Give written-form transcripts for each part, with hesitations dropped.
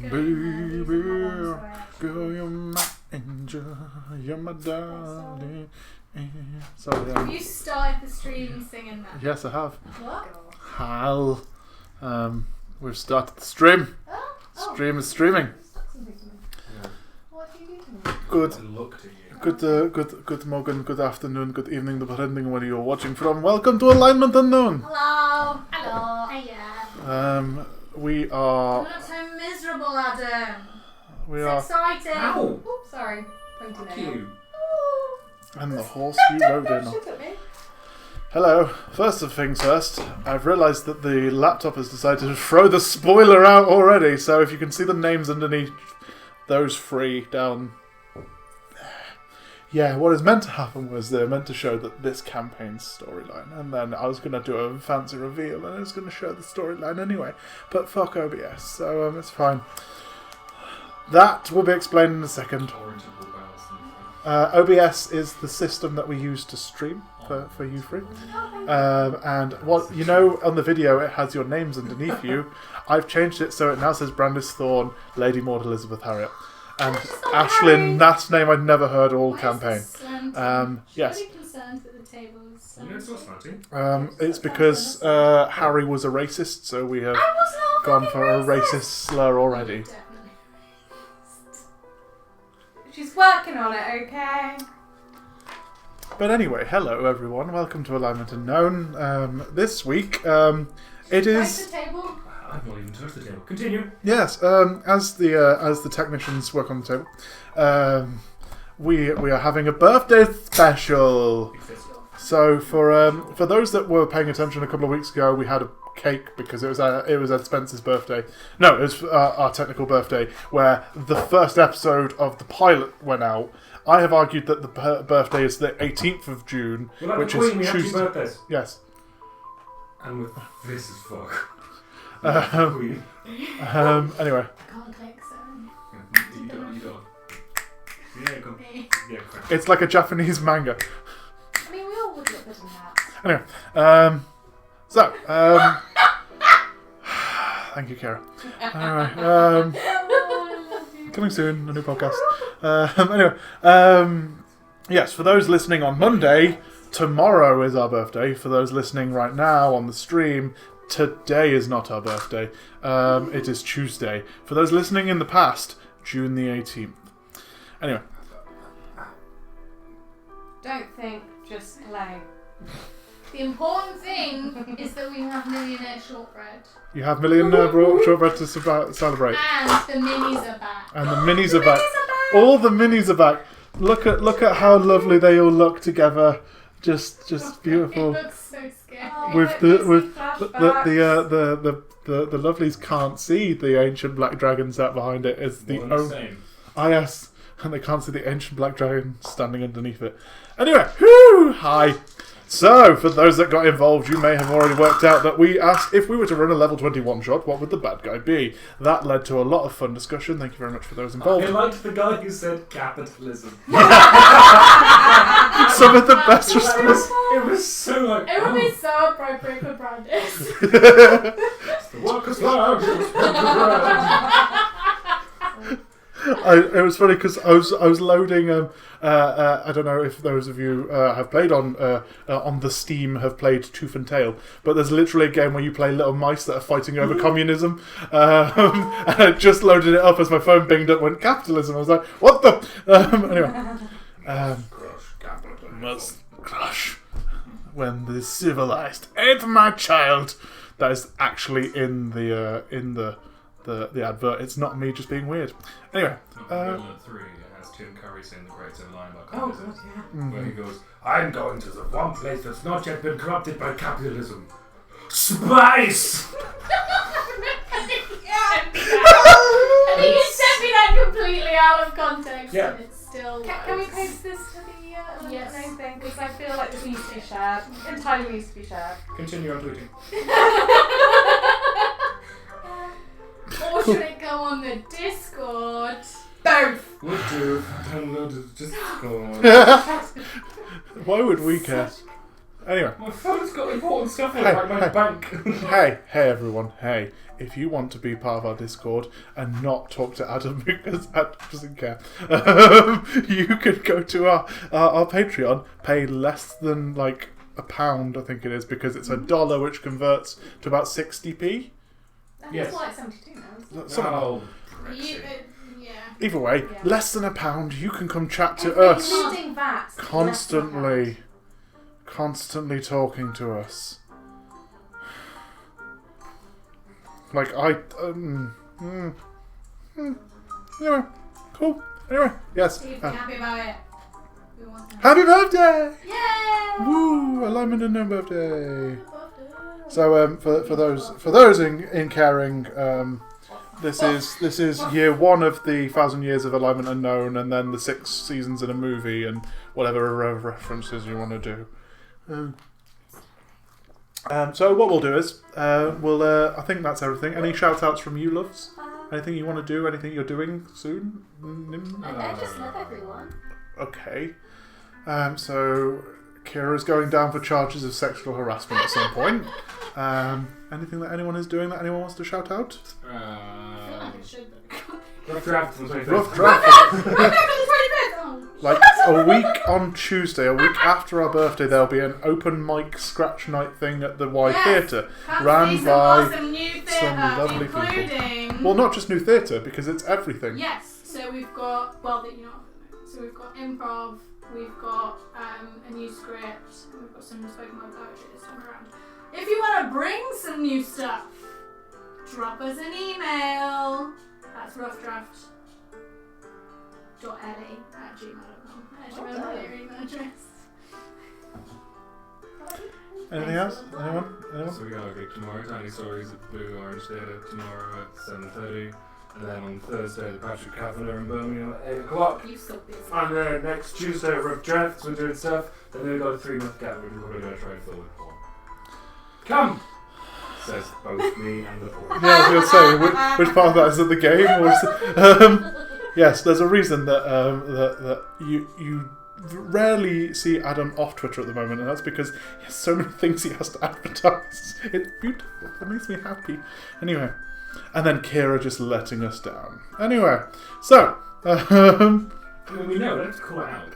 Baby, girl, you're my angel, you're my darling. Sorry, Have you started the stream singing that? Yes, I have. What? Hal. We've started the stream. Stream is streaming. What do you do to me? Good morning, good afternoon, good evening, depending where you're watching from. Welcome to Alignment Unknown. Hello. Hello. Hiya. We I'm are. not so miserable, Adam. We It's are. exciting. Ow! Oops, sorry. Pointing Fuck nail. you. And the horse you rode in. Look at me. Hello. First of things first, I've realised that the laptop has decided to throw the spoiler out already, so if you can see the names underneath those three down there. Yeah, what is meant to happen was they're meant to show that this campaign's storyline, and then I was going to do a fancy reveal, and I was going to show the storyline anyway, but fuck OBS, so it's fine. That will be explained in a second. OBS is the system that we use to stream for you three. And what you know on the video, it has your names underneath you. I've changed it so it now says Brandis, Thorn, Lady Maud, Elizabeth, Harriet, and Ashlynn. That's name I'd never heard all campaign. Yes. Concerned that the table is It's because Harrie was a racist, so we have gone for a racist slur already. She's working on it, okay? But anyway, hello everyone. Welcome to Alignment Unknown. This week, it is. The table. I've not even touched the table. Continue. Yes, as the technicians work on the table, we are having a birthday special. So for those that were paying attention a couple of weeks ago, we had a cake because it was Ed Spencer's birthday. No, it was our technical birthday, where the first episode of the pilot went out. I have argued that the birthday is the 18th of June, which is Tuesday. Birthdays. Yes. And with this is fuck. Anyway. I can't click, so. You don't. Yeah, come. Yeah, correct. It's like a Japanese manga. I mean, we all would look good in that. Anyway, thank you, Kyra. Anyway, coming soon, a new podcast. Yes, for those listening on Monday, tomorrow is our birthday. For those listening right now on the stream, today is not our birthday. It is Tuesday. For those listening in the past, June the 18th. Anyway. Don't think, just play. The important thing is that we have millionaire shortbread. You have shortbread to celebrate. And the minis are back. And the minis are back. All the minis are back. Look at how lovely they all look together. Just beautiful. It looks so scary. The lovelies can't see the ancient black dragon sat behind it. It's the only. Yes, and they can't see the ancient black dragon standing underneath it. Anyway, hi. So, for those that got involved, you may have already worked out that we asked if we were to run a level 21 shot, what would the bad guy be? That led to a lot of fun discussion. Thank you very much for those involved. I liked the guy who said capitalism. Some of the best responses. It was so like. It would be so appropriate for Brandis. The workers' flag. It was funny because I was loading. I don't know if those of you have played on the Steam have played Tooth and Tail, but there's literally a game where you play little mice that are fighting over communism. And I just loaded it up as my phone binged up, went capitalism. I was like, what the? Anyway, must crush when the civilized ate my child. That is actually in the advert. It's not me just being weird. Anyway. 3 has Tim Curry saying the great line about communism. yeah. Where he goes, I'm going to the one place that's not yet been corrupted by capitalism. Spice! I think you sent me that completely out of context, Yeah. and it's still. Can we post this to the Yes. thing? Because I feel like this needs to be shared. Entirely needs to be shared. Continue on tweeting. Or should it go on the Discord? Both! Would do. Download the Discord. Why would we care? Anyway. My phone's got important stuff in it, like my bank. Hey everyone, hey. If you want to be part of our Discord and not talk to Adam because Adam doesn't care, you can go to our Patreon, pay less than like £1, I think it is, because it's $1, which converts to about 60p. That's like 72 now, isn't it? Oh, Yeah. Either way, Yeah. less than £1, you can come chat to us. Including that. Constantly talking to us. Like, anyway, cool. Anyway, yes. Steve, be happy about it. We want to. Happy birthday! Yay! Woo! Alignment and no birthday. So, for those in caring, this is year 1 of the 1,000 Years of Alignment Unknown, and then the 6 seasons in a movie, and whatever references you want to do. So what we'll do is, I think that's everything. Any shout-outs from you, loves? Anything you want to do? Anything you're doing soon? I just love everyone. Okay. So Kyra's going down for charges of sexual harassment at some point. Anything that anyone is doing that anyone wants to shout out? I feel like it should be. Rough draft. Rough draft. Like a week on Tuesday, a week after our birthday, there'll be an open mic scratch night thing at the Y Theatre, ran by some new theatre, some lovely including... people. Well, not just new theatre, because it's everything. Yes, so we've got, so we've got improv, we've got a new script, and we've got some spoken word poetry this time around. If you want to bring some new stuff, drop us an email. That's roughdraft.ellie@gmail.com. There's your email address. Anything else? Anyone? So we got a gig tomorrow, Tiny Stories at Blue Orange Theatre tomorrow at 7:30. And then on Thursday, the Patrick Kavanagh in Birmingham at 8 o'clock. You so busy. And then next Tuesday, Rough Drafts, we're doing stuff. And then we've got a 3-month gap, which we're probably going to try and fill with porn. Come! Says both me and the porn. Yeah, I was going to say, which part of that is in the game? Or is it, yes, there's a reason that that you rarely see Adam off Twitter at the moment, and that's because he has so many things he has to advertise. It's beautiful. It makes me happy. Anyway. And then Kyra just letting us down. Anyway, so I mean, we know, we don't have to call it out.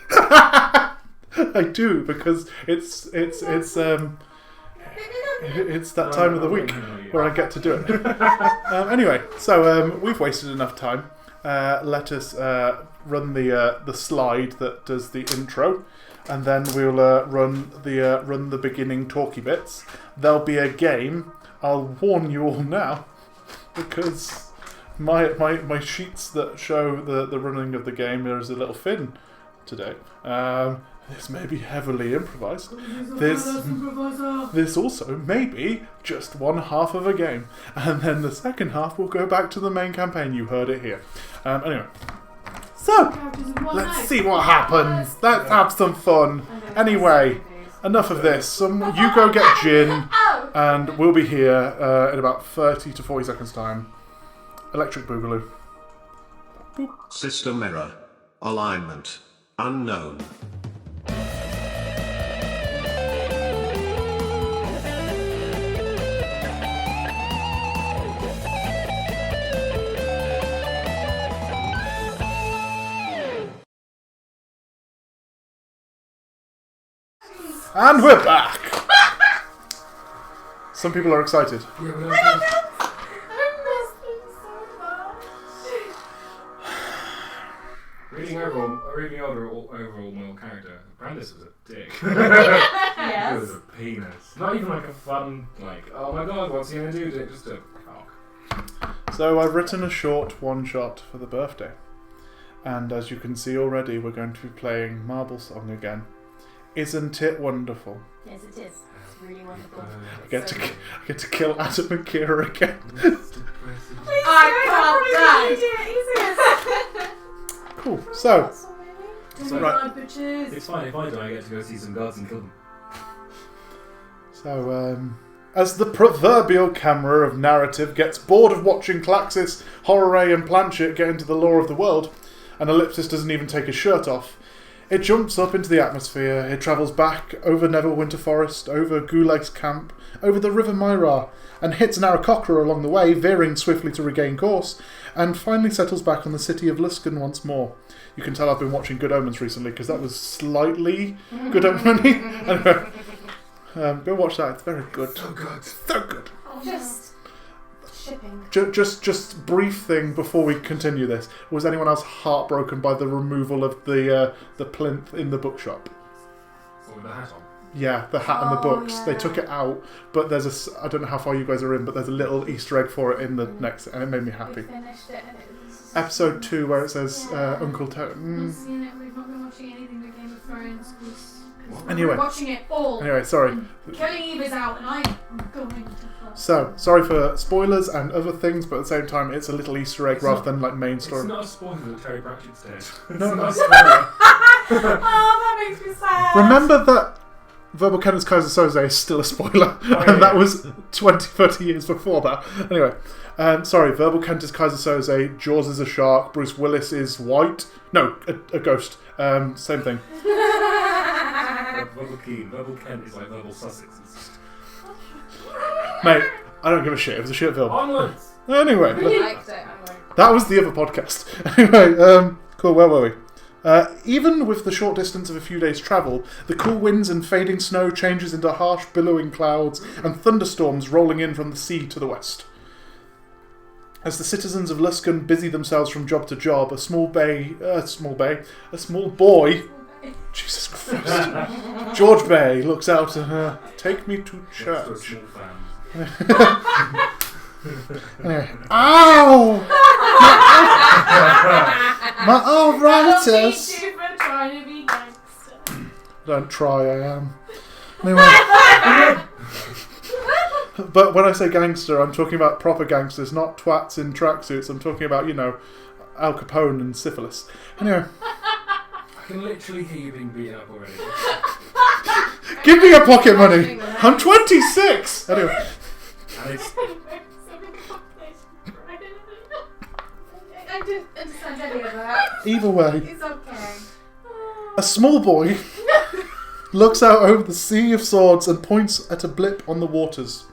I do, because it's that time of the week where I get to do it. Anyway, so we've wasted enough time. Let us run the slide that does the intro, and then we'll run the beginning talky bits. There'll be a game. I'll warn you all now, because my sheets that show the running of the game, there is a little fin today. This may be heavily improvised. This also may be just one half of a game, and then the second half will go back to the main campaign. You heard it here. Anyway, so let's see what happens. Let's have some fun. Anyway, enough of this. You go get gin, and we'll be here in about 30 to 40 seconds time. Electric Boogaloo. Boop. System error. Alignment unknown. And we're back! Some people are excited. I missed him so much. Reading overall male character, Brandis was a dick. It Yes. was a penis. Not even like a fun, like, oh my god, what's he gonna do? Just a cock. So I've written a short one-shot for the birthday. And as you can see already, we're going to be playing Marble Song again. Isn't it wonderful? Yes, it is. It's really wonderful. I get to kill Adam and Kyra again. I can't Cool. So, die. It's fine if I die, I get to go see some guards and kill them. So, as the proverbial camera of narrative gets bored of watching Claxis, Harrie and Planchet get into the lore of the world, and Ellipsis doesn't even take his shirt off, It jumps up into the atmosphere. It travels back over Neverwinter Forest, over Gulag's camp, over the River Myra, and hits an Aarakocra along the way, veering swiftly to regain course, and finally settles back on the city of Luskan once more. You can tell I've been watching Good Omens recently, because that was slightly Good Omens-y. Anyway, go watch that. It's very good. So good. So good. Just shipping. Just brief thing before we continue this. Was anyone else heartbroken by the removal of the plinth in the bookshop? Or with the hat on. Yeah, the hat and the books. yeah. They took it out, but there's I don't know how far you guys are in, but there's a little Easter egg for it in the next, and it made me We happy. finished it and it was... Episode 2 where it says Yeah. Uncle Totem. We've seen it, we've not been watching anything with Game of Thrones because Anyway. we're watching it all. Anyway, sorry. Killing Eve is out and I'm going to fuck. So, sorry for spoilers and other things, but at the same time, it's a little Easter egg It's rather not- than like main It's story. not a spoiler that Terry Pratchett's dead. It's No, not a no. spoiler. Oh, that makes me sad. Remember that Verbal Cannon's Kaiser Soze is still a spoiler, and that was 20, 30 years before that. Anyway, sorry, Verbal Kent is Kaiser Soze, Jaws is a shark, Bruce Willis is white. No, a ghost. Same thing. Verbal Keen. Verbal Kent is like Verbal Sussex. It's just... Mate, I don't give a shit. It was a shit film. Onwards! Anyway, I liked it. I'm like, that was the other podcast. Anyway, cool, where were we? Even with the short distance of a few days' travel, the cool winds and fading snow changes into harsh, billowing clouds and thunderstorms rolling in from the sea to the west. As the citizens of Luskan busy themselves from job to job, a small boy, Jesus Christ, George Bay looks out at her, take me to Next to a church. small fan. Anyway. Ow! My arthritis! Don't beat you for trying to be gangster. Don't try, I am. Anyway. But when I say gangster, I'm talking about proper gangsters, not twats in tracksuits. I'm talking about, Al Capone and syphilis. Anyway, I can literally hear you being beaten up already. give me your pocket money! I'm 26! Anyway, And it's... I didn't understand any of that. either way, It's okay. a small boy looks out over the sea of swords and points at a blip on the waters.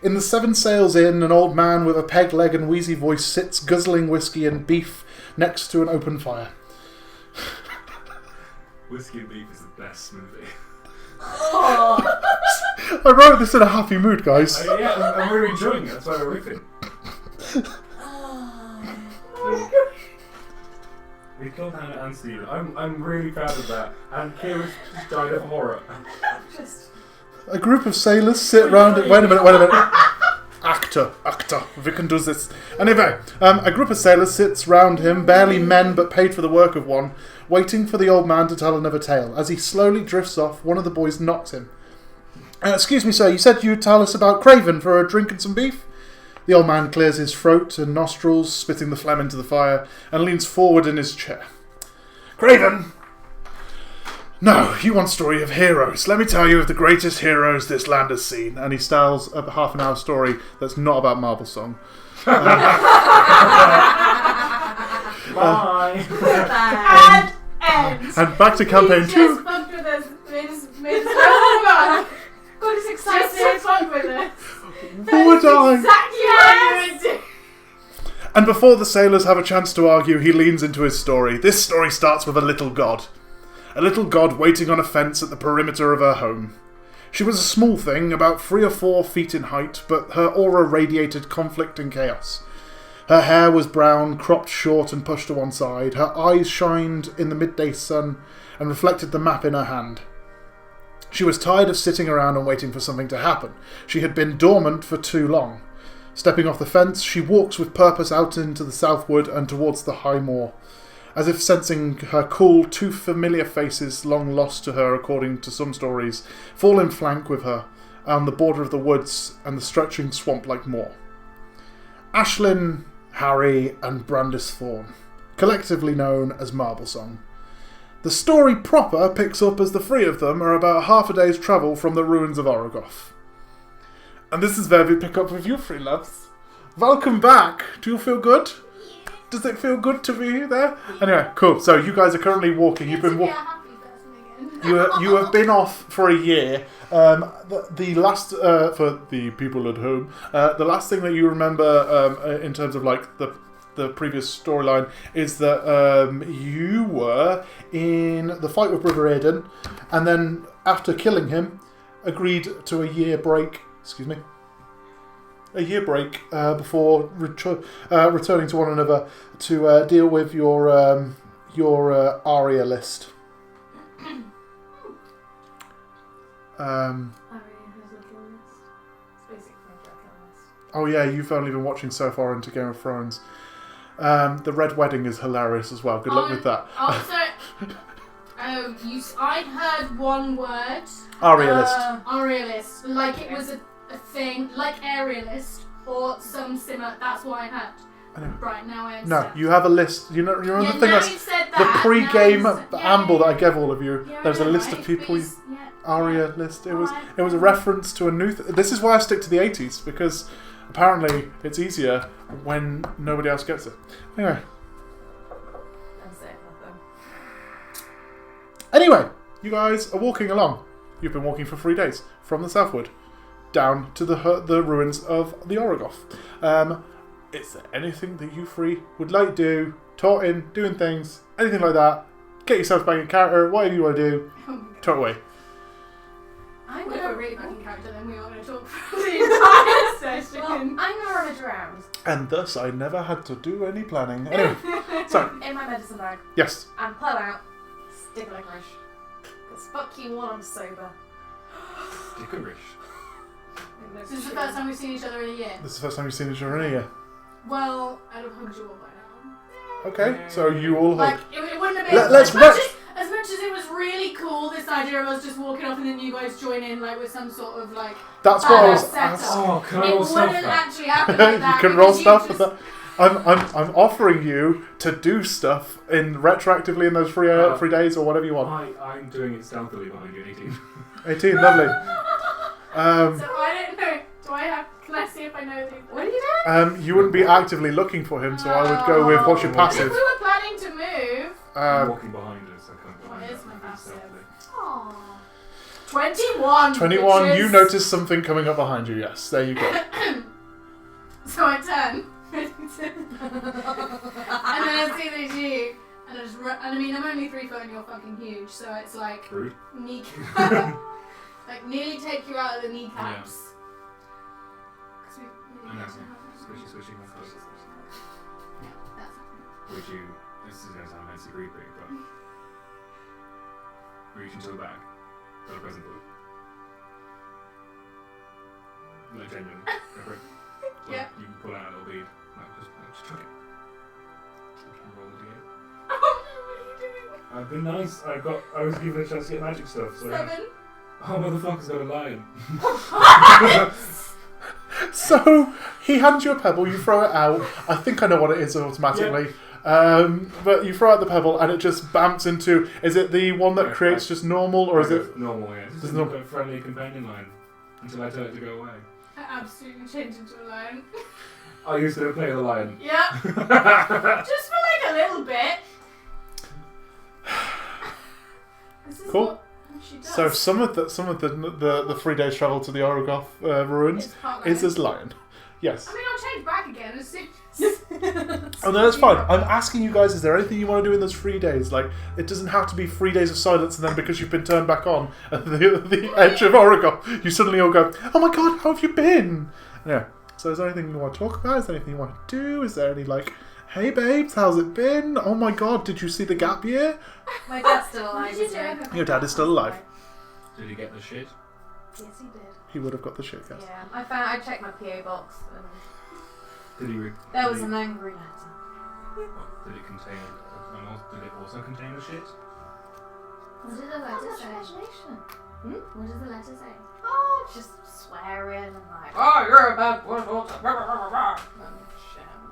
In the Seven Sails Inn, an old man with a peg leg and wheezy voice sits guzzling whiskey and beef next to an open fire. Whiskey and Beef is the best movie. Oh. I wrote this in a happy mood, guys. Yeah, I'm really enjoying it. That's why we're riffing. We killed Hannah and Steven. I'm really proud of that. And Kyra's just died of horror. A group of sailors sit round it. Wait a minute. Actor. Vicken does this. Anyway, a group of sailors sits round him, barely men but paid for the work of one, waiting for the old man to tell another tale. As he slowly drifts off, one of the boys knocks him. Excuse me, sir, you said you'd tell us about Craven for a drink and some beef? The old man clears his throat and nostrils, spitting the phlegm into the fire, and leans forward in his chair. Craven! No, you want story of heroes. Let me tell you of the greatest heroes this land has seen. And he styles a half an hour story that's not about Marble Song. Bye! And And back to campaign he 2. just fucked with us. Made us oh god. God, it's exciting to fuck with us. Would I? Exactly what you would do. And before the sailors have a chance to argue, he leans into his story. This story starts with a little god. A little god waiting on a fence at the perimeter of her home. She was a small thing, about 3 or 4 feet in height, but her aura radiated conflict and chaos. Her hair was brown, cropped short and pushed to one side. Her eyes shined in the midday sun and reflected the map in her hand. She was tired of sitting around and waiting for something to happen. She had been dormant for too long. Stepping off the fence, she walks with purpose out into the southward and towards the high moor. As if sensing her cool, too familiar faces, long lost to her according to some stories, fall in flank with her, on the border of the woods and the stretching swamp-like moor. Ashlynn, Harrie, and Brandis Thorn, collectively known as Marblesong. The story proper picks up as the 3 of them are about half a day's travel from the ruins of Orogoth. And this is where we pick up with you 3 loves. Welcome back. Do you feel good? Does it feel good to be there? Anyway, cool. So you guys are currently walking. You've been walking. You have been off for a year. The last for the people at home, the last thing that you remember in terms of like the previous storyline is that you were in the fight with Brother Aiden, and then after killing him, agreed to a year break. Excuse me. A year break before returning to one another to deal with your aria list. Oh yeah, you've only been watching so far into Game of Thrones. The Red Wedding is hilarious as well. Good luck with that. I heard one word. Aria list. Aria list. Like it was a thing, like aerialist or some similar. That's what I heard. Right now I understand. No, you have a list. You know the thing that's the pre-game amble that I gave all of you. There's a list of people. Aria list. It was a reference to a new. This is why I stick to the 80s, because apparently it's easier when nobody else gets it. Anyway. Anyway, you guys are walking along. You've been walking for 3 days from the southward down to the ruins of the Orogoth. Is there anything that you three would like to do? Talking, doing things, anything like that? Get yourself back in character, whatever you want to do. Talk away. I'm going to really back in character, then we are going to talk for the entire session. Well, I'm going to rummage around. And thus, I never had to do any planning. Anyway, so. In my medicine bag. Yes. And pull out stick of licorice. Because fuck you while I'm sober. Licorice. This is the first time we've seen each other in a year. This is the first time you've seen each other in a year. Well, I'd have hugged you all by now. Okay, so you all like, hug. it wouldn't have been as much as it was really cool, this idea of us just walking off and then you guys join in like with some sort of like that's what I was asking. Oh, can I roll stuff? It wouldn't actually happen like that. You can roll stuff with that. I'm offering you to do stuff retroactively in those 3 days or whatever you want. I'm doing it stealthily behind you, 18. 18, lovely. So I don't know. Can I see if I know these? What are you doing? You wouldn't be actively looking for him, so I would go with what's your passive. If we were planning to move. I'm walking behind us, so I come behind What us. is my passive? Aww. 21. 21, bitches. you notice something coming up behind you, yes. There you go. So I turn. And then I see there's you. And I just run. And I mean, I'm only 3 foot and you're fucking huge, so it's like. Rude. Like, nearly take you out of the kneecaps. I know. Switching my clothes. That's Would you, this is going to sound fancy creepy, but reach into the bag, got a present book. No, genuinely. Go for it. So Yep. You can pull out a little bead. No, just chuck it. And roll the d8. Oh no, what are you doing? I've been nice. I was given a chance to get magic stuff. So 7. Oh, motherfucker's got a lion. So, he hands you a pebble, you throw it out. I think I know what it is automatically. But you throw out the pebble and it just bamps into... Is it the one that creates just normal, or is it... Normal, yeah. It's a friendly companion line until I tell it to go away. I absolutely changed into a lion. Are you still playing the lion? Yeah. Just for like a little bit. This is Cool. what she does. So some of the 3 days travel to the Orogoth ruins It's part is lion. as lion. Yes. I mean, I'll change back again as soon Oh no, that's fine. I'm asking you guys, is there anything you want to do in those 3 days? Like, it doesn't have to be 3 days of silence and then because you've been turned back on at the edge of Orogoth, you suddenly all go, oh my god, how have you been? Yeah. So is there anything you want to talk about? Is there anything you want to do? Is there any like, hey babes, how's it been? Oh my god, did you see the gap year? My dad's still alive. What did you isn't do? Your dad is still alive. Did he get the shit? Yes, he did. He would have got the shit, yes. Yeah, I checked my PO box and There was an angry letter. Did it contain? Did it also contain the shit? What did the How letter much say? imagination? What does the letter say? Oh, just swearing and like, oh, you're a bad boy.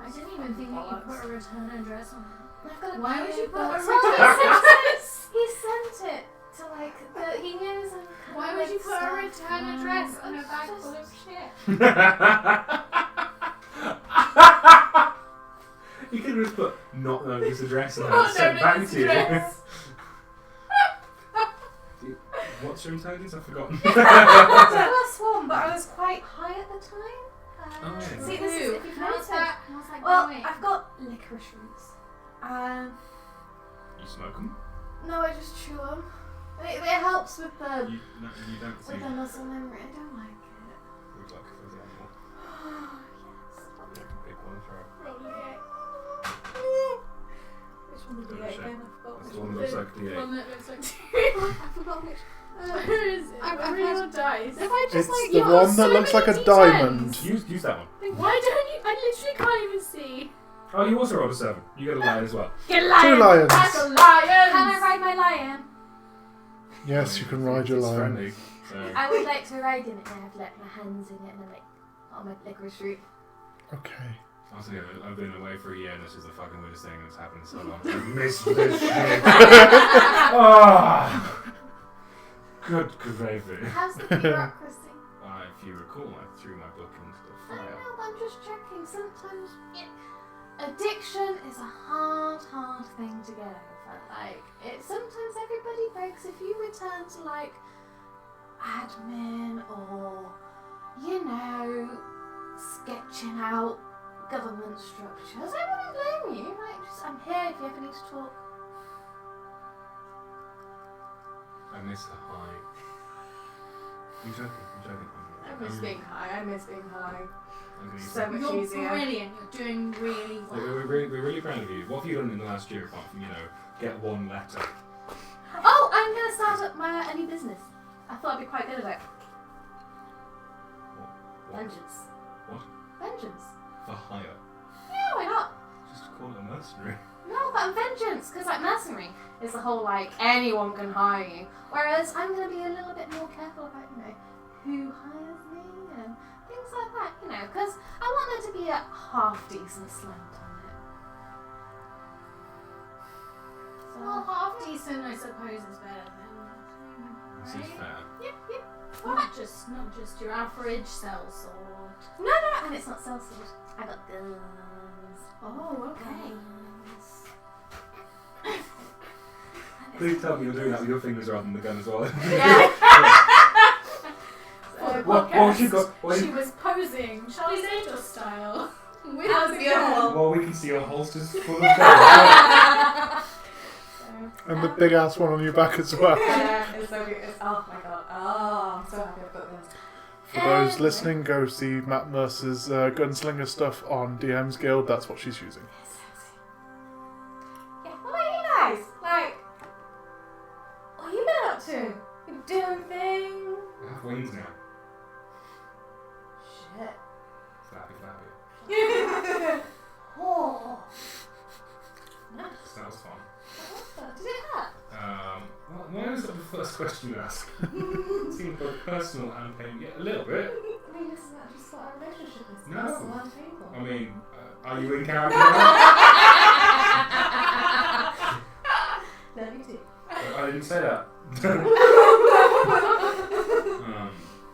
I didn't even think that you put a return address on it. I've got a Why would you put a box. return He sent it to like he knows I'm. Why would you put a return address on a bag full of shit? You could have just put not known his address and Not then sent known back his to you. address. What's your intelligence? I've forgotten. I was +1, but I was quite high at the time. Oh, yeah. See, this is if you've How's noticed. that Well, going? I've got licorice roots. You smoke them? No, I just chew them. It helps with the You don't see. with the muscle memory. I don't like it. Would like for the animal. Yes. You can pick one and throw it. Roll the eight. Which one Double did I check. again? I forgot. That's the one that looks like The D8. one that looks like I forgot which. Where is it? I've Where are had- your dice? If I just It's like the you one got that so looks like a many diamond. Use that one. Why don't you? I literally can't even see. Oh, you also rolled a 7. You get a lion as well. Get a Two lion! lions. That's a lion! Can I ride my lion? Yes, you can ride your It's lion. friendly. So. I would like to ride in it and have like my hands in it and then like on my licorice root. Okay. Also, yeah, I've been away for a year and this is the fucking weirdest thing that's happened so long. I've missed this shit. Oh, good gravy. How's the bureaucracy? If you recall, I threw my book into the I fire. know, I'm just checking. Sometimes addiction is a hard thing to get over. Like, sometimes everybody breaks. If you return to like admin or, you know, sketching out government structures, I wouldn't blame you. Like, I'm here if you ever need to talk. I miss the high. I'm joking. I miss being high. I'm gonna use So that. much You're easier. brilliant. You're doing really well. We're really proud of you. What have you done in the last year apart from, get one letter? Oh, I'm gonna start up a new business. I thought I'd be quite good at it. What? Vengeance. What? Vengeance. For hire. Yeah, why not? Just call it a mercenary. No, but vengeance, because like mercenary is the whole like anyone can hire you. Whereas I'm gonna be a little bit more careful about who hires me and things like that. Because I want there to be a half decent slant on it. So, Well, half decent, I suppose, is better than This is right? fair. yep. Not just your average sellsword. No, and it's not sellsword. I got guns. Oh, okay. Guns. Please tell me you're doing that with your fingers rather than the gun as well. Yeah. For the What podcast, have you got? she was posing Charlie's Angel style. With That was the beautiful. gun. Well, we can see your holsters full of guns. And the big ass one on your back as well. Yeah, it's so good. Oh my god. Oh, I'm so happy I've got this. For those listening, go see Matt Mercer's gunslinger stuff on DM's Guild. That's what she's using. Yeah, what about you guys? Like, what have you been up to? You doing things? I have wings now. Shit. Flappy. Oh. Nice. That was fun. Did it hurt? Why was that the first question you asked? It seemed both personal and painful. Yeah, a little bit. I mean, isn't that just what our relationship is? No. Personal and painful. I mean, are you in character now? No, you too. I didn't say that.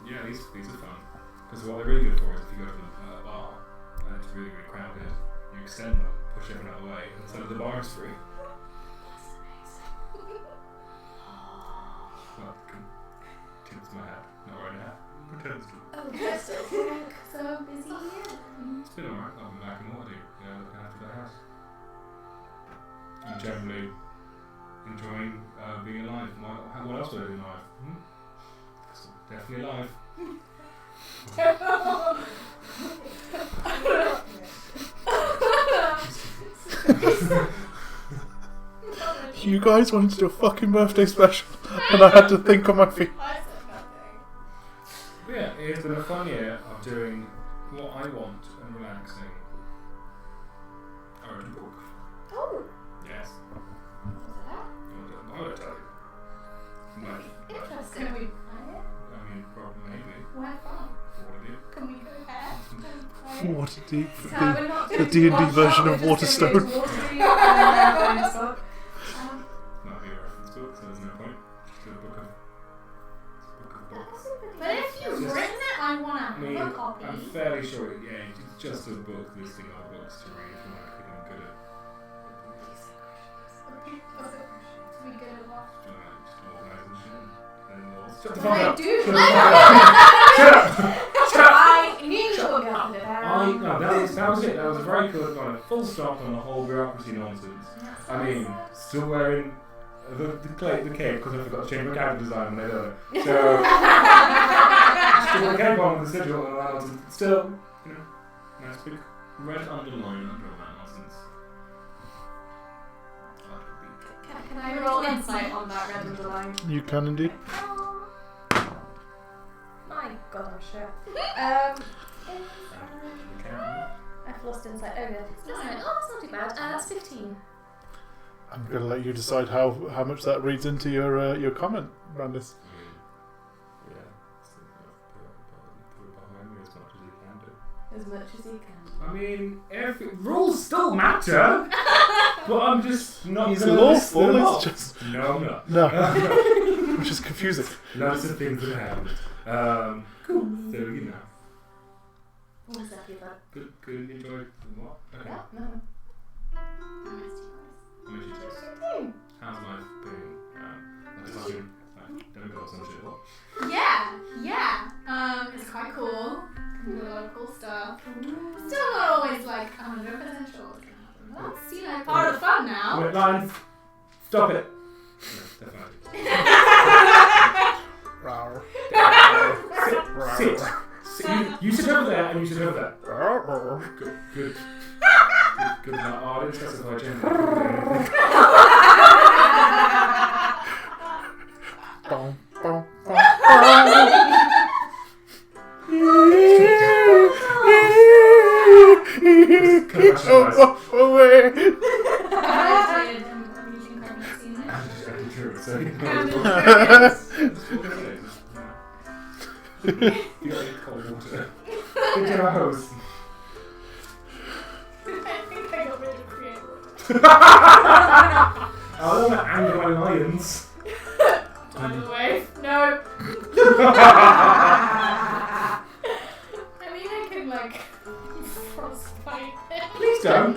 Yeah, these are fun. Because what they're really good for is if you go to a bar and it's really crowded, you extend them, push everyone out of the way, and so the bar is free. Well, tilts my head. Not right now. Pretends to. Oh, you're still so busy here. It's been alright. I've been back in order, looking after the house. I'm generally enjoying being alive. What else would I do in life? Definitely alive. You guys wanted to do a fucking birthday special, and I had to think on my feet. I said nothing. But yeah, it's been a fun year of doing what I want and relaxing. I wrote a book. Oh, Yes. I won't tell you. But, interesting. Can we? I mean, probably maybe. Where from? What have you? Can we go there? Water deep. So we're not The doing D&D one version shot, of we're just Waterstone. gonna do Waterdeep and then book. That'll be a reference book, so there's no point. Just do a book of books. But if you've written it, I want to have a copy. I'm fairly sure, it's just a book listing all books to read if you want to become good at Shut the fuck up. Dude. Shut up. I knew you were going to do that. No, that was it. That was a very good kind of full stop on the whole bureaucracy nonsense. I mean, still wearing the cape because I forgot to change my character design when I did it. So, still the cape on with the sigil and all that. Still, nice big red underline under all that nonsense. Can I roll insight on that red underline? You can indeed. My god, I'm sure. I've lost insight. Oh, good. That's not too bad. That's 15. I'm going to let you decide how much that reads into your comment, Brandis. Yeah, put it behind me as much as you can do. As much as you can. I mean, rules still matter, but I'm just not He's going to list them lawful, off. it's just... No, I'm not. No. Which is confusing. Lots of things that happened. Cool. So, What's that, people? Good, enjoy what? Okay. Yeah, no. How much you taste? How's life been? Like a fucking, demigod or some shit, what? Yeah. It's quite cool. Do a lot of cool stuff. Still not always like 100% sure what's gonna happen. That's part of the fun now. Wait, lines. Stop it. No, definitely. Sit. You sit over there and you sit over there. Good. Good. I didn't specify gender. You got any cold water? Into a hose. I think I got rid of creative. I don't want to anger my lions. By the way, no. I mean, I can like frostbite it. Please don't.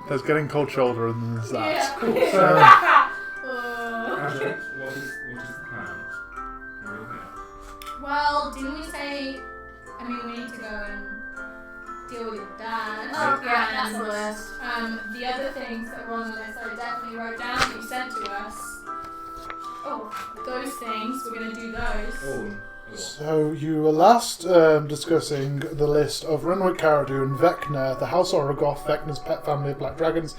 There's getting cold shoulder and there's that. Yeah. Cool. So, Ashlynn, what is the plan? We're all here. Well, didn't we say? I mean, we need to go and deal with your dad. Oh, yeah, that's and, the worst. the other things that were on the list, I definitely wrote down that you sent to us. Oh, those things. We're gonna do those. Oh. So you were last discussing the list of Renwick Caradun, Vecna, the House Orogoth, Vecna's pet family of black dragons,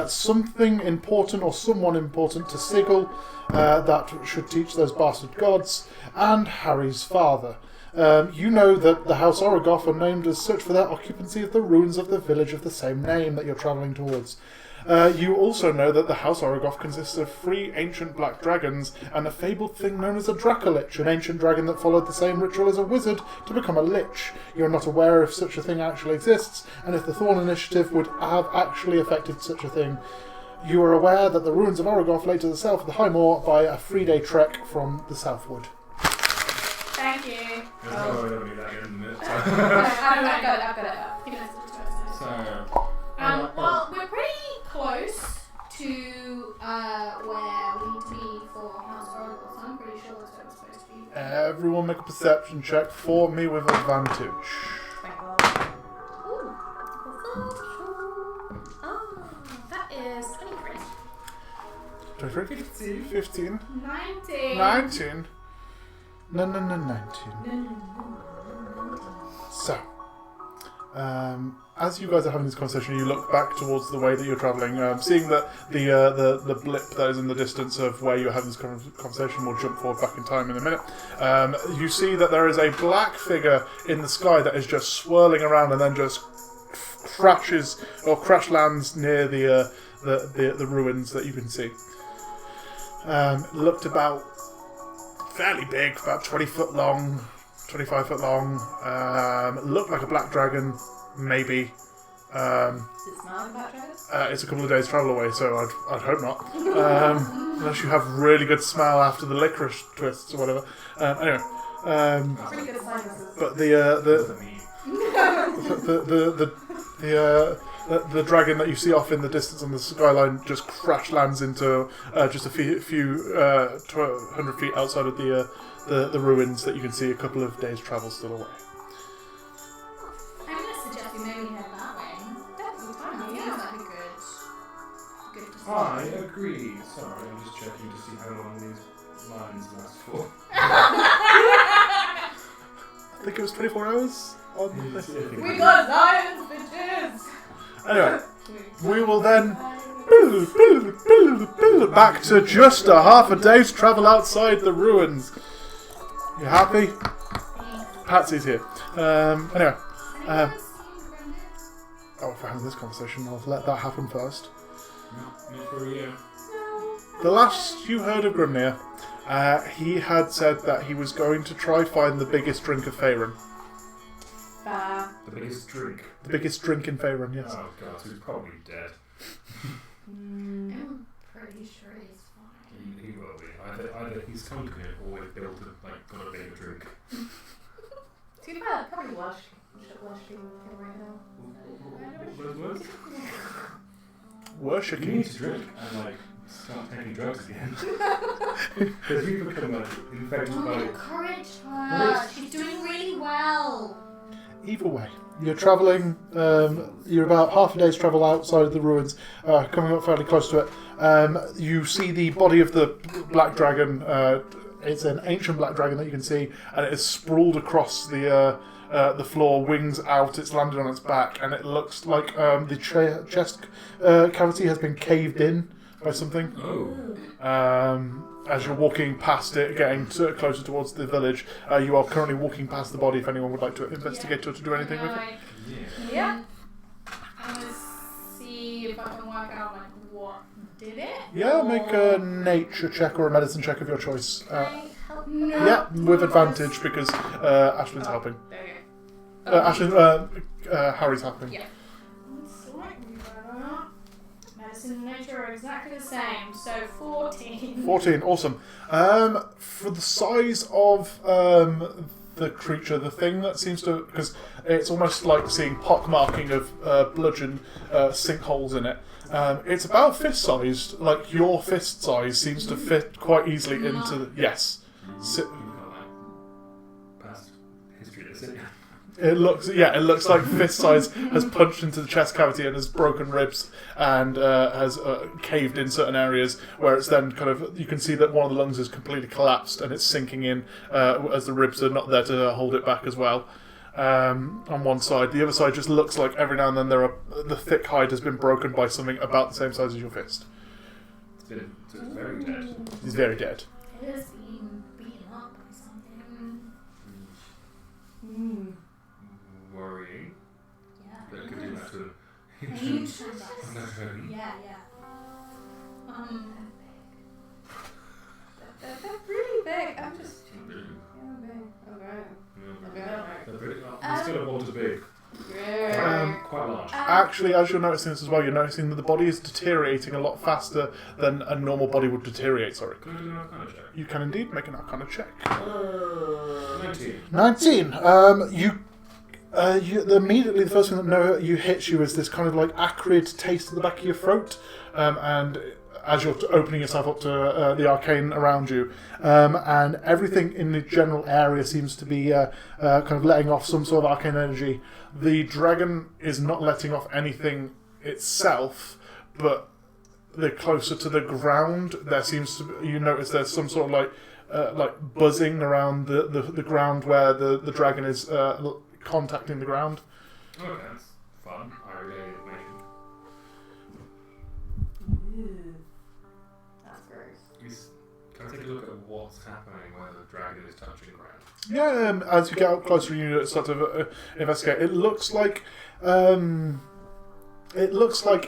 something important or someone important to Sigil that should teach those bastard gods, and Harrie's father. You know that the House Orogoth are named as such for their occupancy of the ruins of the village of the same name that you're travelling towards. You also know that the House Orogoth consists of 3 ancient black dragons and a fabled thing known as a Dracolich, an ancient dragon that followed the same ritual as a wizard to become a lich. You're not aware if such a thing actually exists, and if the Thorn initiative would have actually affected such a thing. You are aware that the ruins of Orogoth lay to the south of the High Moor by a 3-day trek from the southward. Thank you. There's no way I'll do that again in a minute. I've got it. You guys are just So, well, we're pretty close to where we need to be for House Oracle, so I'm pretty sure that's where we're supposed to be. Everyone make a perception check for me with advantage. Thank God. Ooh. Oh, that is 23. 23? 15? 19. 19? No, 19. So, as you guys are having this conversation, you look back towards the way that you're travelling, seeing that the blip that is in the distance of where you're having this conversation will jump forward back in time in a minute. You see that there is a black figure in the sky that is just swirling around and then just crashes or crash lands near the ruins that you can see. Looked about fairly big, about 20 foot long, 25 foot long. Looked like a black dragon, maybe. Does it smell like black dragons? It's a couple of days travel away, so I'd hope not. Unless you have really good smell after the licorice twists or whatever. Anyway. Pretty good sinuses. But the dragon that you see off in the distance on the skyline just crash lands into just a few 100 feet outside of the ruins that you can see a couple of days' travel still away. I'm going to suggest we maybe head that way. That's fine. Yeah, that'd be good. I agree. Sorry, I'm just checking to see how long these lines last for. I think it was 24 hours on this. We got lions, bitches! Anyway, we will then back to just a half a day's travel outside the ruins. You happy? Patsy's here. Anyway, oh, if we're having this conversation, I'll let that happen first. Not for a year. The last you heard of Grimnir, he had said that he was going to try find the biggest drink of Faerun. The biggest drink. The biggest drink in Faerun, yes. Oh god, so he's probably dead. I'm pretty sure he's fine. He will be. Either he's conquered it or we've built it, like, got a bigger drink. To be fair, probably Welsh people right now. What are those words? Worship You need to drink and, like, start taking drugs again. Because you become, like, infected by... Encourage her. She's doing really well. Either way, you're travelling, you're about half a day's travel outside of the ruins, coming up fairly close to it. You see the body of the black dragon. It's an ancient black dragon that you can see, and it is sprawled across the floor, wings out, it's landed on its back, and it looks like the chest cavity has been caved in by something. Oh. As you're walking past it, getting closer towards the village, you are currently walking past the body if anyone would like to investigate or to do anything with it. Yeah. I'm going to see if I can work out like what did it. Yeah, make a nature check or a medicine check of your choice. Can I help? No. Yeah, with advantage because Ashlynn's helping. There you go. Harrie's helping. Yeah. Slightly better. Medicine and nature are exactly the same, so 14. 14, awesome. For the size of the creature, the thing that seems to... Because it's almost like seeing pockmarking of bludgeon sinkholes in it. It's about fist-sized, like your fist size seems to fit quite easily into... Yes. You've got, like, past history to say. It looks like fist size has punched into the chest cavity and has broken ribs and has caved in certain areas where it's then kind of, you can see that one of the lungs is completely collapsed and it's sinking in as the ribs are not there to hold it back as well. On one side, the other side just looks like every now and then the thick hide has been broken by something about the same size as your fist. It's very dead. He's very dead. It is being beaten up by something. Worrying. Yeah. That it could do that to an Ancient. ancient... Yeah. They're really big. I'm just... Really? Okay. They're still a water big. Quite large. Actually, as you're noticing this as well, you're noticing that the body is deteriorating a lot faster than a normal body would deteriorate, sorry. Can I do an arcana check? You can indeed make an arcana check. 19. 19. Immediately the first thing that hits you is this kind of like acrid taste at the back of your throat, and as you're opening yourself up to the arcane around you, and everything in the general area seems to be kind of letting off some sort of arcane energy. The dragon is not letting off anything itself, but the closer to the ground, there seems to be, you notice there's some sort of like buzzing around the ground where the dragon is contacting the ground. Okay, that's fun. I relay information. That's gross. Can I take a look at what's happening where the dragon is touching ground? Yeah, as you get up closer, you sort of investigate. It looks like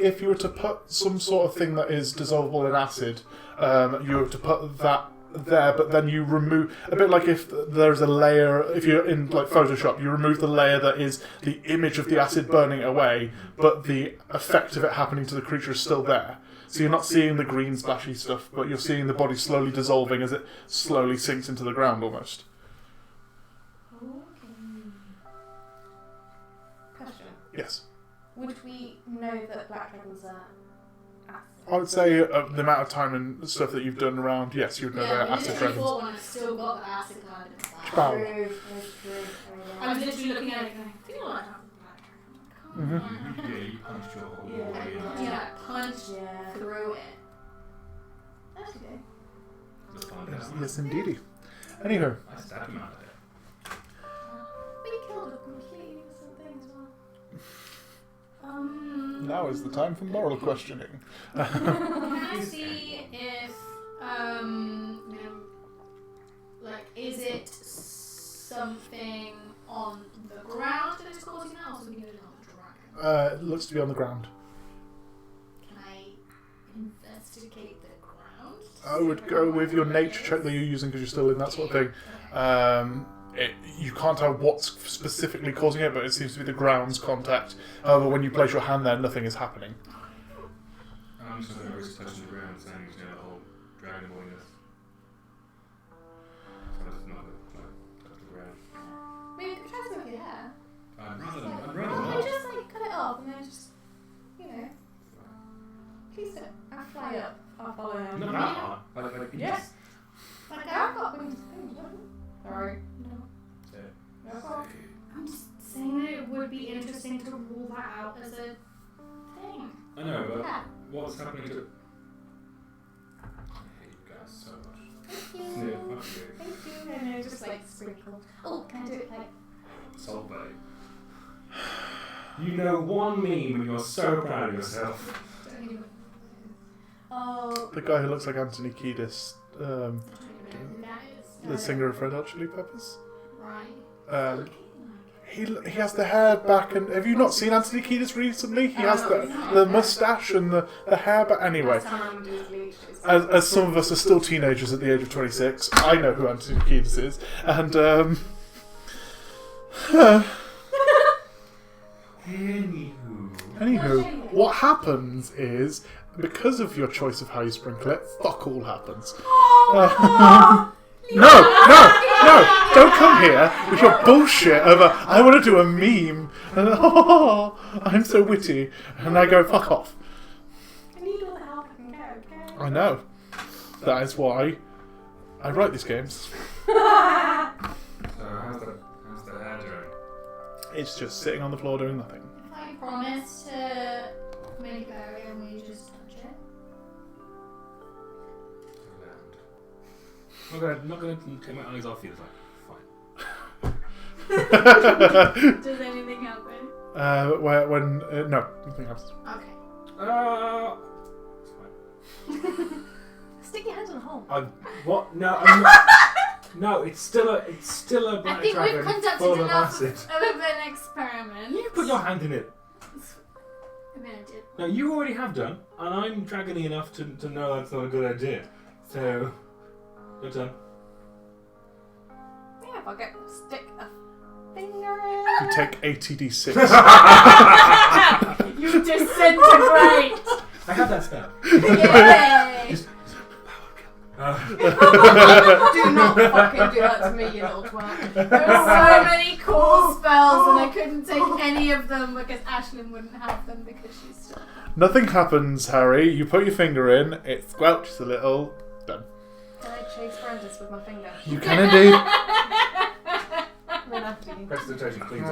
if you were to put some sort of thing that is dissolvable in acid, you were to put that there, but then you remove a bit like if there's a layer. If you're in like Photoshop, you remove the layer that is the image of the acid burning away, but the effect of it happening to the creature is still there. So you're not seeing the green splashy stuff, but you're seeing the body slowly dissolving as it slowly sinks into the ground almost. Question. Yes. would we know that black dragons are acid? I would say the amount of time and stuff that you've done around, yes, you'd know they're we acid literally dragons. fought one and it's still got the acid card inside. Wow. True. I was literally looking at it going, I feel like I'm black dragon. Mhm. Yeah, you punched your whole Yeah. body in. Yeah, punch Yeah. through it. That's okay. Just find Yes, out. yes, indeedy. Anywho, I stabbed him out of there. We killed a completely innocent thing as well. now is the time for moral questioning. Can I see if, like, is it something on the ground that is causing that, or something that is on the dragon? It looks to be on the ground. Can I investigate the ground? I would go with your nature check that you're using because you're still in that sort of thing. You can't tell what's specifically causing it, but it seems to be the ground's contact. However, when you place your hand there, nothing is happening. I'm just going to risk touching the ground, saying, you know, the whole dragon boyness. So it's not like touch the ground. Maybe you could try some of your hair. I'd rather Or not. just like cut it off and then just, you know, please don't. I'll fly up. I'll follow him. Not that hard. Like Yes. Like I've got wings. Sorry. No. Yeah. No problem. I'm just saying that it would be interesting to rule that out as a thing. I know, but Yeah. what's happening to... I hate you guys so much. Thank Yeah, you. fuck you. Thank you. And then just like sprinkle. Oh, can I do it like? Salt Bay. You know one meme and you're so proud of yourself. Don't even Oh. The guy who looks like Anthony Kiedis, know who that is. the singer of Red Hot Chili Peppers. Right. He has the hair back, and have you not seen Anthony Kiedis recently? He has the moustache and the hair back. Anyway, as some of us are still teenagers at the age of 26, I know who Anthony Kiedis is, and anywho, what happens is, because of your choice of how you sprinkle it, fuck all happens. No, don't come here with your bullshit over, I want to do a meme, and I'm so witty, and I go, fuck off. I need all the help I can get, okay? I know. That is why I write these games. So how's the hair doing? It's just sitting on the floor doing nothing. If I promise to make a barrier and we just touch it. I'm not going to take my eyes off you. It's like, fine. Does anything happen? No, nothing happens. Okay. It's fine. Stick your hands in the hole. What? No, I'm not. No, it's still a I black think dragon we've conducted full of enough acid. of an experiment. You put your hand in it. I mean, I did. No, you already have done, and I'm dragony enough to know that's not a good idea. So, you're done. Yeah, if I get stick a finger in. You take 80d6. You disintegrate! I have that spell. Yay! Do not fucking do that to me, you little twat. There were so many cool spells and I couldn't take any of them because Ashlynn wouldn't have them because she's still... Nothing happens, Harry. You put your finger in, it squelches a little, done. Can I chase Brandis with my finger? You can indeed. I'm gonna have to. Presentation, please.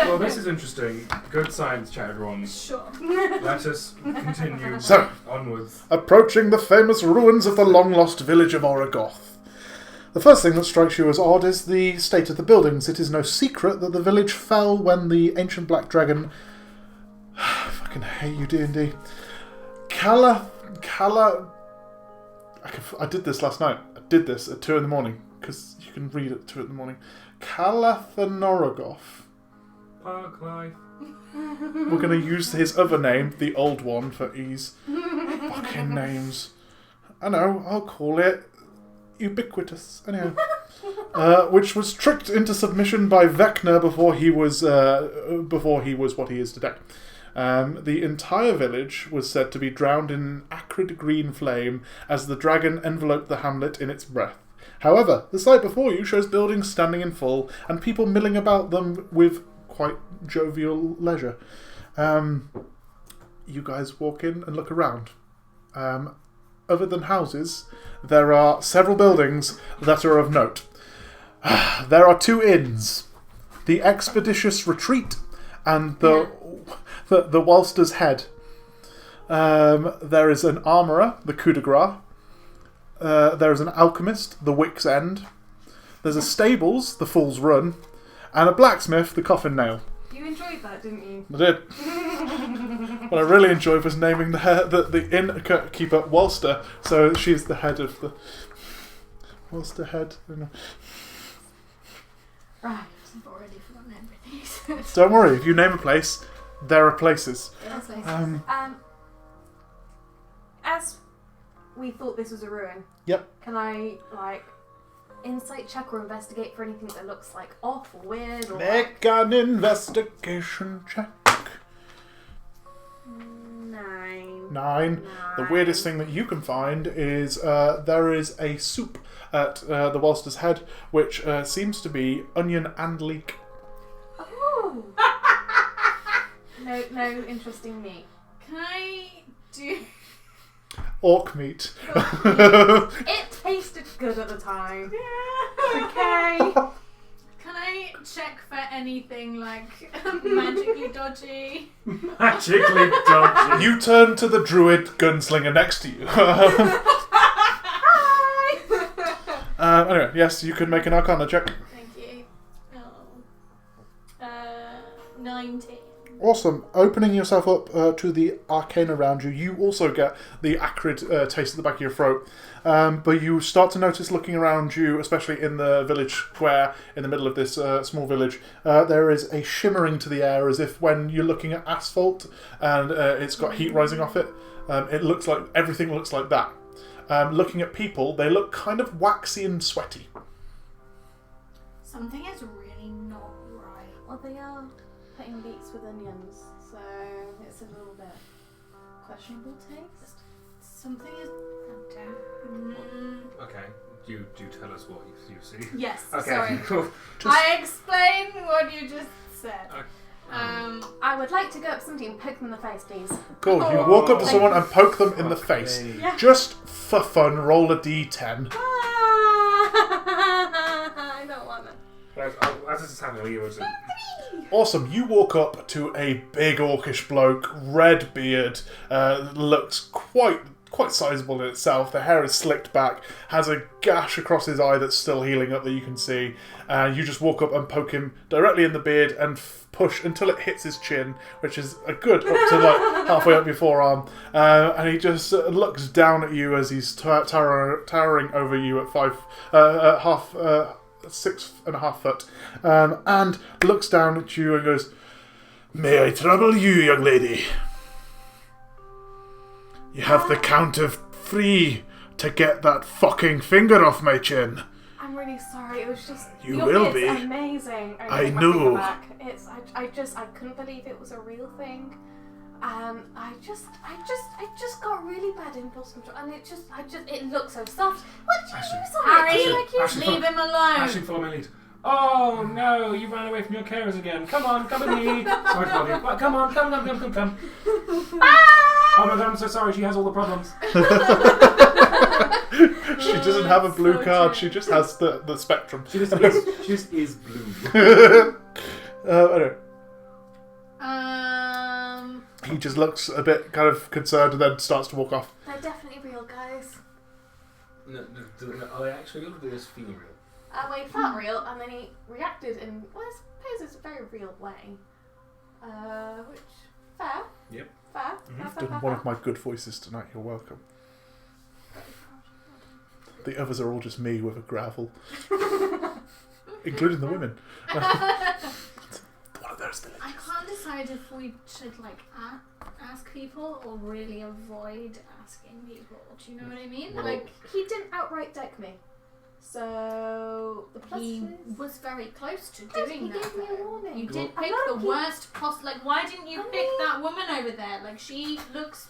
Well, this is interesting. Good science chat, everyone. Sure. Let us continue So- onwards. Approaching the famous ruins of the long-lost village of Oragoth. The first thing that strikes you as odd is the state of the buildings. It is no secret that the village fell when the ancient black dragon... I fucking hate you, D&D. I did this last night. I did this at 2 in the morning, because you can read at 2 in the morning. Calathanorogoth. Park life. We're going to use his other name, the old one, for ease. Fucking names. I know, I'll call it Ubiquitous. Anyhow. Which was tricked into submission by Vecna before he was what he is today. The entire village was said to be drowned in acrid green flame as the dragon enveloped the hamlet in its breath. However, the sight before you shows buildings standing in full and people milling about them with quite jovial leisure. You guys walk in and look around. Other than houses, there are several buildings that are of note. There are 2 inns. The Expeditious Retreat and the Walster's Head. There is an armourer, the Coup de Grace. There is an alchemist, the Wick's End. There's a stables, the Fool's Run. And a blacksmith, the Coffin Nail. You enjoyed that, didn't you? I did. What I really enjoyed was naming the innkeeper Walster, so she's the head of the Walster Head. Right. I've already forgotten everything. Don't worry, if you name a place, there are places. As we thought this was a ruin. Yep. Can I insight check or investigate for anything that looks off or weird or Make an investigation check. 9. The weirdest thing that you can find is there is a soup at the Walster's Head, which seems to be onion and leek. Oh. No interesting meat. Can I do... Orc meat. It tasted good at the time. Yeah. Okay. Can I check for anything magically dodgy? Magically dodgy. You turn to the druid gunslinger next to you. Hi. Anyway, yes, you can make an Arcana check. Thank you. 19. Awesome. Opening yourself up to the arcane around you, you also get the acrid taste at the back of your throat. But you start to notice, looking around you, especially in the village square, in the middle of this small village, there is a shimmering to the air as if when you're looking at asphalt and it's got heat rising off it, it looks like everything looks like that. Looking at people, they look kind of waxy and sweaty. Something is really not right. Well, they are putting beets with onions, so it's a little bit questionable taste. Something is... Okay, do tell us what you see. Yes, Okay, sorry. cool. I explain what you just said. I would like to go up to somebody and poke them in the face, please. Cool. You walk up to someone and poke them in the face. Yeah. Just for fun, roll a d10. I don't want it. As this is happening, you were saying... Awesome. You walk up to a big orcish bloke, red beard, looks quite sizable in itself. The hair is slicked back, has a gash across his eye that's still healing up that you can see. You just walk up and poke him directly in the beard and push until it hits his chin, which is a good up to halfway up your forearm. And he just looks down at you as he's towering over you at 6.5 foot, and looks down at you and goes, "May I trouble you, young lady? You have the count of 3 to get that fucking finger off my chin." I'm really sorry. It was just You your will beard's be. amazing. I got my know. finger back. I couldn't believe it was a real thing. I just got really bad impulse control, and it looked so soft. What did you use on Harrie, it? Do you like you? Ashlynn, leave him alone. Ashlynn, follow my lead. Oh no, you ran away from your carers again. Come on, come with me. Sorry to bother you. But come on, come. Oh my god, I'm so sorry, she has all the problems. She doesn't have a blue so card, true. she just has the spectrum. She just is blue. Anyway, he just looks a bit kind of concerned and then starts to walk off. They're definitely real, guys. No, are they actually real or do they just feel real? Well, he felt real, and then he reacted in, well, I suppose it's a very real way. Which, fair. Yep. Fair. You've done one of my good voices tonight, you're welcome. The others are all just me with a gravel. Including the women. One of those villages. I can't decide if we should ask people or really avoid asking people. Do you know what I mean? Well, He didn't outright deck me. So, the plus He is... was very close to Yes, doing he that. gave me a though. warning. You did A pick lot the of worst possible. Why didn't you I pick mean- that woman over there? She looks,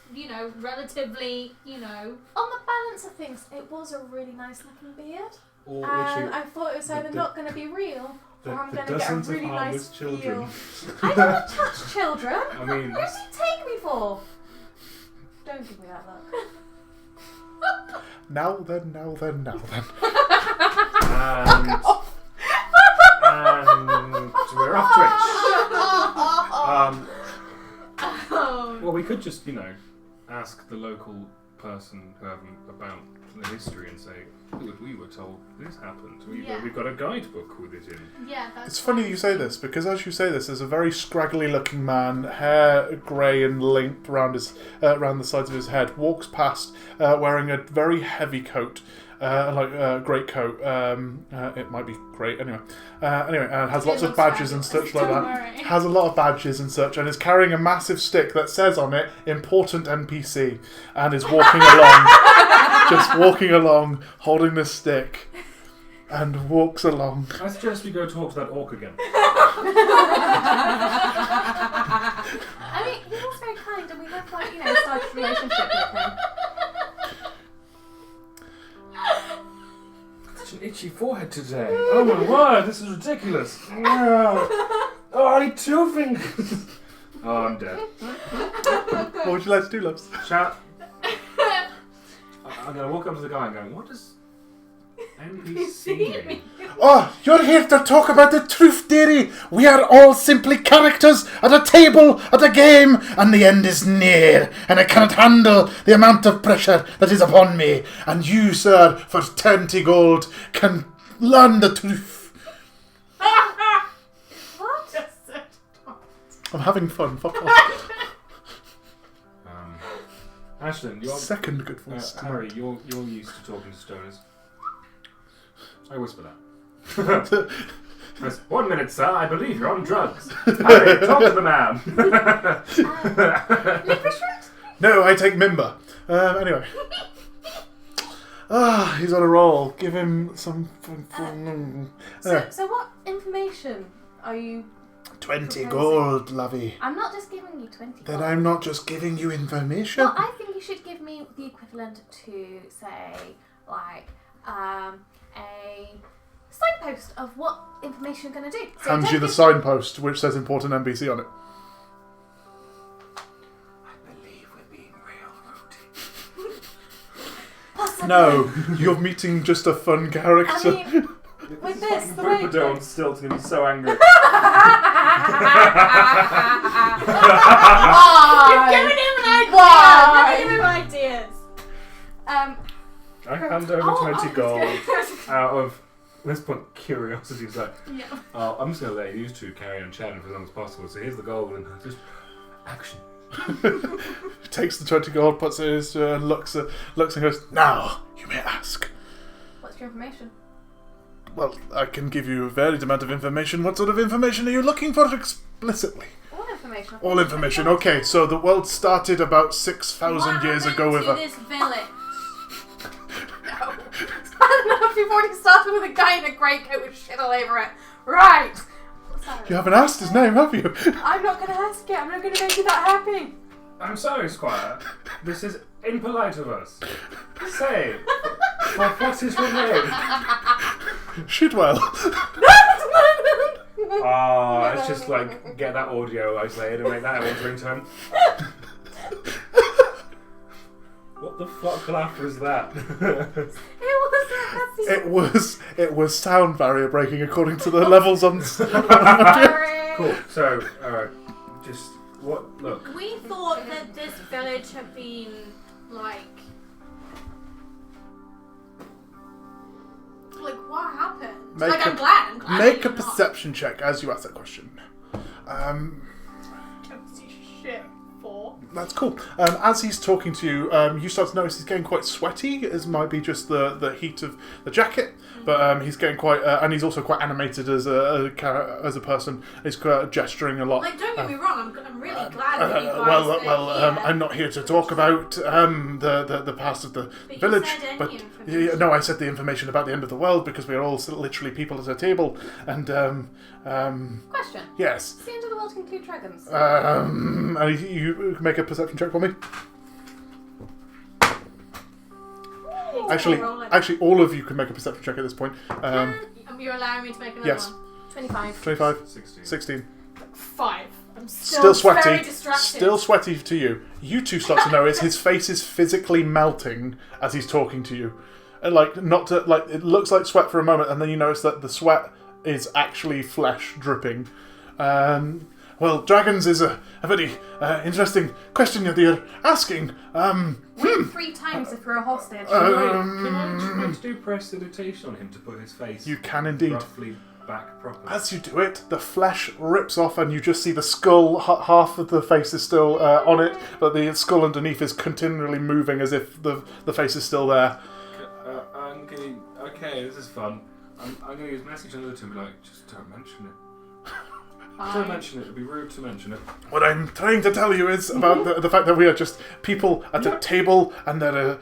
relatively, On the balance of things, it was a really nice looking beard. or And literally I thought it was either the- not going to be real, the, or I'm the going to get a dozens really of harmless nice children. feel. I don't touch children. I mean, What do you take me for? Don't give me that look. Now then. and we're off Twitch. Well, we could just, ask the local person, whoever, about the history and say, we were told this happened. We've got a guidebook with it in. Yeah, that's It's funny you say this, because as you say this, there's a very scraggly looking man, hair grey and linked around the sides of his head, walks past wearing a very heavy coat, like a great coat. It might be great anyway. And has lots of looks badges and fabulous, such like don't that. worry. Has a lot of badges and such, and is carrying a massive stick that says on it "Important NPC," and is walking along, just walking along, holding this stick, and walks along. I suggest we go talk to that orc again. I mean, he was very kind, and we have started a relationship with him. Such an itchy forehead today. Oh my word, this is ridiculous. Oh, I need 2 fingers. Oh, I'm dead. What would you like to do, loves? Chat. I'm going to walk up to the guy and go, what does NPC mean? Oh, you're here to talk about the truth, dearie. We are all simply characters at a table, at a game, and the end is near, and I cannot handle the amount of pressure that is upon me. And you, sir, for 20 gold, can learn the truth. What? I'm having fun, fuck off. Ashlynn, you're... Second good voice. Harrie, you're used to talking to stoners. I whisper that. Yes, 1 minute, sir. I believe you're on drugs. Harrie, talk to the man. No, I take Mimba. Anyway. He's on a roll. Give him some... So what information are you... 20 gold, lovey. I'm not just giving you 20 Then gold. I'm not just giving you information. Well, I think you should give me the equivalent to, say, like, a signpost of what information you're going to do. So Hands you the signpost, which says important NPC on it. I believe we're being real rooty. No, you're meeting just a fun character. I mean, with this, the way... Boopado on stilt's going to be so angry. You've given him an idea! Why? You've given him ideas! I hand over 20 gold out of, let's put curiosity aside. Yeah. I'm just going to let you two carry on chatting for as long as possible. So here's the gold and just action. Takes the 20 gold, puts it in his and looks and goes, now, you may ask. What's your information? Well, I can give you a varied amount of information. What sort of information are you looking for explicitly? All information. All information. Okay, so the world started about 6,000 years ago with to a... this village? I don't know if you've already started with a guy in a grey coat with shit all over it. Right. Sorry. You haven't asked his name, have you? I'm not going to ask it. I'm not going to make you that happy. I'm sorry, Squire. This is impolite of us. Say, what is your name? Shitwell. Let's just get that audio isolated and make that everyone's ringtone. What the fuck laugh was that? It was sound barrier breaking according to the levels on... Cool. So, alright. Just, look. We thought that this village had been, what happened? I'm glad. Make a perception check as you ask that question. Don't see shit for. That's cool. As he's talking to you, you start to notice he's getting quite sweaty. It might be just the heat of the jacket, but he's getting quite, and he's also quite animated as a person. He's gesturing a lot. Don't get me wrong. I'm really glad that you guys are here. I'm not here to talk about the past of the But village. you said any But information. no, I said the information about the end of the world because we are all literally people at a table. And Question. yes. Does the end of the world include dragons? And you make a perception check for me. Actually, all of you can make a perception check at this point. You're allowing me to make another Yes. one? 25. 25, 16. 16. 5. I'm Still sweaty. Very distracted. Still sweaty to you. You two start to notice his face is physically melting as he's talking to you. And it looks like sweat for a moment, and then you notice that the sweat is actually flesh dripping. Well, dragons is a very interesting question that you're asking. Win 3 times if you're a hostage. Can I try to do prestidigitation on him to put his face You can indeed. roughly back properly? As you do it, the flesh rips off and you just see the skull, half of the face is still on it, but the skull underneath is continually moving as if the face is still there. Okay, this is fun. I'm going to use message on the other two and be like, just don't mention it. Fine. Don't mention it, it'd be rude to mention it. What I'm trying to tell you is about the fact that we are just people at a table, and there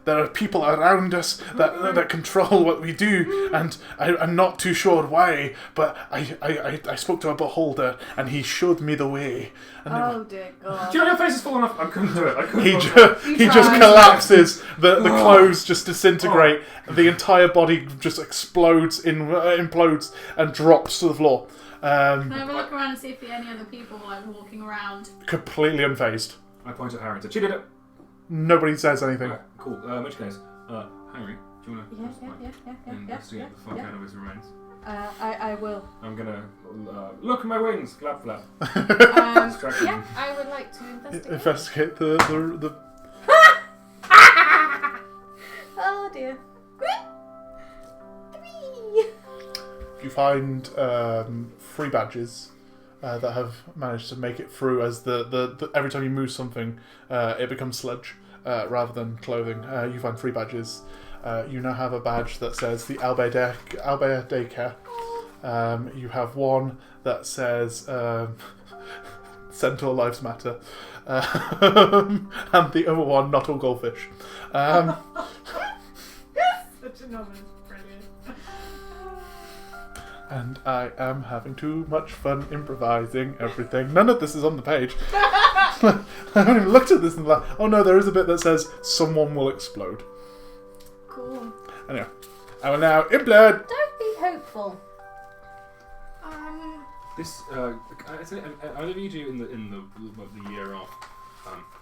are people around us that control what we do, and I'm not too sure why, but I spoke to a beholder, and he showed me the way. And Oh dear God. Do you know your face is falling off? I couldn't do it. he just collapses. The clothes just disintegrate. The entire body just implodes, and drops to the floor. Can I have a look around and see if there are any other people walking around? Completely unfazed. I point at Harrie and said, she did it! Nobody says anything. Right, cool. In which case, Harrie, do you want to investigate the fuck out of his remains? I will. I'm gonna look at my wings, flap flap. Yeah, I would like to investigate. Investigate the Oh dear. You find 3 badges that have managed to make it through. As the every time you move something, it becomes sludge rather than clothing. You find 3 badges. You now have a badge that says the Albert Daycare. You have one that says Centaur Lives Matter, and the other one, Not All Goldfish. Such a novel. Brilliant. And I am having too much fun improvising everything. None of this is on the page. I haven't even looked at this and like, oh no, there is a bit that says someone will explode. Cool. Anyway, I will now implode. Don't be hopeful. This, either of you two in the year off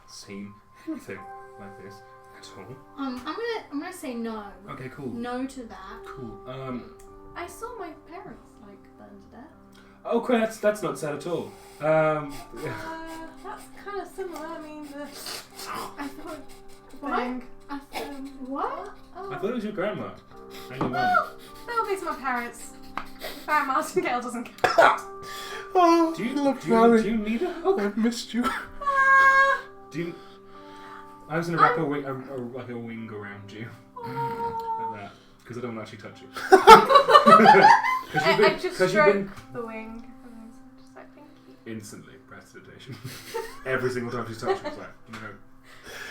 seen anything like this at all? I'm gonna say no. Okay, cool. No to that. Cool. I saw my parents burned to death. Oh, cool. That's not sad at all. That's kind of similar. I mean, I thought. What? What? Oh. I thought it was your grandma. And your mum. Well, they'll be my parents. Fair Martingale doesn't count. Oh, Do you need a hug? I've missed you. Do you? I was gonna wrap a wing around you, like that, because I don't want to actually touch you. I just stroke the wing. And just like, thank you. Instantly prestidigitation. Every single time she's touched, it's like,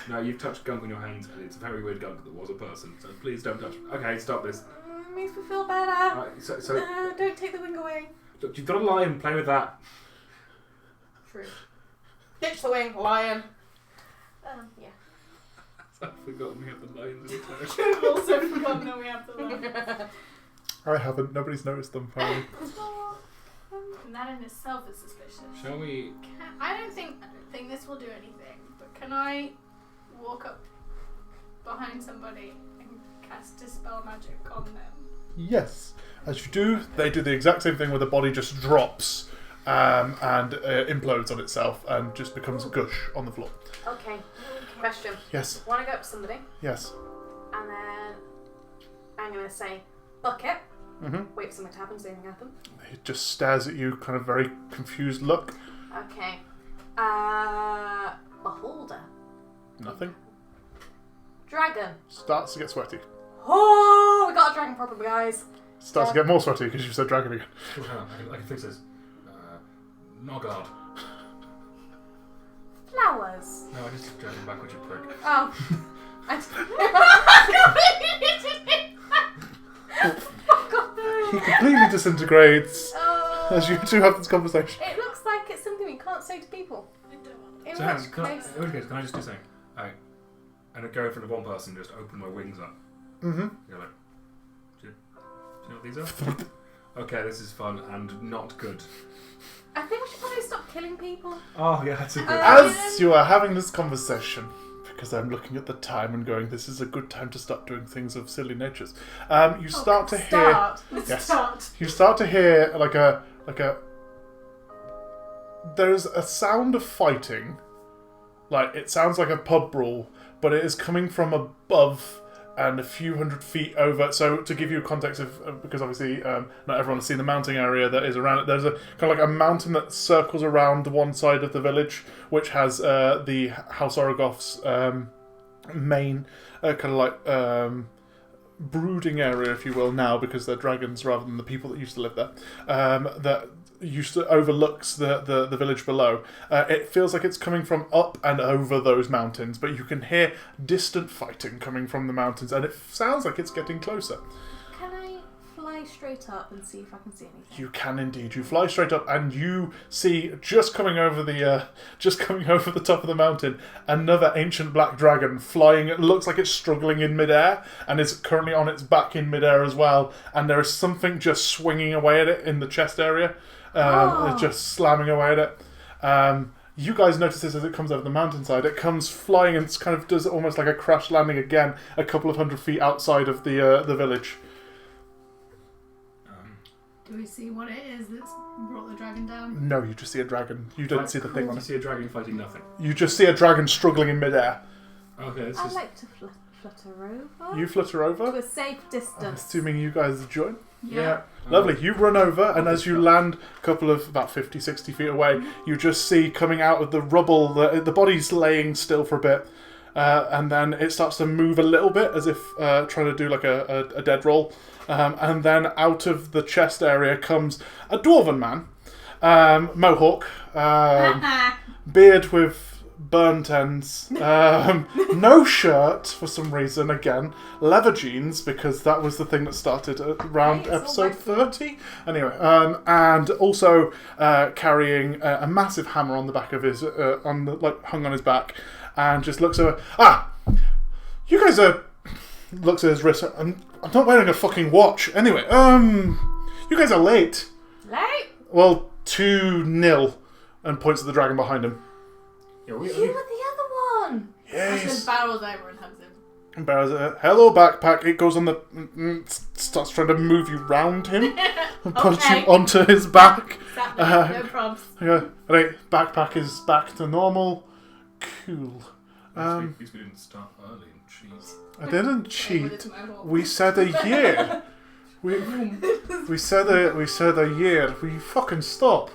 no, you've touched gunk on your hands, and it's a very weird gunk that was a person. So please don't touch. Okay, stop this. Makes me feel better. So Don't take the wing away. look, you've got to lie and play with that. True. Ditch the wing, lion. Yeah. I've forgotten we have the lions in the town. I've also forgotten that we have the line. I haven't. Nobody's noticed them. Probably. And that in itself is suspicious. Shall we? I don't think this will do anything. But can I walk up behind somebody and cast Dispel Magic on them? Yes. As you do, they do the exact same thing where the body just drops and implodes on itself and just becomes gush on the floor. Okay. Question. Yes. Want to go up to somebody, Yes. and then I'm going to say, bucket. Mm-hmm. Wait for something to happen, so anything happen. He just stares at you, kind of very confused look. Okay. Beholder. Nothing. Dragon. Starts to get sweaty. Oh, we got a dragon problem, guys. Starts to get more sweaty because you said dragon again. Oh, hang on, I can fix this. Noggard. Flowers. No, I just dragged him backwards, you prick. Oh. He completely disintegrates Oh. as you two have this conversation. It looks like it's something we can't say to people. So hang on, can I just do something? Alright, and I go in front of one person and just open my wings up. Mm-hmm. You're like, do you know what these are? Okay, this is fun and not good. I think we should probably stop killing people. Oh yeah, that's a good. As you are having this conversation, because I'm looking at the time and going, this is a good time to start doing things of silly natures. You start to hear. Yes. Start. You start to hear like a. There's a sound of fighting. Like it sounds like a pub brawl, but it is coming from above and a few hundred feet over. So to give you context of because obviously not everyone has seen the mountain area that is around it. There's a kind of like a mountain that circles around one side of the village, which has the House Orogoth's main kind of like brooding area, if you will, now because they're dragons rather than the people that used to live there. That used to overlooks the village below. It feels like it's coming from up and over those mountains, but you can hear distant fighting coming from the mountains, and it sounds like it's getting closer. Can I fly straight up and see if I can see anything? You can indeed. You fly straight up, and you see just coming over the top of the mountain, another ancient black dragon flying. It looks like it's struggling in midair, and is currently on its back in midair as well. And there is something just swinging away at it in the chest area. It's just slamming away at it. You guys notice this as it comes over the mountainside. It comes flying and kind of does almost like a crash landing again, a couple of hundred feet outside of the village. Do we see what it is that's brought the dragon down? No, you just see a dragon. You don't see the thing on You it. see a dragon fighting nothing. You just see a dragon struggling in midair. Okay, this I'd is. like to flutter over. You flutter To over, a safe distance. assuming you guys join. Yeah. Lovely. You run over, and as you land a couple of about 50, 60 feet away, you just see coming out of the rubble, the body's laying still for a bit, and then it starts to move a little bit as if trying to do like a dead roll. And then out of the chest area comes a dwarven man, mohawk, beard with burnt ends, no shirt for some reason, again, leather jeans, because that was the thing that started around Hey, it's all episode 30. Anyway, and also carrying a massive hammer on the back of his, hung on his back, and just looks over. You guys are. Looks at his wrist. I'm not wearing a fucking watch. Anyway, you guys are late. Late? Well, 2-0, and points at the dragon behind him. Yeah, You were the other one. Ashlynn Yes. barrels over and hugs him. And Barrow's hello, backpack. It goes on the. Starts trying to move you round him and punch you Okay. onto his back. Exactly. No probs. Yeah, right, backpack is back to normal. Cool. At least we didn't start early and cheese. I didn't With cheat. his mohawk. We said a year. We said a year. We fucking stop.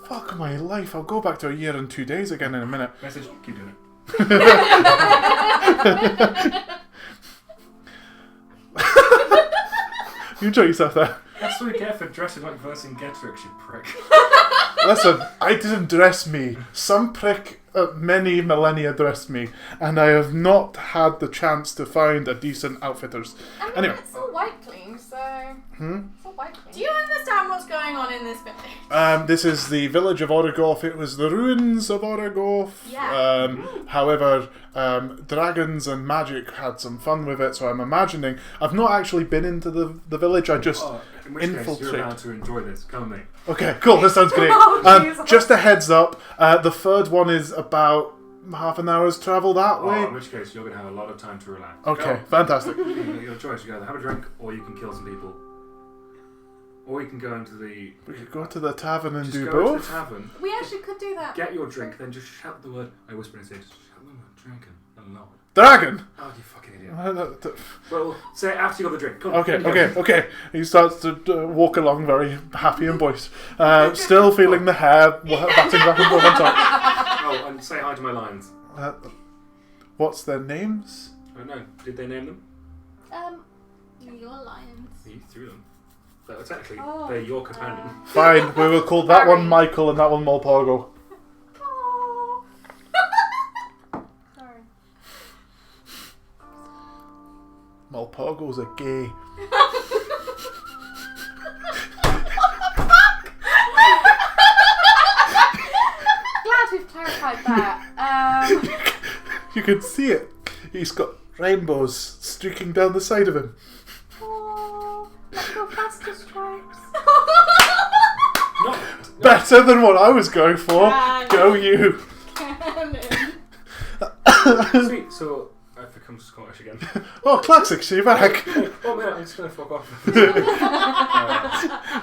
Fuck my life. I'll go back to a year and 2 days again in a minute. Message, keep doing it. You enjoy yourself there. That's what you get for dressing like Vercingetorix, you prick. Listen, I didn't dress me. Some prick many millennia dressed me, and I have not had the chance to find a decent outfitters. I mean, Anyway. it's all white clean, so... It's all white clean. Do you understand what's going on in this village? This is the village of Orogoth. It was the ruins of Orogoth. Yeah. However, dragons and magic had some fun with it, so I'm imagining... I've not actually been into the village, I just In which case, you're infiltrate. allowed to enjoy this. Come with me. Okay, cool, that sounds great. Oh, Jesus. Just a heads up, the third one is about half an hour's travel that way. In which case, you're going to have a lot of time to relax. Okay, fantastic. Go. Your choice. You can either have a drink, or you can kill some people. Or you can go into the... We could go to the tavern and Just do go to the both. tavern, We actually could do that. get your drink, then just shout the word... I whisper and say, just shout the word dragon aloud. Dragon! Oh, you fucking idiot. Well, say it after you got the drink. Come on, Okay, in you go. okay. He starts to walk along very happy and boisterous. Still feeling the hair batting back and forth on top. Oh, and say hi to my lions. What's their names? I don't know. Did they name them? Your lions. You threw them. But technically, Oh, they're your companion. Fine, we will call that one Harrie. Michael and that one Molpargo. Oh. Sorry. Molpargo's a gay. Glad we've clarified that. You can see it. He's got rainbows streaking down the side of him. Oh, let's go faster stripes. Better than what I was going for. Go you. Sweet, so I've become Scottish again. Oh, classic, so you're back. Oh man, I'm just going to fuck off.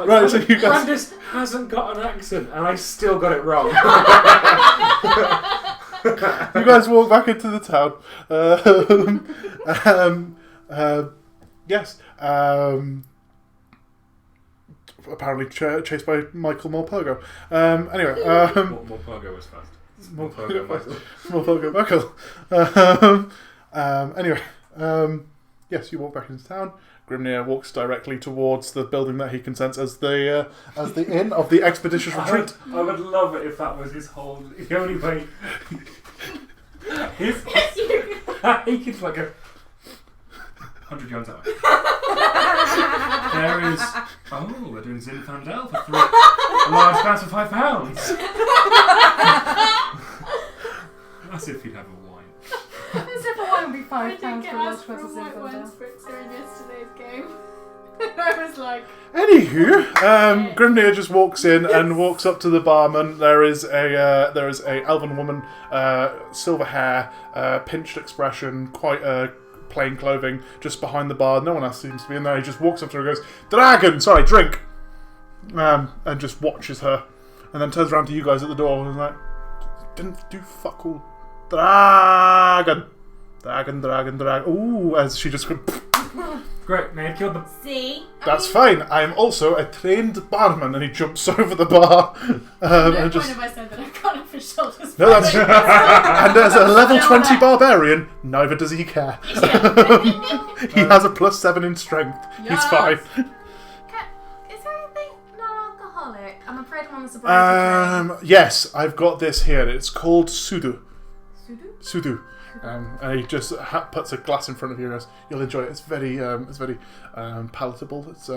Right, so you guys... Brandis hasn't got an accent, and I still got it wrong. You guys walk back into the town. Yes. Apparently chased by Michael Morpurgo. Anyway. Morpurgo was fast. Morpurgo Michael. Anyway. Yes, you walk back into town. Grimnir walks directly towards the building that he consents as the inn of the expeditious retreat. I would love it if that was his whole... The only way... he could like go 100 yards away. There is... Oh, we're doing Zinfandel for a large glass of £5. As if you'd have a wine. As if a wine would be I £5 did get for a large asked for a glass of white wine Zinfandel. spritzer in yesterday's game. I was like... Anywho, Grimnir just walks in and walks up to the barman. There is a elven woman, silver hair, pinched expression, quite plain clothing, just behind the bar. No one else seems to be in there. He just walks up to her and goes, "Dragon, sorry, drink," and just watches her, and then turns around to you guys at the door and is like, "Didn't do fuck all. Dragon. Ooh," as she just goes, Great, now you've killed them. See? "That's fine. I am also a trained barman," and he jumps over the bar. No and point have I said that I can't have his shoulders. No, that's true. And as a level 20 barbarian, neither does he care. He has a +7 in strength. He's Yes. fine. Is there anything non-alcoholic? I'm afraid I'm on the sobriety train. Yes, I've got this here. It's called Sudu. Sudu? Sudu. And he just puts a glass in front of you and goes, "You'll enjoy it. It's very palatable. It's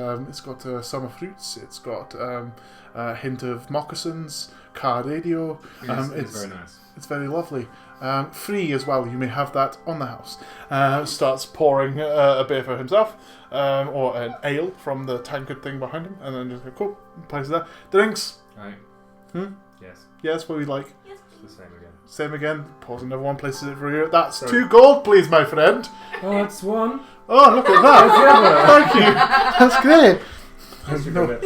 got summer fruits. It's got a hint of moccasins, car radio. It's very nice. It's very lovely. Free as well. You may have that on the house." Starts pouring a beer for himself, or an ale from the tankard thing behind him, and then just go, "Cool, places there. Drinks. Right. Yes. Yes, what we like. It's the same again. Same again. Pours another one, places it for you. That's 2 gold, please, my friend. Oh, that's one. Oh, look at that. Thank you. That's great. That's No,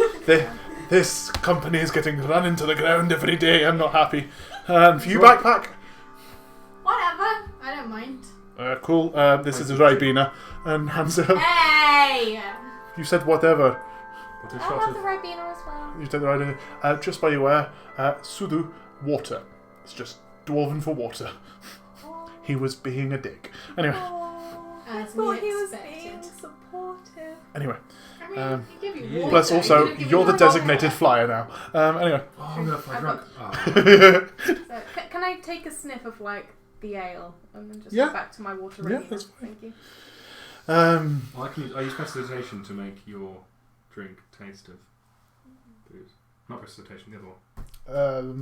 this company is getting run into the ground every day. I'm not happy. And for you, backpack. Whatever. I don't mind. Cool. This is Ribena. And hands out. Hey! You said whatever. But a I shot love of... the Ribena as well. You said the right idea. Just by you aware, Sudu, water. It's just dwarven for water. He was being a dick. Anyway. I As thought we he was expected. being supportive. Anyway. I mean, he gave you yeah. water. Plus, also, He didn't give you're you the water. designated flyer now. Anyway. Oh, I'm going to fly drunk. Oh. So, can I take a sniff of like the ale and then just Yeah. go back to my water? Yeah, Ribena? that's fine. Thank you. I use prestidigitation to make your drink taste of booze. Not prestidigitation, the other one.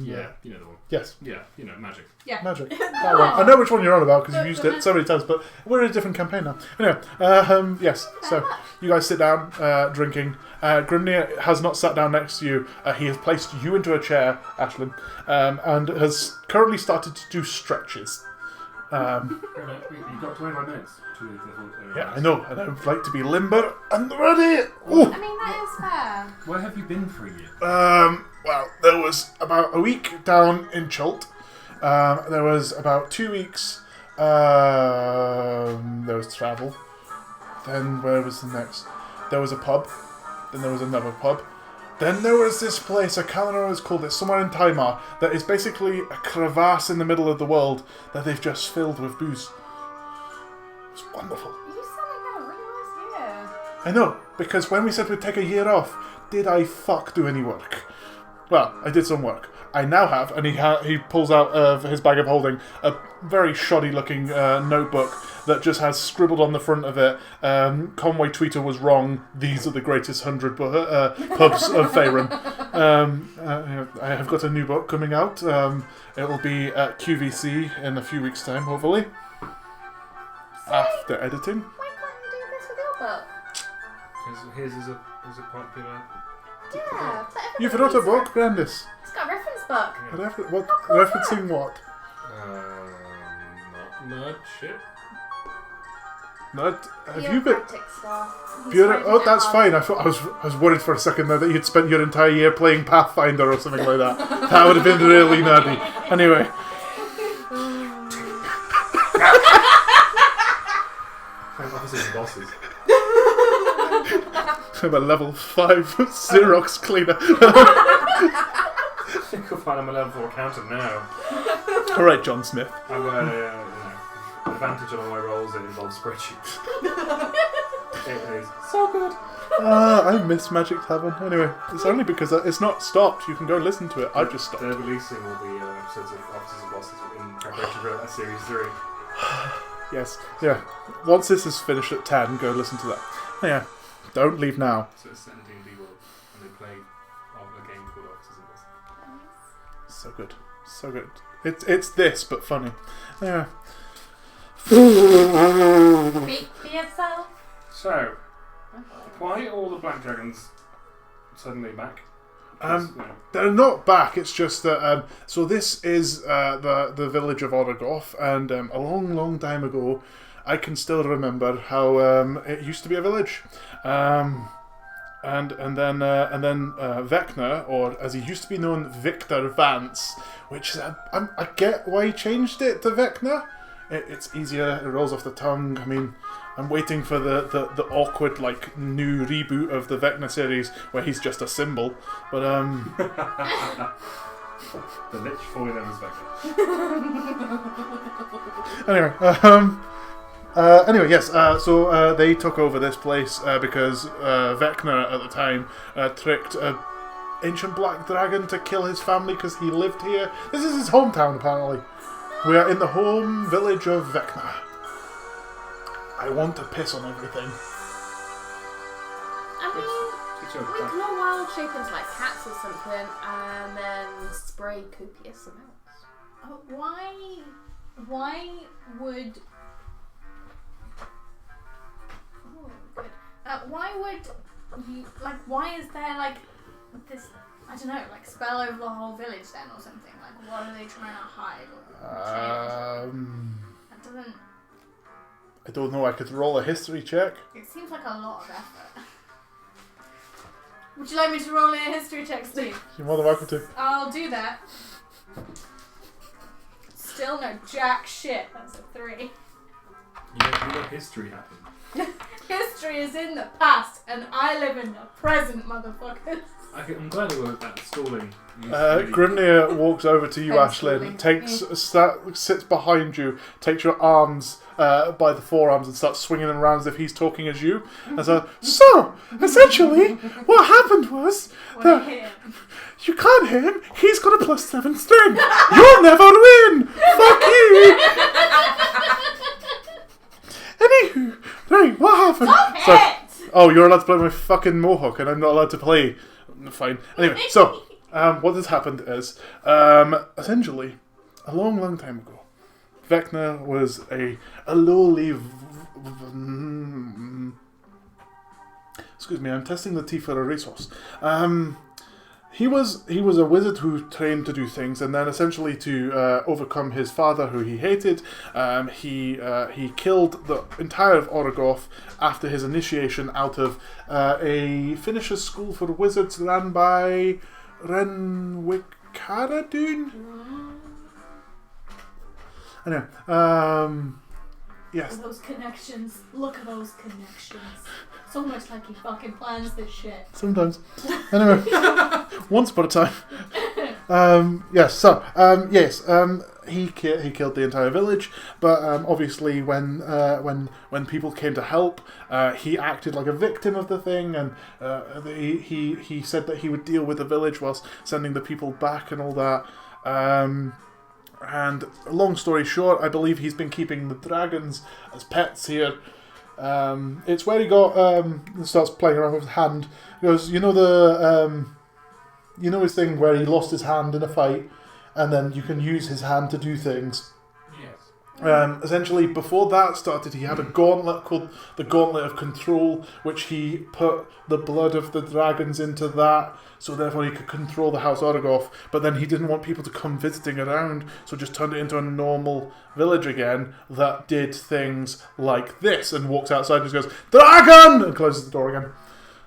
Yeah. You know the one. Yes. Yeah, you know, magic. Yeah. Magic. That one. I know which one you're on about because you've used it so many times, but we're in a different campaign now. Anyway, yes. So you guys sit down, drinking. Grimnir has not sat down next to you. He has placed you into a chair, Ashlynn, and has currently started to do stretches. You've got 25 minutes to the whole area. Yeah, I know, and I would like to be limber and ready. Ooh. I mean, that is fair. Where have you been for a year? Well, there was about a week down in Chult. There was about 2 weeks. There was travel. Then where was the next? There was a pub. Then there was another pub. Then there was this place, I can't remember what it's called, it's somewhere in Timar, that is basically a crevasse in the middle of the world that they've just filled with booze. It's wonderful. You sound like you had a really nice year. I know, because when we said we'd take a year off, did I do any work? Well, I did some work. I now have, and he pulls out of his bag of holding a very shoddy-looking notebook that just has scribbled on the front of it, Conway Tweeter was wrong, these are the greatest 100 pubs of Faerun. I have got a new book coming out. It will be at QVC in a few weeks' time, hopefully. after editing. Why can't you do this with your book? Because his is a popular. Yeah. You've wrote a book, Brandis. It's got a reference book. What? How cool is Referencing what? Not nerd shit. Not. Have you been? Bureaucratic stuff. He's Bureau- finding oh, it that's hard. fine. I was worried for a second there that you'd spent your entire year playing Pathfinder or something like that. That would have been really nerdy. Anyway. Officers and bosses. I'm a level 5 Xerox cleaner. I think I'll find I'm a level 4 accountant now. Alright, John Smith. I've got an advantage on all my roles that involve spreadsheets. It is so good. I miss Magic Tavern. Anyway, it's only because it's not stopped. You can go and listen to it. I've just stopped. They're releasing all the episodes of Officers and Bosses in preparation for Series 3. Yes. Yeah. Once this is finished at 10, go listen to that. Yeah. Don't leave now. So it's set in D&D world, and they play a game called Officers and Bosses. So good. So good. It's this, but funny. Yeah. Speak for yourself. So, why are all the Black Dragons suddenly back? They're not back. It's just that. So this is the village of Oragoth, and a long time ago, I can still remember how it used to be a village, and then Vecna, or as he used to be known, Victor Vance, which I get why he changed it to Vecna. It's easier. It rolls off the tongue. I mean, I'm waiting for the awkward new reboot of the Vecna series where he's just a symbol. But The Lich formerly known as Vecna. Anyway, yes. So they took over this place because Vecna at the time tricked an ancient black dragon to kill his family because he lived here. This is his hometown, apparently. We are in the home village of Vecna. I want to piss on everything. I mean, we can all wild shape into cats or something and then spray copious amounts. Why would... Oh, good. Why would you... why is there, this... I don't know, spell over the whole village then or something? What are they trying to hide or change? That doesn't... I don't know. I could roll a history check. It seems like a lot of effort. Would you like me to roll in a history check, Steve? You're more than welcome to. I'll do that. Still no jack shit. That's a 3. You know history happened. History is in the past, and I live in the present, motherfuckers. I'm glad we were at stalling. Grimnir walks over to you, Ashlynn, sits behind you, takes your arms by the forearms and starts swinging them around as if he's talking as you. And so essentially, what happened was that you can't hit him. He's got a +7 string. You'll never win. Fuck you. Anywho, right, what happened? Stop it! Oh, you're allowed to play my fucking mohawk, and I'm not allowed to play. Fine. Anyway, so what has happened is, essentially, a long time ago, Vecna was a lowly. Excuse me, I'm testing the T for a racehorse. He was a wizard who trained to do things, and then essentially to overcome his father, who he hated, he killed the entire of Oragoth after his initiation out of a finisher's school for wizards ran by Renwicaradun. Anyway, yes. Look at those connections. Look at those connections. It's almost like he fucking plans this shit. Sometimes. Anyway, once upon a time. Yes. He killed the entire village, but obviously when people came to help, he acted like a victim of the thing, and he said that he would deal with the village whilst sending the people back and all that. And long story short, I believe he's been keeping the dragons as pets here. It's where he got starts playing around with his hand. He goes, you know his thing where he lost his hand in a fight, and then you can use his hand to do things. Yes. Essentially, before that started, he had a gauntlet called the Gauntlet of Control, which he put the blood of the dragons into that, so therefore he could control the House Orgoth. But then he didn't want people to come visiting around, so just turned it into a normal village again that did things like this, and walks outside and just goes, "Dragon!" and closes the door again.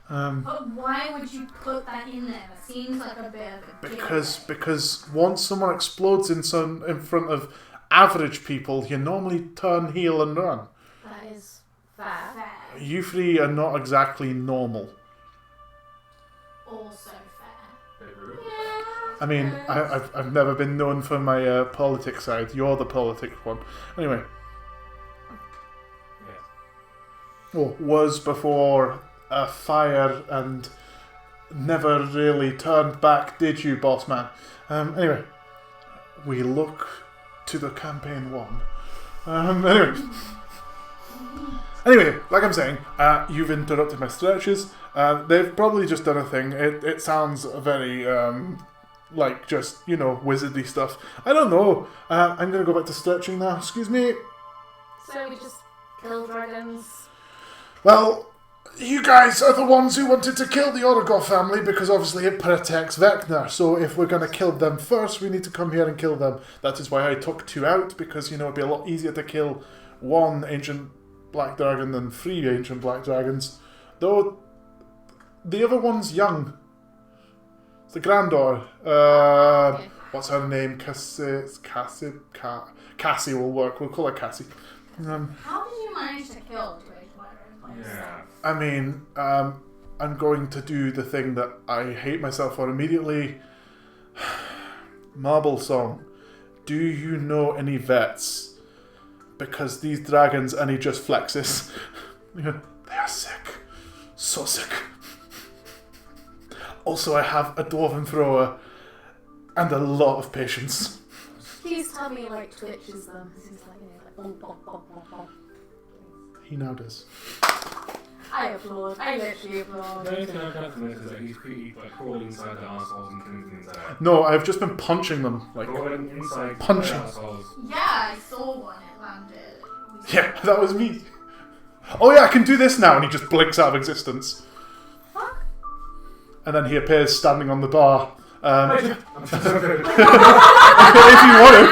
But why would you put that in there? It seems like a bit of a Because once someone explodes in front of average people, you normally turn heel and run. That is fair. You three are not exactly normal. Also fair. Bit rude. I mean, I've never been known for my politics side. You're the politics one. Anyway. Yes. Well, was before a fire and never really turned back, did you, boss man? Anyway, we look to the campaign one. Anyway, like I'm saying, you've interrupted my stretches. They've probably just done a thing. It sounds very, like just, wizardy stuff. I don't know. I'm going to go back to stretching now. Excuse me. So we just kill dragons. Well, you guys are the ones who wanted to kill the Orgoth family because obviously it protects Vecna. So if we're going to kill them first, we need to come here and kill them. That is why I took 2 out, because, it'd be a lot easier to kill 1 ancient black dragon than 3 ancient black dragons. Though, the other one's young. It's the granddaughter. What's her name? Cassie will work. We'll call her Cassie. How did you manage to kill Yeah. I mean, I'm going to do the thing that I hate myself for immediately. Marble song. Do you know any vets? Because these dragons, and he just flexes. They are sick. So sick. Also, I have a dwarven thrower and a lot of patience. Please tell me twitches them. He's bonk, bonk, bonk, bonk, bonk. He now does. I applaud. I literally applaud. The only thing I've got from this is that he's crawling inside the arseholes and killing things out. No, I've just been punching them. Crawling inside punching. the arseholes. Yeah, I saw one. It landed. Yeah, that was me. Oh yeah, I can do this now, and he just blinks out of existence. Fuck. And then he appears standing on the bar. If you want him.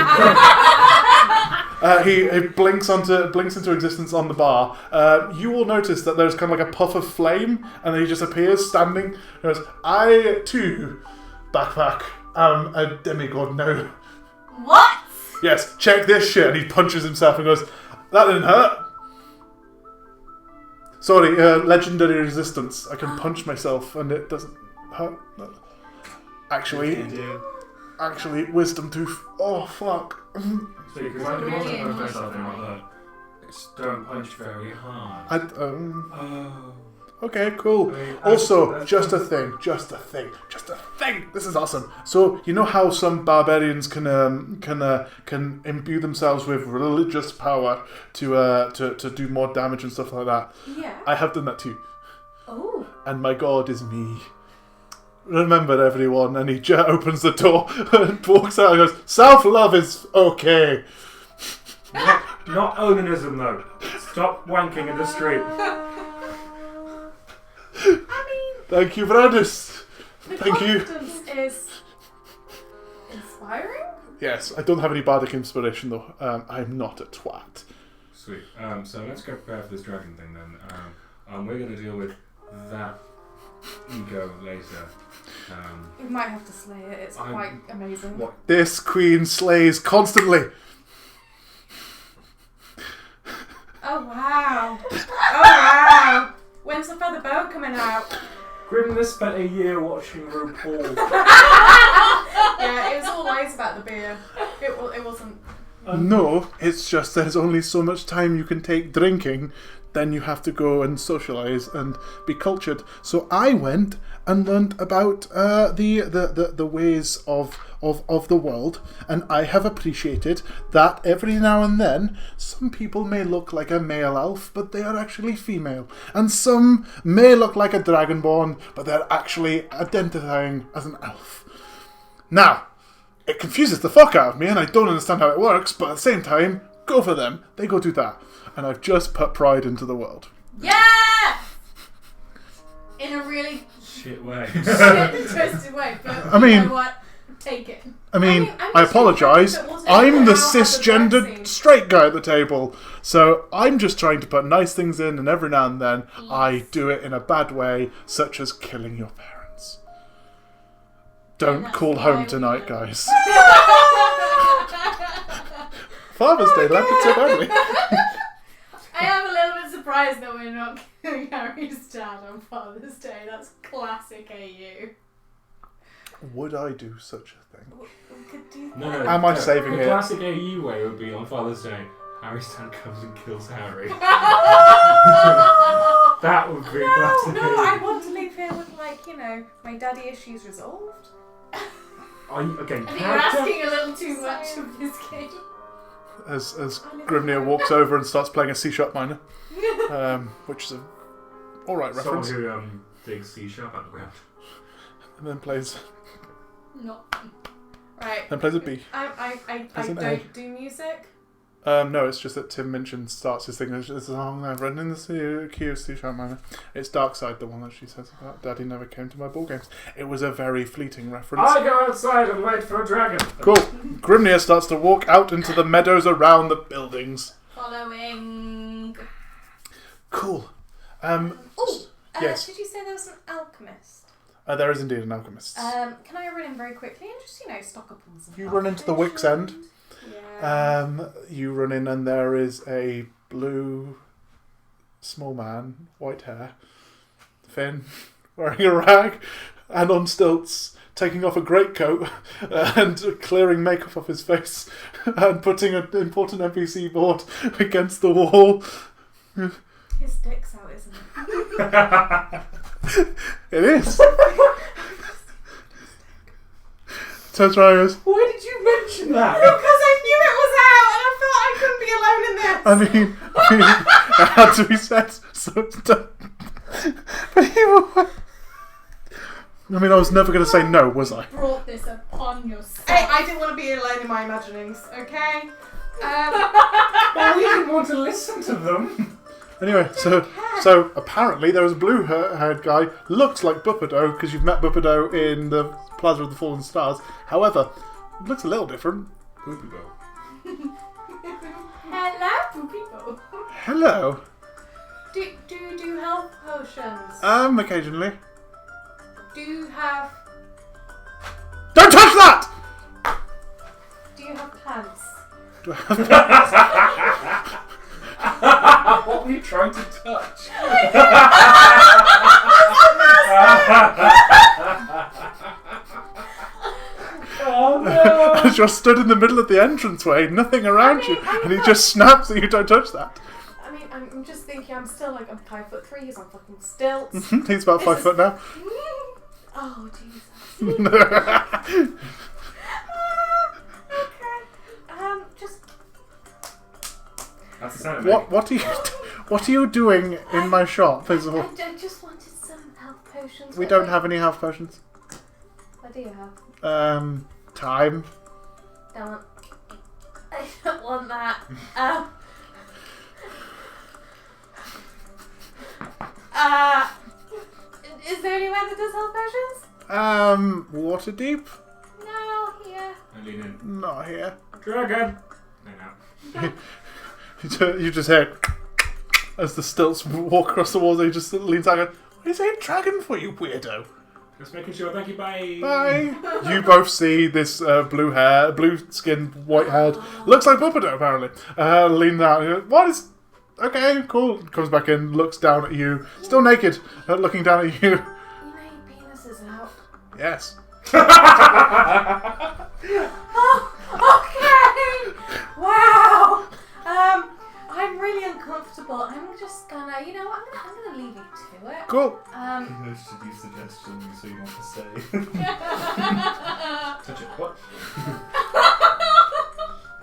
He blinks into existence on the bar. You will notice that there's kind of like a puff of flame, and then he just appears standing. He goes, "I too, backpack, am a demigod now." What? Yes, check this shit. And he punches himself and goes, "That didn't hurt." Sorry, legendary resistance. I can punch myself and it doesn't hurt. Actually, wisdom tooth. Oh fuck. See, because I do want to punch myself in my head. Just don't punch very hard. Okay, cool. I mean, Also, just a thing. This is awesome. So you know how some barbarians can imbue themselves with religious power to do more damage and stuff like that. Yeah. I have done that too, Oh. and my god is me. Remember, everyone, and he opens the door and walks out and goes, "Self-love is okay." Not onanism though. Stop wanking in the street. Thank you, Brandis. Thank you. Confidence is inspiring. Yes, I don't have any bardic inspiration though. I'm not a twat. Sweet. So let's go prepare for this dragon thing then. We're going to deal with that ego later. We might have to slay it. It's quite amazing. What? This queen slays constantly. Oh wow! Oh wow! When's the feather bow coming out? Grimness spent a year watching RuPaul. Yeah, it was all lies about the beer. It wasn't. No, it's just there's only so much time you can take drinking. Then you have to go and socialise and be cultured. So I went and learnt about the ways of the world, and I have appreciated that every now and then some people may look like a male elf, but they are actually female, and some may look like a dragonborn, but they're actually identifying as an elf. Now, it confuses the fuck out of me, and I don't understand how it works, but at the same time, go for them. They go do that. And I've just put pride into the world. Yeah! In a really Shit way. twisted way, but I mean- you know what? Take it. I mean, I'm I just apologise. thinking that wasn't I'm the how the cisgendered vaccine- straight guy at the table. So I'm just trying to put nice things in, and every now and then I do it in a bad way, such as killing your parents. Don't that's call why home we tonight, know. guys. Father's Day landed so badly. I am a little bit surprised that we're not killing Harry's dad on Father's Day. That's classic AU. Would I do such a thing? We could do that. No. Am I saving the it? classic AU way would be on Father's Day. Harry's dad comes and kills Harry. That would be classic. No, I want to leave here with, like, you know, my daddy issues resolved. Are you, again, I think you're asking a little too much of this game. As Grimnir walks over and starts playing a C-sharp minor, which is a alright someone reference, who digs C-sharp at the ground. and then plays Not. Right. a B. I As an don't do music. No, it's just that Tim Minchin starts his thing. There's a song I've written in the key of C-sharp minor. It's Dark Side, the one that she says about Daddy never came to my ball games. It was a very fleeting reference. I go outside and wait for a dragon. Cool. Grimnir starts to walk out into the meadows around the buildings. Following. Cool. Oh, yes. did you say there was an alchemist? There is indeed an alchemist. Can I run in very quickly and just, you know, stock up on some You run into the Wick's End. Yeah. You run in and there is a blue small man, white hair, thin, wearing a rag and on stilts, taking off a greatcoat and clearing makeup off his face and putting an important NPC board against the wall. His dick's out, isn't it? It is. Turns around and goes, Why did you mention that? Because I knew it was out and I thought I couldn't be alone in this. I mean, it had to be said, so it's done. But he was... I mean, I was never going to say no, was I? Brought this upon yourself. Hey, I didn't want to be alone in my imaginings, okay? Well, we didn't want to listen to them. Anyway, so apparently there was a blue-haired guy, looks like Bupado, because you've met Bupado in the Plaza of the Fallen Stars. However, looks a little different. Poopy bowl. Hello? People. Hello. Do you do health potions? Occasionally. Do you have... Don't touch that! Do you have pants? Do I have What were you trying to touch? Oh no! As you're stood in the middle of the entranceway, nothing around you, and he just snaps at you, don't touch that. I mean, I'm just thinking I'm still like, I'm 5'3", he's on fucking stilts. He's about 5 foot now. Oh, Jesus. Okay. Just... That's the sound of What are you doing in my shop, first of all? I just wanted some health potions. We don't have any health potions. What do you have? Time. Don't. I don't want that. Is there anywhere that does health potions? Water deep? No, here. I lean in. Not here. Dragon! No. You just hear as the stilts walk across the walls, he just leans out and goes, "What are you saying dragon for, you weirdo?" Just making sure, thank you, bye! Bye. You both see this blue skinned, white haired, looks like Bupado apparently, lean out and goes, "What is... Okay, cool." Comes back in, looks down at you, still naked, looking down at you. You know your penis is out. Yes. Oh, okay! Wow! I'm really uncomfortable. I'm just gonna, you know, I'm gonna leave you to it. Cool. Should you suggestions so you want to say? Touch it. What?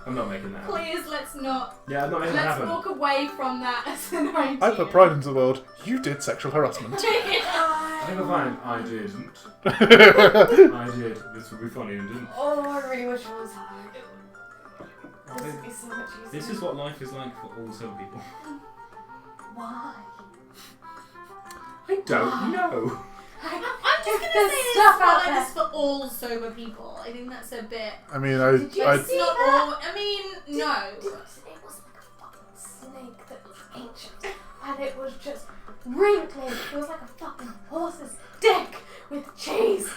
I'm not making that happen. Please, let's not. Yeah, I'm not making that Let's happen. walk away from that as an idea. I put pride into the world. You did sexual harassment. I think I'm fine. I didn't. I did. This would be funny and didn't. Oh, I really wish I was high. This would be so much easier. This is what life is like for all sober people. Why? I don't know. I'm just going to say it's stuff not out like there. this for all sober people. I think that's a bit... I mean, It's I not all... I mean, no. It was like a fucking snake that was ancient, and it was just wrinkly. It was like a fucking horse's dick with cheese.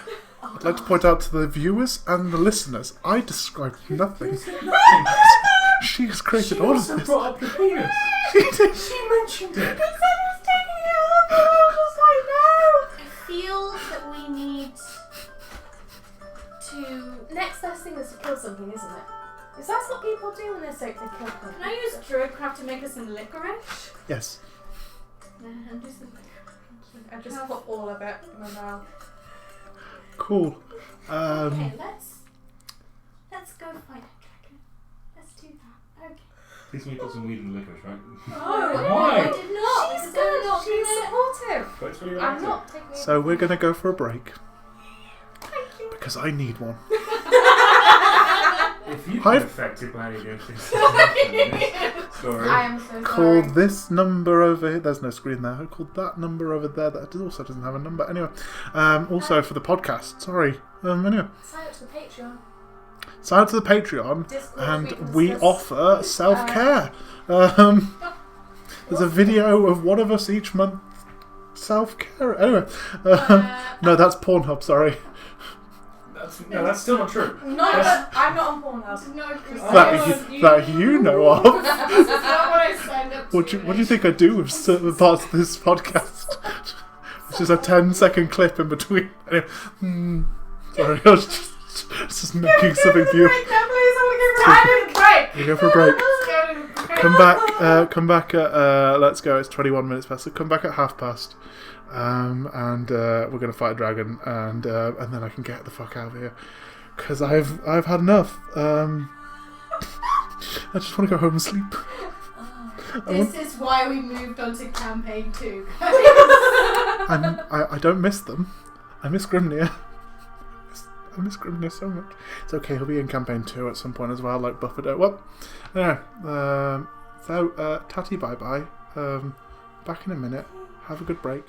Oh, I'd like to point out to the viewers and the listeners, I described nothing. She has created all of also this. brought up the penis. She did. She mentioned it. I feel that we need to... Next best thing is to kill something, isn't it? Because that's what people do when they're sick, they kill them. Can I use Druidcraft to make us some licorice? Yes. And do some... I just put all of it in my mouth. Cool. Okay, let's go fight a dragon. Let's do that. Okay. Please we put some weed in the licorice, right? Oh, Why? I did not. She's because good, I'm not she's gonna... supportive. But it's really I'm not taking it. So we're going to go for a break. Because I need one. If you've I've- been affected by any of those things, sorry. I am so sorry. Call this number over here. There's no screen there. I called that number over there. That also doesn't have a number. Anyway, also for the podcast. Sorry. Anyway, Sign up to the Patreon. sign up to the Patreon, Discord, and we discuss, offer self-care. There's a video of one of us each month self-care. Anyway, no, that's Pornhub. Sorry. That's still not true. I'm not on Pornhub. No, Chris. That you know of. This is not what I signed up to. What do you think I do with certain parts of this podcast? It's just a 10-second clip in between. Anyway, sorry, I was just making something beautiful. We go for a break. Come back at let's go. It's 21 minutes past. So come back at past. And we're gonna fight a dragon, and then I can get the fuck out of here because I've had enough. I just want to go home and sleep. This is why we moved on to campaign 2. I don't miss them. I miss Grimnir. I miss Grimnir so much. It's okay. He'll be in campaign 2 at some point as well, like Buffalo. Well, anyway, so tatty bye bye. Back in a minute. Have a good break.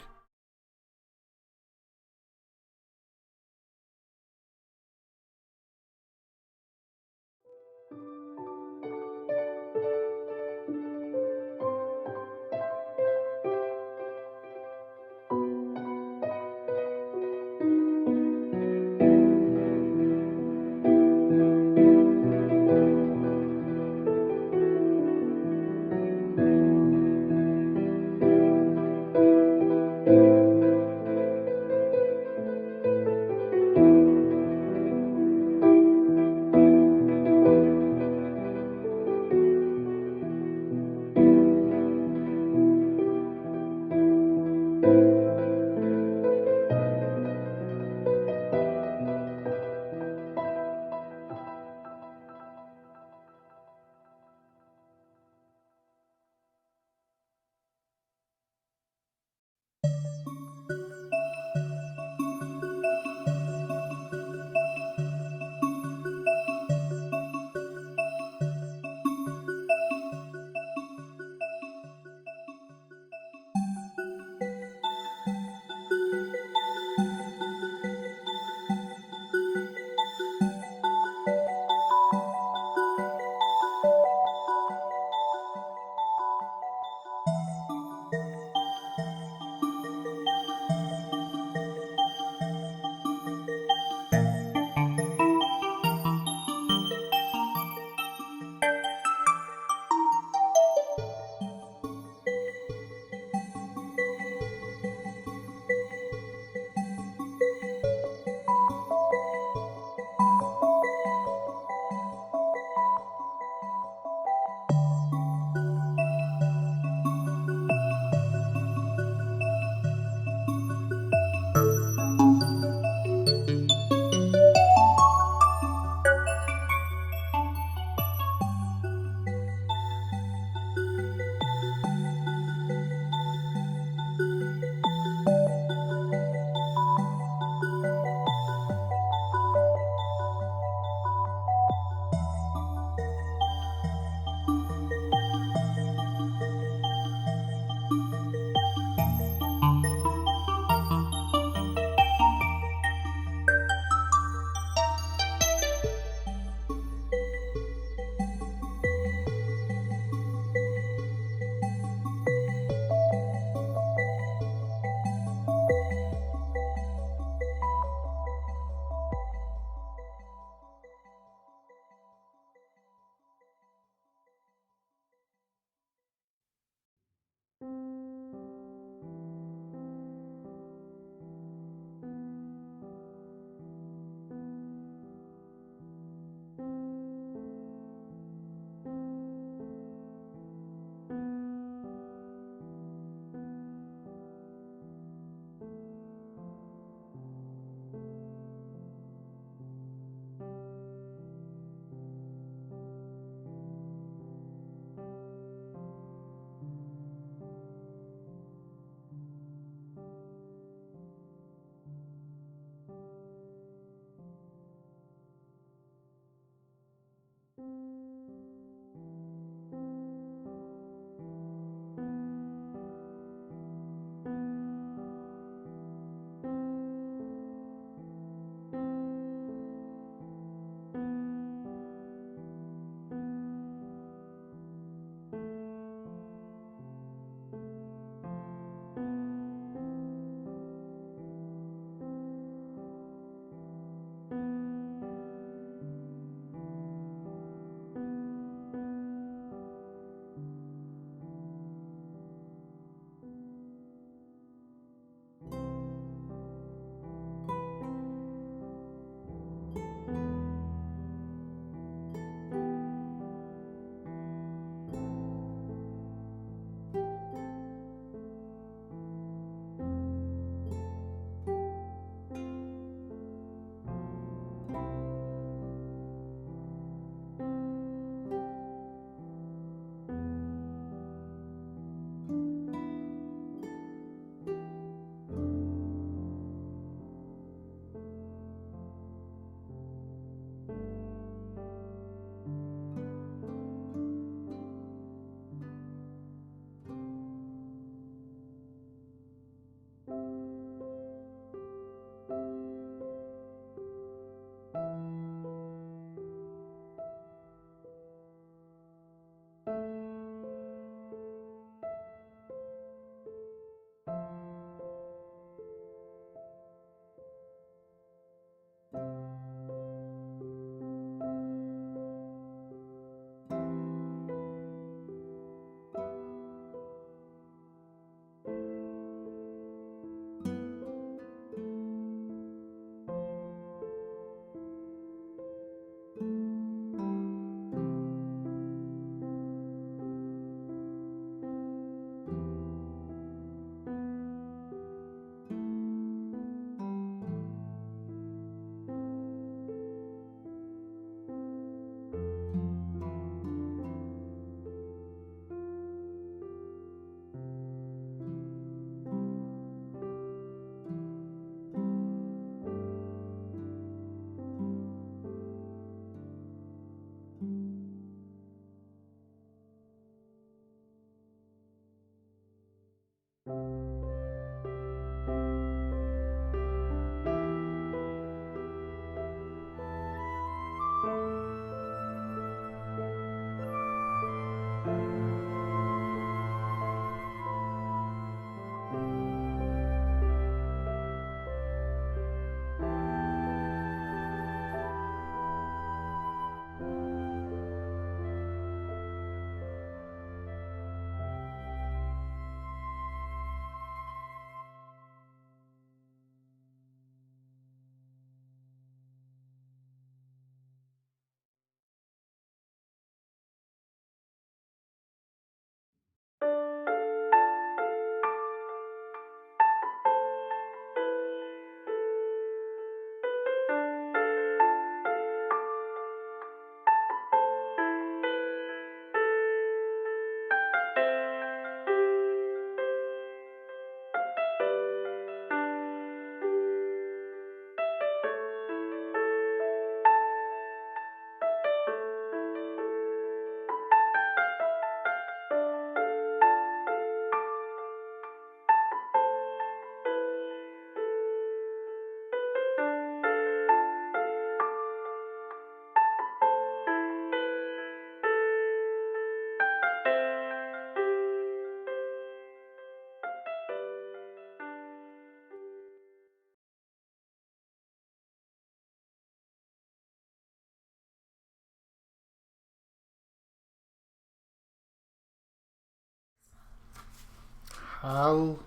Hal,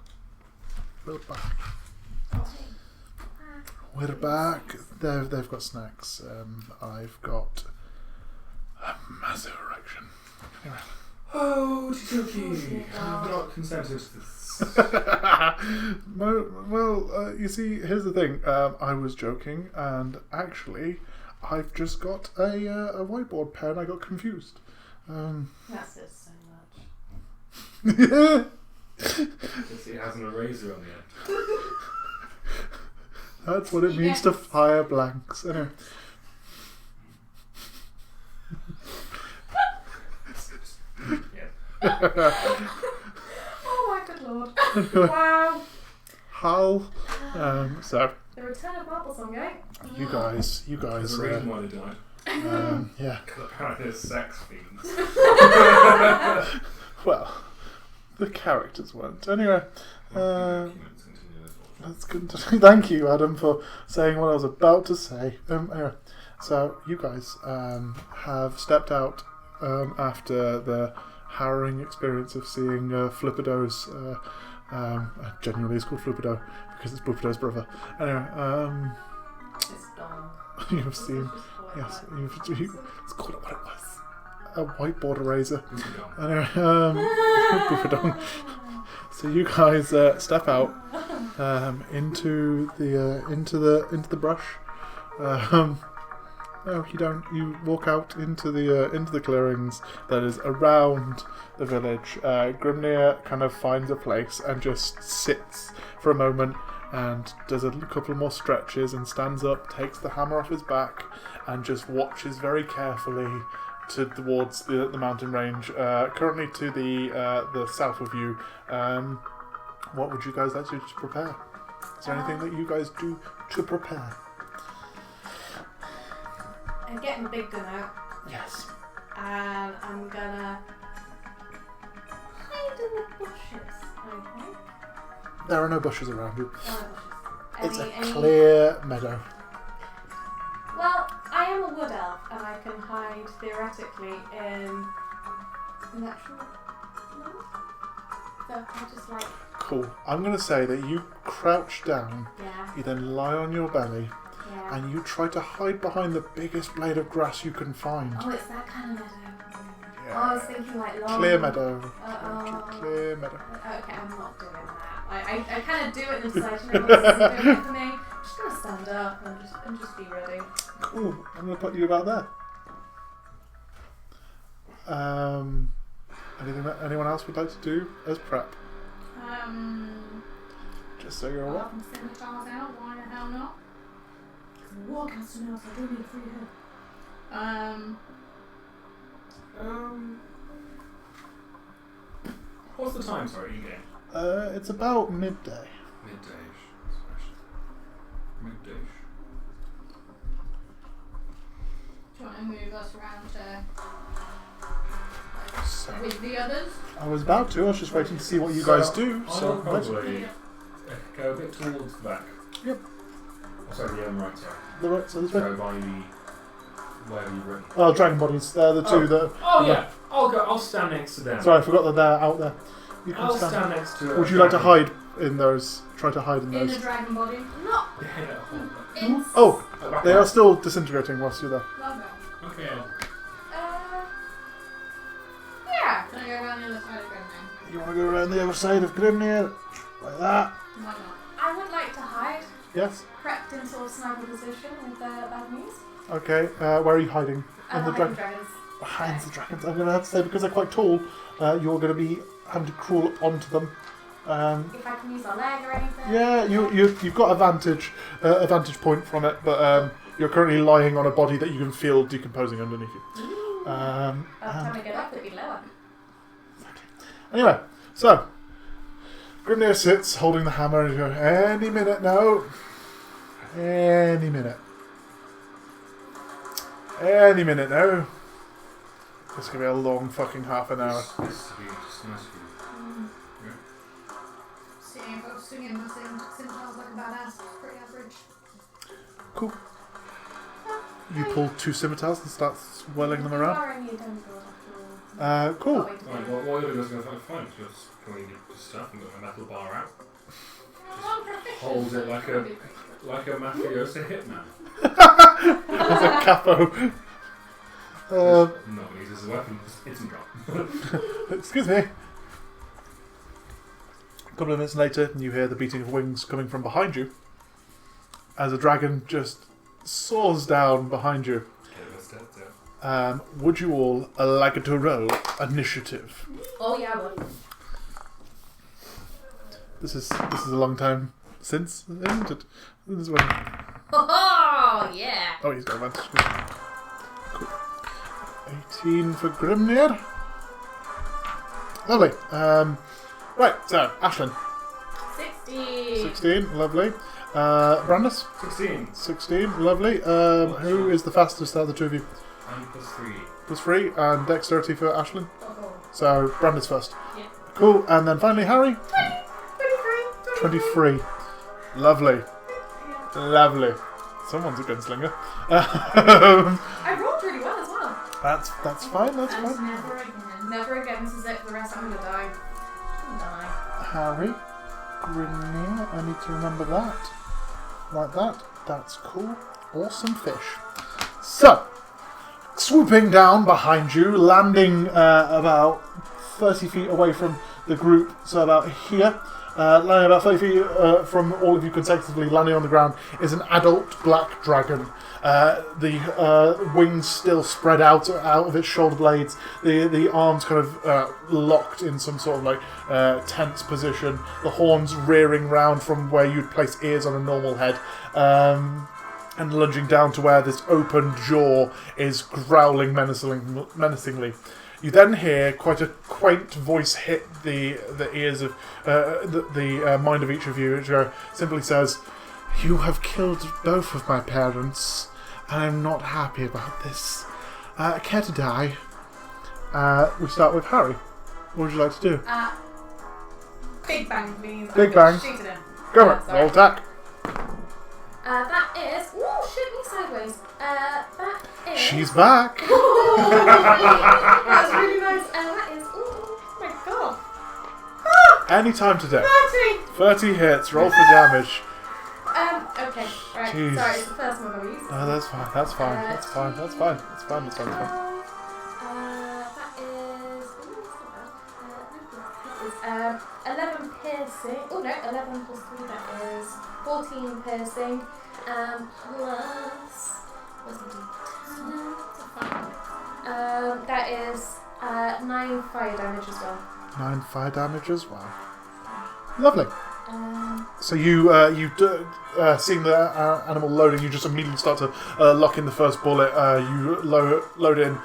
we're back. We're back. They've got snacks. I've got a massive erection. Anyway. Oh, Tituki! I've not consented to this. Well, you see, here's the thing. I was joking, and actually, I've just got a whiteboard pen. I got confused. That's just so much. It has an eraser on the end. That's what it means to fire blanks. Anyway. Oh my good lord. Wow. Hal. So The return of Marble Song, eh? you guys. There's a reason why they died. Yeah. Because apparently they're sex fiends. Well, the characters weren't. Anyway. That's good. Thank you, Adam, for saying what I was about to say. Anyway, so you guys have stepped out after the harrowing experience of seeing Flippido's. Genuinely, it's called Flippido because it's Flippido's brother. Anyway, It's done. you've seen. Yes, it's called what it was. A whiteboard eraser. Anyway, Flippido. So you guys step out into the brush. No, you don't. You walk out into the clearings that is around the village. Grimnir kind of finds a place and just sits for a moment and does a couple more stretches and stands up, takes the hammer off his back, and just watches very carefully towards the mountain range. Currently to the south of you. What would you guys like to do to prepare? Is there anything that you guys do to prepare? I'm getting the big gun out. Yes. And I'm gonna hide in the bushes, I think. There are no bushes around you. It's a Any- clear meadow. Well, I am a wood elf and I can hide theoretically in natural light. So I just like, Cool. I'm going to say that you crouch down, yeah, you then lie on your belly, yeah. and you try to hide behind the biggest blade of grass you can find. Oh, it's that kind of meadow. Yeah. Oh, I was thinking like long. Clear meadow. Oh. Clear meadow. Okay, I'm not doing that. I kind of do it and decide, you know, this isn't doing it for me. I'm just gonna stand up and just be ready. Cool. I'm going to put you about there. Anything that anyone else would like to do as prep? Just so you're aware. I'm sending the cars out. Why the hell not? Warcaster now, so I do need a free head. What's the time, sorry, in game? It's about midday. Midday-ish. Midday-ish. Do you want to move us around So, with the others? I was about to. I was just waiting to see what you guys do. I'll So, probably go a bit towards the back. Yep. Oh, sorry, the right side. the right. So this way. So by the wherever you've written. Oh, dragon bodies. They're the two that. Oh yeah. I'll stand next to them. Sorry, I forgot that they're out there. You can I'll stand. stand next to. Would you like to hide in those? Try to hide in In the those. dragon body? Not Yeah. in. Oh, they are still disintegrating whilst you're there. Love Okay. Yeah. Can I go around the other side of Grimnir? You want to go around the other side of Grimnir, like that? Why not? I would like to hide, Yes. prepped in sort of sniper position with bad news. Okay. Where are you hiding? In the Hiding dragon. dragons. Behind the dragons. I'm going to have to say because they're quite tall. You're going to be having to crawl up onto them. If I can use a leg or anything. Yeah, you've got a vantage point from it, but you're currently lying on a body that you can feel decomposing underneath you. By the time I get up, it'll be lower. Anyway, so Grimnir sits holding the hammer and you go, any minute now. Any minute. Any minute now. It's gonna be a long fucking half an hour. This is just nice for you. Seeing folks singing my sing-sing like a badass. It's pretty average. Cool. You pull two scimitars and start swirling them around. You are only a demigod after Cool. Right, what are you going to find? Just pulling your stuff and got a metal bar out. Hold it like a mafioso hitman. As a capo. Not going to use this as a weapon. It's a drop. Excuse me. A couple of minutes later, you hear the beating of wings coming from behind you as a dragon just soars down behind you. Would you all like to roll initiative? Oh yeah, bud. This is a long time since, isn't it? This is when... Oh yeah. Oh, he's got advantage. Cool. 18 for Grimnir. Lovely. Right, so Ashlynn. 16, lovely. Brandis. 16, lovely. Who is the fastest out of the two of you? I'm +3. +3, and dexterity for Ashlynn. Oh. So Brandis first. Yeah. Cool, and then finally Harrie. 23. Lovely. Lovely. Someone's a gunslinger. I rolled really well as well. That's fine, that's And fine. never again. Never again. This is it for the rest. I'm gonna die. Harrie, Grimnir, I need to remember that. Like that. That's cool. Awesome fish. So, swooping down behind you, landing about 30 feet away from the group, so about here, landing about 30 feet from all of you consecutively, landing on the ground, is an adult black dragon. The wings still spread out of its shoulder blades, the arms kind of locked in some sort of like tense position, the horns rearing round from where you'd place ears on a normal head, and lunging down to where this open jaw is growling menacingly. You then hear quite a quaint voice hit the ears of the mind of each of you, which simply says, "You have killed both of my parents, and I'm not happy about this. Care to die?" We start with Harrie. What would you like to do? Big bang, please. Big bang. Shoot it in. Go on, sorry. roll attack. That is. Ooh, shoot me sideways. That is. She's back. That's really nice. That is. Oh my god. Any time today. 30. 30 hits. Roll for damage. Okay. Right. Jeez. Sorry, it's the first one I used. No, that's fine. That's fine. That's fine. That's fine. That's fine. That's fine. That is. That is 11 piercing. Oh no, 11 plus 3. That is 14 piercing. Plus. What's the that is 9 fire damage as well. 9 fire damage as well. Lovely. Um, So you seeing the animal loading, you just immediately start to lock in the first bullet. You load in,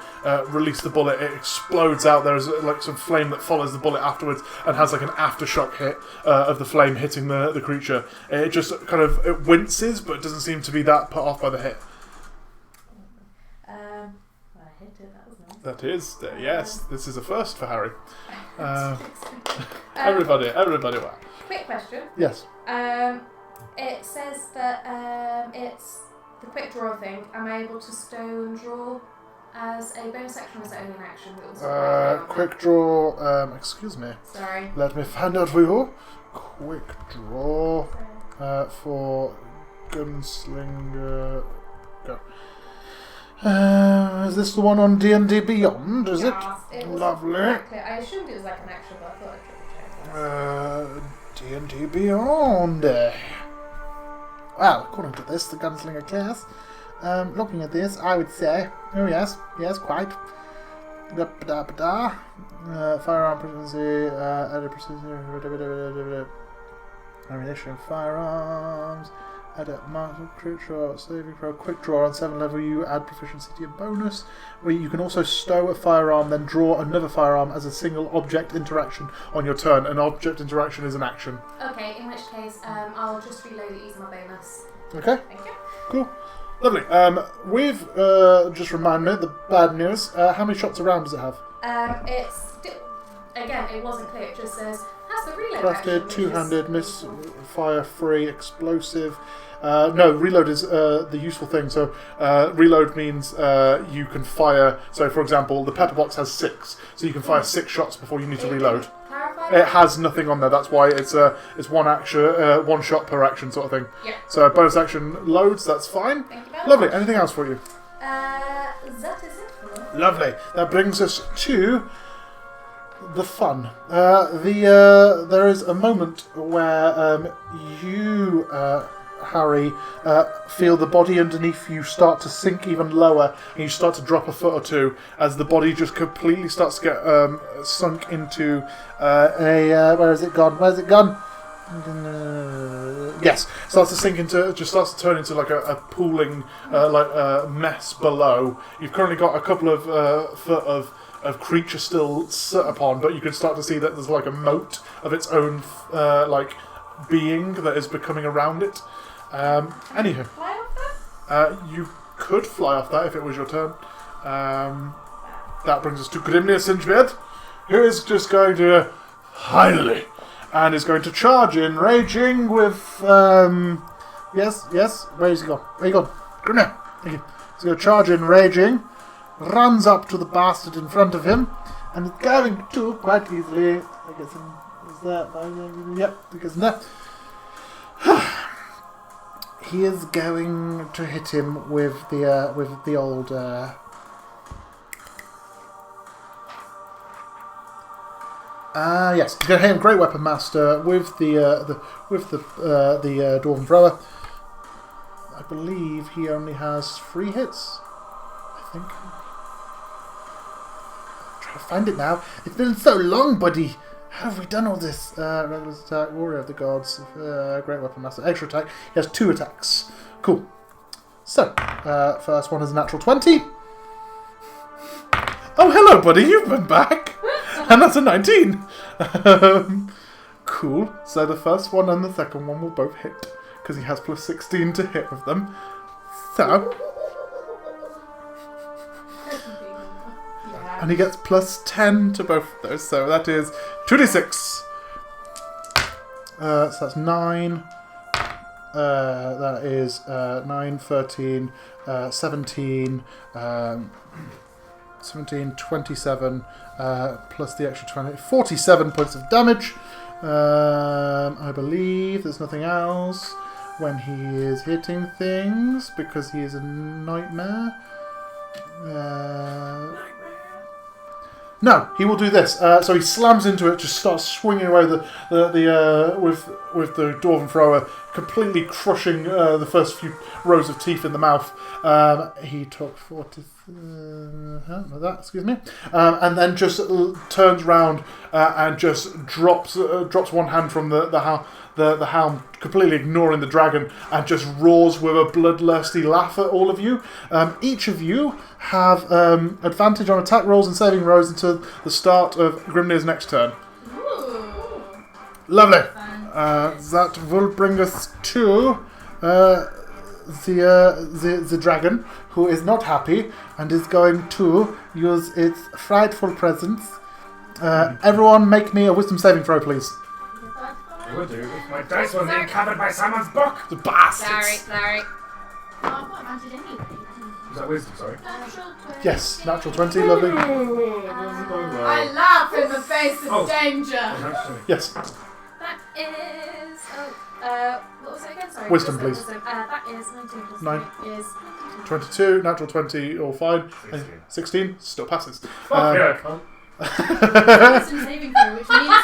release the bullet. It explodes out. There's like some flame that follows the bullet afterwards, and has like an aftershock hit of the flame hitting the creature. It just kind of it winces, but it doesn't seem to be that put off by the hit. I hit it. That was nice. That is, yes. This is a first for Harrie. Everybody, wow. Quick question. Yes. It says that it's the quick draw thing. Am I able to stone draw as a bonus action, or is it only an action? Quick draw. Excuse me. Sorry. Let me find out for you. Quick draw for gunslinger. Go. Is this the one on D&D Beyond? Is It was Lovely. Exactly. I assumed it was like an action, but I thought I'd triple check. D&D Beyond. Well, according to this, the gunslinger class. Looking at this, I would say, oh yes, quite. Firearm proficiency, added precision, ammunition, firearms, added martial crit draw, saving throw, quick draw on 7th level. You add proficiency to your bonus. Where you can also stow a firearm, then draw another firearm as a single object interaction on your turn. An object interaction is an action. Okay, in which case, I'll just reload it using my bonus. Okay. Thank you. Cool. Lovely. We've just remind me the bad news. How many shots around does it have? It's still, again, it wasn't clear. It just says has That's the reload. Crafted, action, two-handed, misfire-free, explosive. No, reload is the useful thing. So reload means you can fire. So for example, the pepper box has 6, so you can fire 6 shots before you need to reload. Clarify. It has nothing on there. That's why it's one action, one shot per action sort of thing. Yeah. So bonus action loads. That's fine. Thank you very Lovely. much. Anything else for you? That is it for me. Lovely. That brings us to the fun. There is a moment where you, Harrie, feel the body underneath you start to sink even lower, and you start to drop a foot or two as the body just completely starts to get sunk into where has it gone? Where's it gone? Yes, starts to sink into, just starts to turn into like a pooling mess below. You've currently got a couple of foot of creature still sit upon, but you can start to see that there's like a moat of its own being that is becoming around it. Anywho, Fly off that? you could fly off that if it was your turn. That brings us to Grimnir Sinchbeard, who is just going to highly and is going to charge in, raging with yes. Where is he gone? Where you gone? Grimnir. Thank you. He's going to charge in, raging, runs up to the bastard in front of him, and is going to quite easily. I guess is that? Yep. Because no. He is going to hit him with the old. Yes, he's going to hit him, Great Weapon Master, with the Dwarven Thrower. I believe he only has 3 hits. I think. I'm trying to find it now. It's been so long, buddy. How have we done all this? Regular attack, Warrior of the Gods, Great Weapon Master, extra attack. He has 2 attacks. Cool. So, first one is a natural 20. Oh, hello, buddy. You've been back. And that's a 19. Cool. So the first one and the second one will both hit, because he has plus 16 to hit with them. So... Yeah. And he gets plus 10 to both of those, so that is 2d6. So that's 9. That is 9, 13, 17, 17, 27, plus the extra 20, 47 points of damage. I believe there's nothing else when he is hitting things, because he is a nightmare. No, he will do this. So he slams into it, just starts swinging away with the Dwarven Thrower, completely crushing the first few rows of teeth in the mouth. He took 40. Excuse me. And then just turns round and just drops one hand from the helm, completely ignoring the dragon, and just roars with a bloodthirsty laugh at all of you. Each of you have advantage on attack rolls and saving throws until the start of Grimnir's next turn. Ooh. Lovely. That will bring us to the dragon, who is not happy and is going to use its frightful presence. Everyone, make me a wisdom saving throw, please. I would do if my dice wasn't being covered by someone's book. The bastards. Sorry. Oh, I've got advantage anyway. Was that wisdom, sorry? Natural 20. Yes, natural 20, lovely. I laugh in the face of danger. Yes. That is. What was it again? Sorry. Wisdom, please. That is 19 plus 9. 3 is 22, natural 20, all fine. 16, still passes. Fuck yeah, I can't. Wisdom saving throw, which means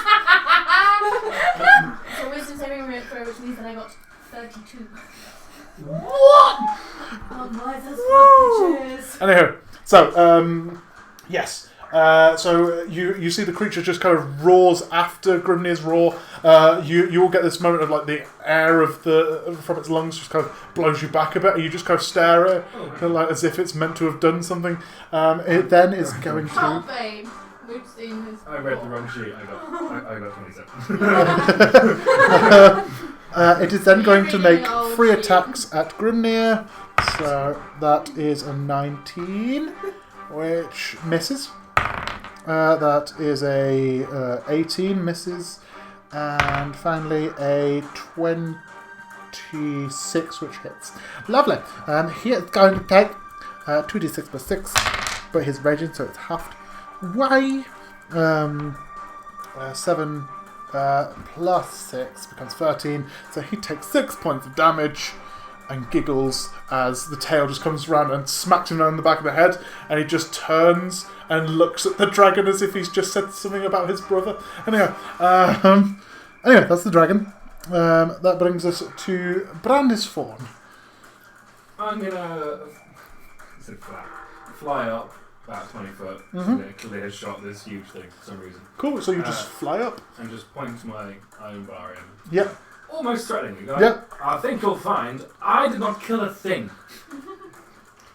so wisdom saving throw, which means that I got 32. What? Oh my, that's bitches. Anyhow, so yes. So you see the creature just kind of roars after Grimnir's roar. You will get this moment of like the air from its lungs just kind of blows you back a bit, and you just kind of stare at it, kind of like as if it's meant to have done something. It then is going Oh, to. babe. We've seen this. I read the wrong sheet. I got 27. It is then going to make Really 3 old attacks at Grimnir. So that is a 19, which misses. That is a 18, misses. And finally a 26, which hits. Lovely. He is going to take 2d6 plus 6, but he's raging, so it's halved. Why? 7 plus 6 becomes 13, so he takes 6 points of damage and giggles as the tail just comes around and smacks him on the back of the head, and he just turns and looks at the dragon as if he's just said something about his brother. Anyway, that's the dragon. That brings us to Brandis Thorn. I'm gonna fly up about 20 foot and then clear shot this huge thing for some reason. Cool, so you just fly up. And just point to my iron bar in. Yep. Almost threateningly. Going, Yep. I think you'll find I did not kill a thing.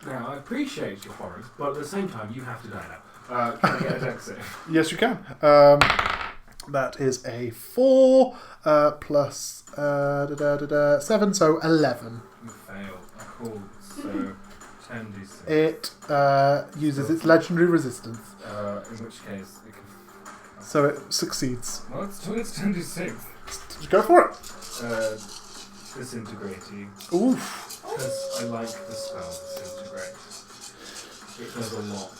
Now, I appreciate your horrors, but at the same time, you have to die now. Can I get a dex save? Yes, you can. That is a 4 plus 7, so 11. You fail. Cool. So, 10d6. It uses its legendary resistance. In which case, it can... So it succeeds. Well, it's 10d6. Just go for it. Disintegrating. Oof. Because I like the spell disintegrate. It does a lot.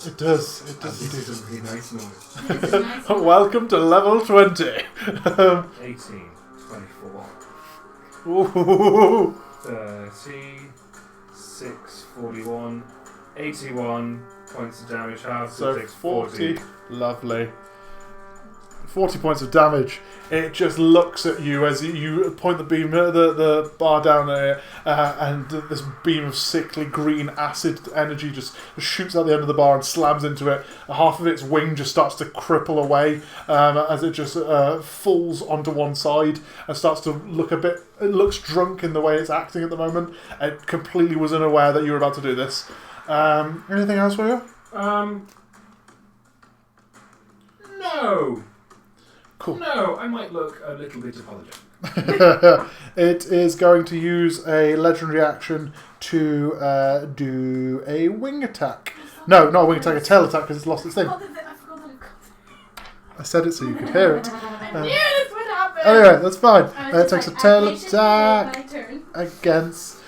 It does. It And does this indeed. is a really nice noise. It's a nice one. Welcome to level 20. 18, 24, Ooh. 30, 6, 41, 81 points of damage. Half, So takes 40. Lovely. 40 points of damage. It just looks at you as you point the beam, the bar down there, and this beam of sickly green acid energy just shoots out the end of the bar and slams into it. Half of its wing just starts to cripple away as it just falls onto one side and starts to look a bit. It looks drunk in the way it's acting at the moment. It completely was unaware that you were about to do this. Anything else for you? No! Cool. No, I might look a little bit apologetic. It is going to use a legendary action to do a wing attack. No, not a wing attack, a tail attack because it's lost its thing. I forgot that it got I said it so you could hear it. I knew this would happen! Anyway, that's fine. I was It takes just a tail I patiently attack waited my turn. against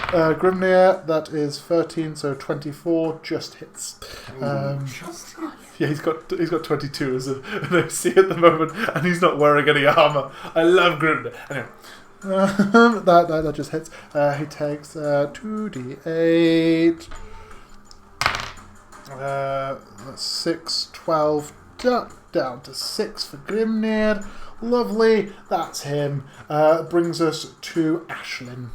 Grimnir. That is 13, so 24 just hits. Just Yeah, he's got 22 as an AC at the moment, and he's not wearing any armor. I love Grimnir. Anyway, that just hits. He takes 2d8. That's 6, 12, down to 6 for Grimnir. Lovely, that's him. Brings us to Ashlynn.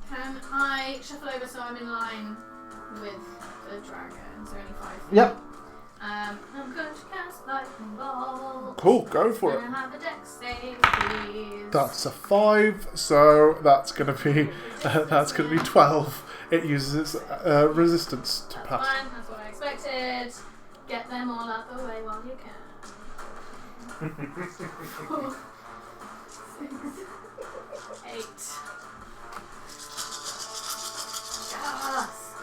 Can I shuffle over so I'm in line with the dragon? So only 5 feet. Yep. I'm going to cast lightning bolt. Cool, go for it. And I have a dex save, please. That's a 5, so that's gonna be 12. It uses its resistance to That's pass. fine, that's what I expected. Get them all out the way while you can. 4, 6, 8. Yes!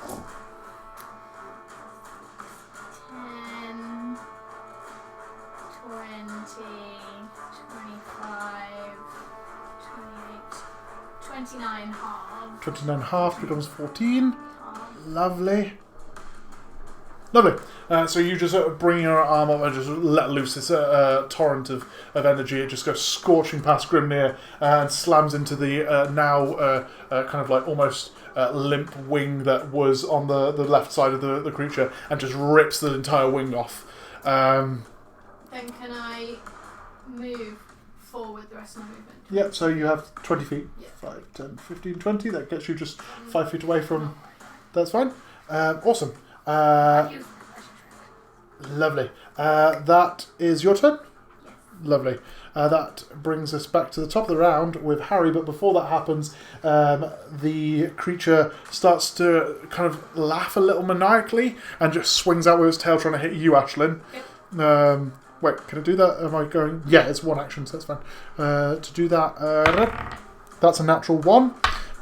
10, 20, 25, 28, 29 half. 29 half becomes 14. Half. Lovely. Lovely. So you just bring your arm up and just let loose this torrent of energy. It just goes scorching past Grimnir and slams into the now kind of like almost limp wing that was on the left side of the creature and just rips the entire wing off. Then can I move forward the rest of my movement? Yep, so you have 20 feet. Yeah. 5, 10, 15, 20. That gets you just 5 feet away from... That's fine. Awesome. Lovely. That is your turn? Yes. Lovely. That brings us back to the top of the round with Harrie, but before that happens, the creature starts to kind of laugh a little maniacally and just swings out with its tail trying to hit you, Ashlynn. Wait, can I do that? Am I going... Yeah, it's one action, so that's fine. To do that, that's a natural 1.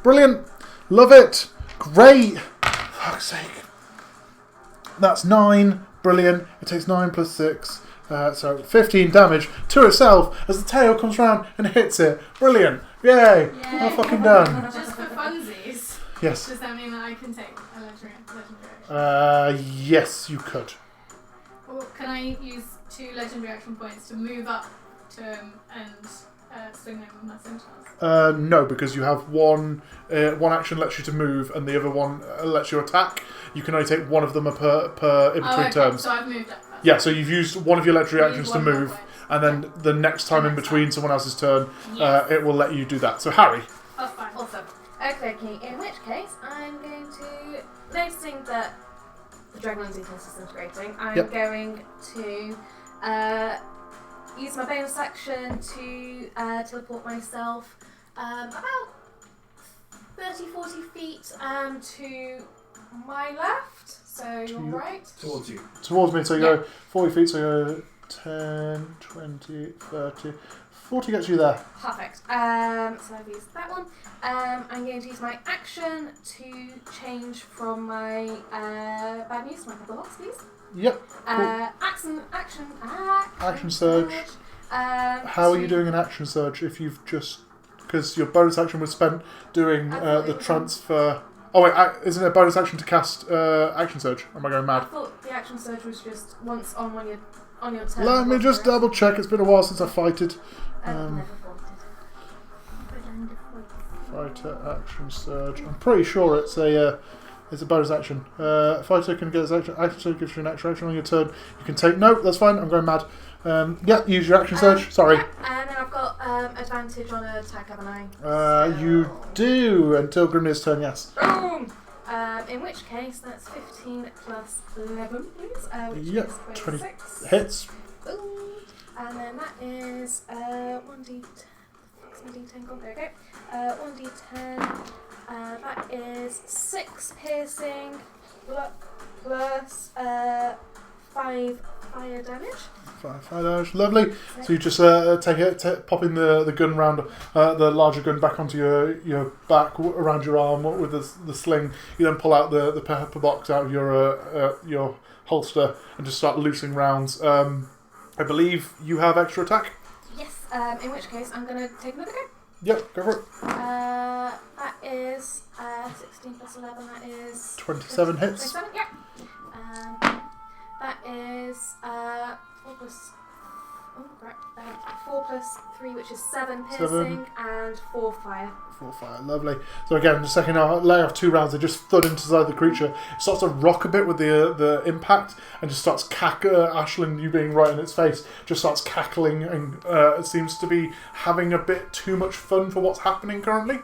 Brilliant. Love it. Great. Fuck's sake. That's 9. Brilliant. It takes 9 plus 6. So 15 damage to itself as the tail comes round and hits it. Brilliant. Yay. Well fucking done. Just for funsies. Yes. Does that mean that I can take a legendary action? Yes, you could. Or can I use 2 legendary action points to move up to him and swing them with my scimitars? No, because you have one action lets you to move and the other one lets you attack. You can only take one of them per in between turns. So I've moved up first. Yeah, so you've used one of your legendary actions to One more move, point. and then the next time in between someone else's turn, Yes. it will let you do that. So Harrie. That's fine. Awesome. Okay, in which case, I'm going to, noticing that the Dragon's ethos is disintegrating, I'm going to use my bonus action to teleport myself about 30-40 feet to my left, so you're right. Towards you. Towards me, so you go 40 feet, so you go 10, 20, 30, 40 gets you there. Perfect. So I've used that one. I'm going to use my action to change from my bad news to my couple box, please. Yep. Cool. Action surge. How are you doing an action surge if you've just... Because your bonus action was spent doing the transfer... Oh wait, isn't it a bonus action to cast action surge? Am I going I mad? thought the action surge was just once on when you're on your turn. Let me just double check. It's been a while since I fighted. Never faulted. Fighter action surge. I'm pretty sure it's a bonus action. Fighter can get his action surge, gives you an extra action on your turn. You can take... No, that's fine. I'm going mad. Use your action surge. Sorry. Yeah, and then I've got advantage on an attack, haven't I? You do until Grimnir's turn, yes. Boom! In which case, that's 15 plus 11, please. Which Yep, is 26 hits. Boom! And then that is 1d10. D10 gone. There we go. 1d10. That is 6 piercing plus 5 fire damage. 5 fire damage, lovely. So you just popping the gun round, the larger gun back onto your back, around your arm with the sling. You then pull out the pepper box out of your holster and just start loosing rounds. I believe you have extra attack. Yes. In which case, I'm going to take another go. Yep, go for it. That is 16 plus 11. That is 27 hits. 27. Yeah. That is 4 plus. Oh, right. 4 plus 3, which is 7 piercing, and 4 fire. 4 fire, lovely. So again, the second lay off 2 rounds, they just thud inside the creature. It starts to rock a bit with the impact, and just starts Ashlynn, you being right in its face, just starts cackling, and it seems to be having a bit too much fun for what's happening currently.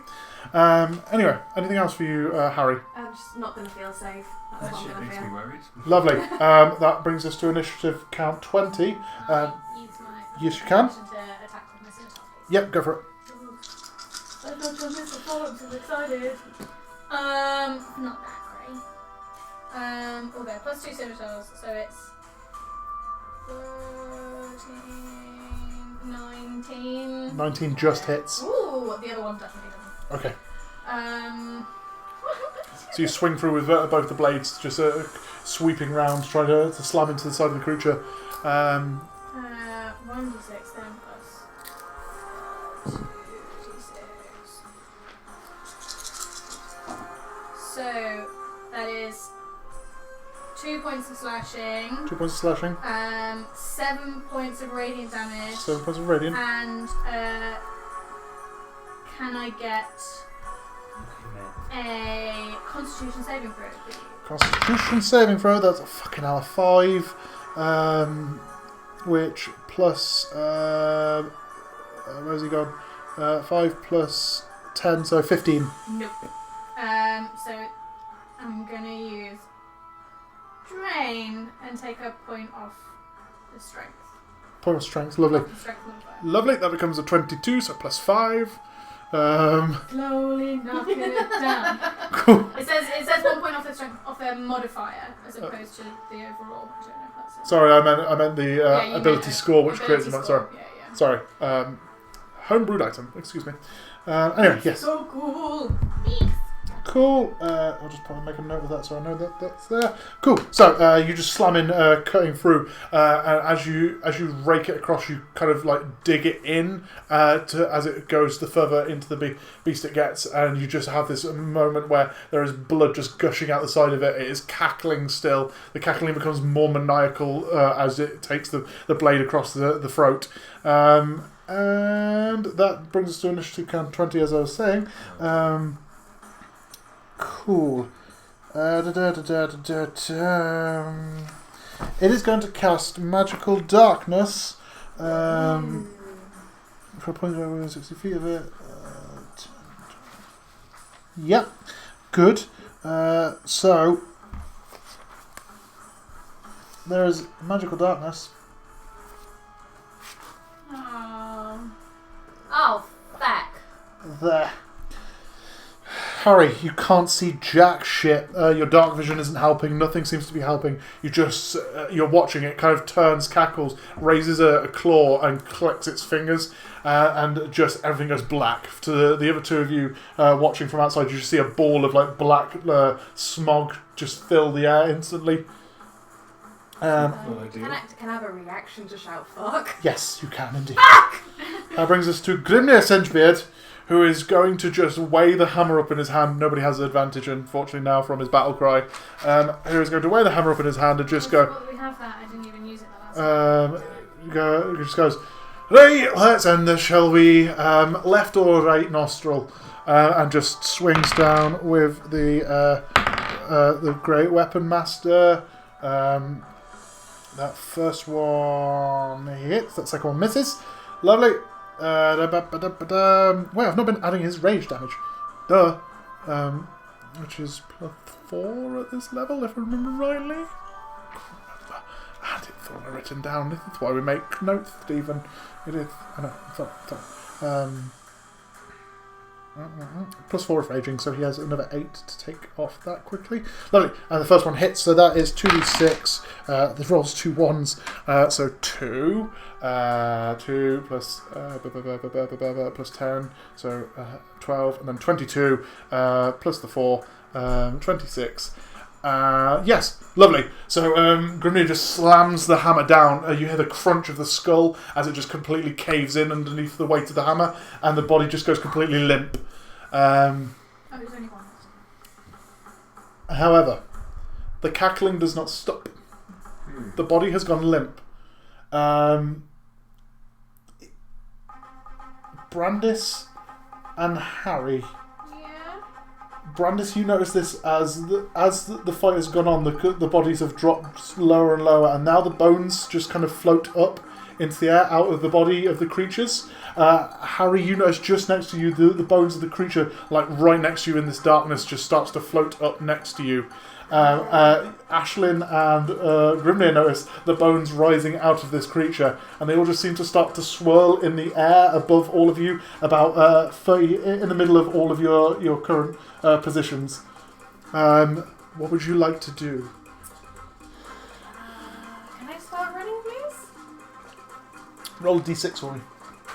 Anyway, anything else for you, Harrie? I'm just not going to feel safe. That's That what shit I'm going makes to me feel. worried. Lovely. That brings us to initiative count 20. Use my Yes, you can. action to attack with my scimitar, please. Yep, go for it. I got your missile form, I'm excited. Not that great. Okay, plus 2 scimitars, so it's 13, 19. 19 just hits. Ooh, the other one definitely doesn't. Okay. So you So swing through with both the blades, just sweeping round, trying to slam into the side of the creature. 1d6 then plus 2d6. So that is 2 points of slashing. 2 points of slashing. 7 points of radiant damage. 7 points of radiant. And can I get a Constitution saving throw, please? Constitution saving throw, that's a fucking hell, 5. Which plus... where's he gone? 5 plus 10, so 15. Nope. So I'm gonna use Drain and take a point off the strength. Point of strength, lovely. Off the strength modifier. Lovely, that becomes a 22, so plus 5. Slowly knocking it down. Cool. It says 1 point off the strength off the modifier as opposed to the overall. I don't know if that's it. Sorry, I meant the Yeah, you ability meant score, which ability creates a... score. Sorry. Yeah. Sorry. Homebrewed item, excuse me. Anyway, yes. So cool. Thanks. Cool. I'll just probably make a note of that so I know that that's there. Cool. So you just slam in, cutting through, and as you rake it across, you kind of like dig it in as it goes the further into the beast it gets, and you just have this moment where there is blood just gushing out the side of it. It is cackling still. The cackling becomes more maniacal as it takes the blade across the throat. And that brings us to initiative count 20, as I was saying. Cool. It is going to cast Magical Darkness. For a point within 60 feet of it. Yep. Good. So, there is Magical Darkness. Oh, fuck. There. Harrie, you can't see jack shit. Your dark vision isn't helping. Nothing seems to be helping. You're watching it. Kind of turns, cackles, raises a claw, and clicks its fingers, and just everything goes black. To the other two of you watching from outside, you just see a ball of like black smog just fill the air instantly. Can I have a reaction to shout fuck? Yes, you can indeed. Fuck! That brings us to Grimnir Singebeard, who is going to just weigh the hammer up in his hand. Nobody has advantage, unfortunately, now from his battle cry. Who is going to weigh the hammer up in his hand and just go... We have that. I didn't even use it the last time. Just goes, right, let's end this, shall we? Left or right nostril. And just swings down with the Great Weapon Master. That first one hits, that second one misses. Lovely. Wait, I've not been adding his rage damage. Duh. Which is +4 at this level, if I remember rightly. I had it thought written down. That's why we make notes, Stephen. It is. I know. Sorry. +4 of raging, so he has another 8 to take off that quickly. Lovely. And the first one hits, so that is 2d6. The rolls 2 1s, so 2. 2 plus plus 10, so 12, and then 22 plus the 4, 26. Yes, lovely. So Grimnir just slams the hammer down. You hear the crunch of the skull as it just completely caves in underneath the weight of the hammer, and the body just goes completely limp. There's only one. However, the cackling does not stop. The body has gone limp. Brandis and Harrie. Yeah. Brandis, you notice this as the fight has gone on, the bodies have dropped lower and lower, and now the bones just kind of float up into the air out of the body of the creatures. Harrie, you notice just next to you, the bones of the creature, like right next to you in this darkness, just starts to float up next to you. Ashlynn and Grimnir notice the bones rising out of this creature, and they all just seem to start to swirl in the air above all of you, about 30 in the middle of all of your current positions. What would you like to do? Can I start running, please? Roll a d6 for me.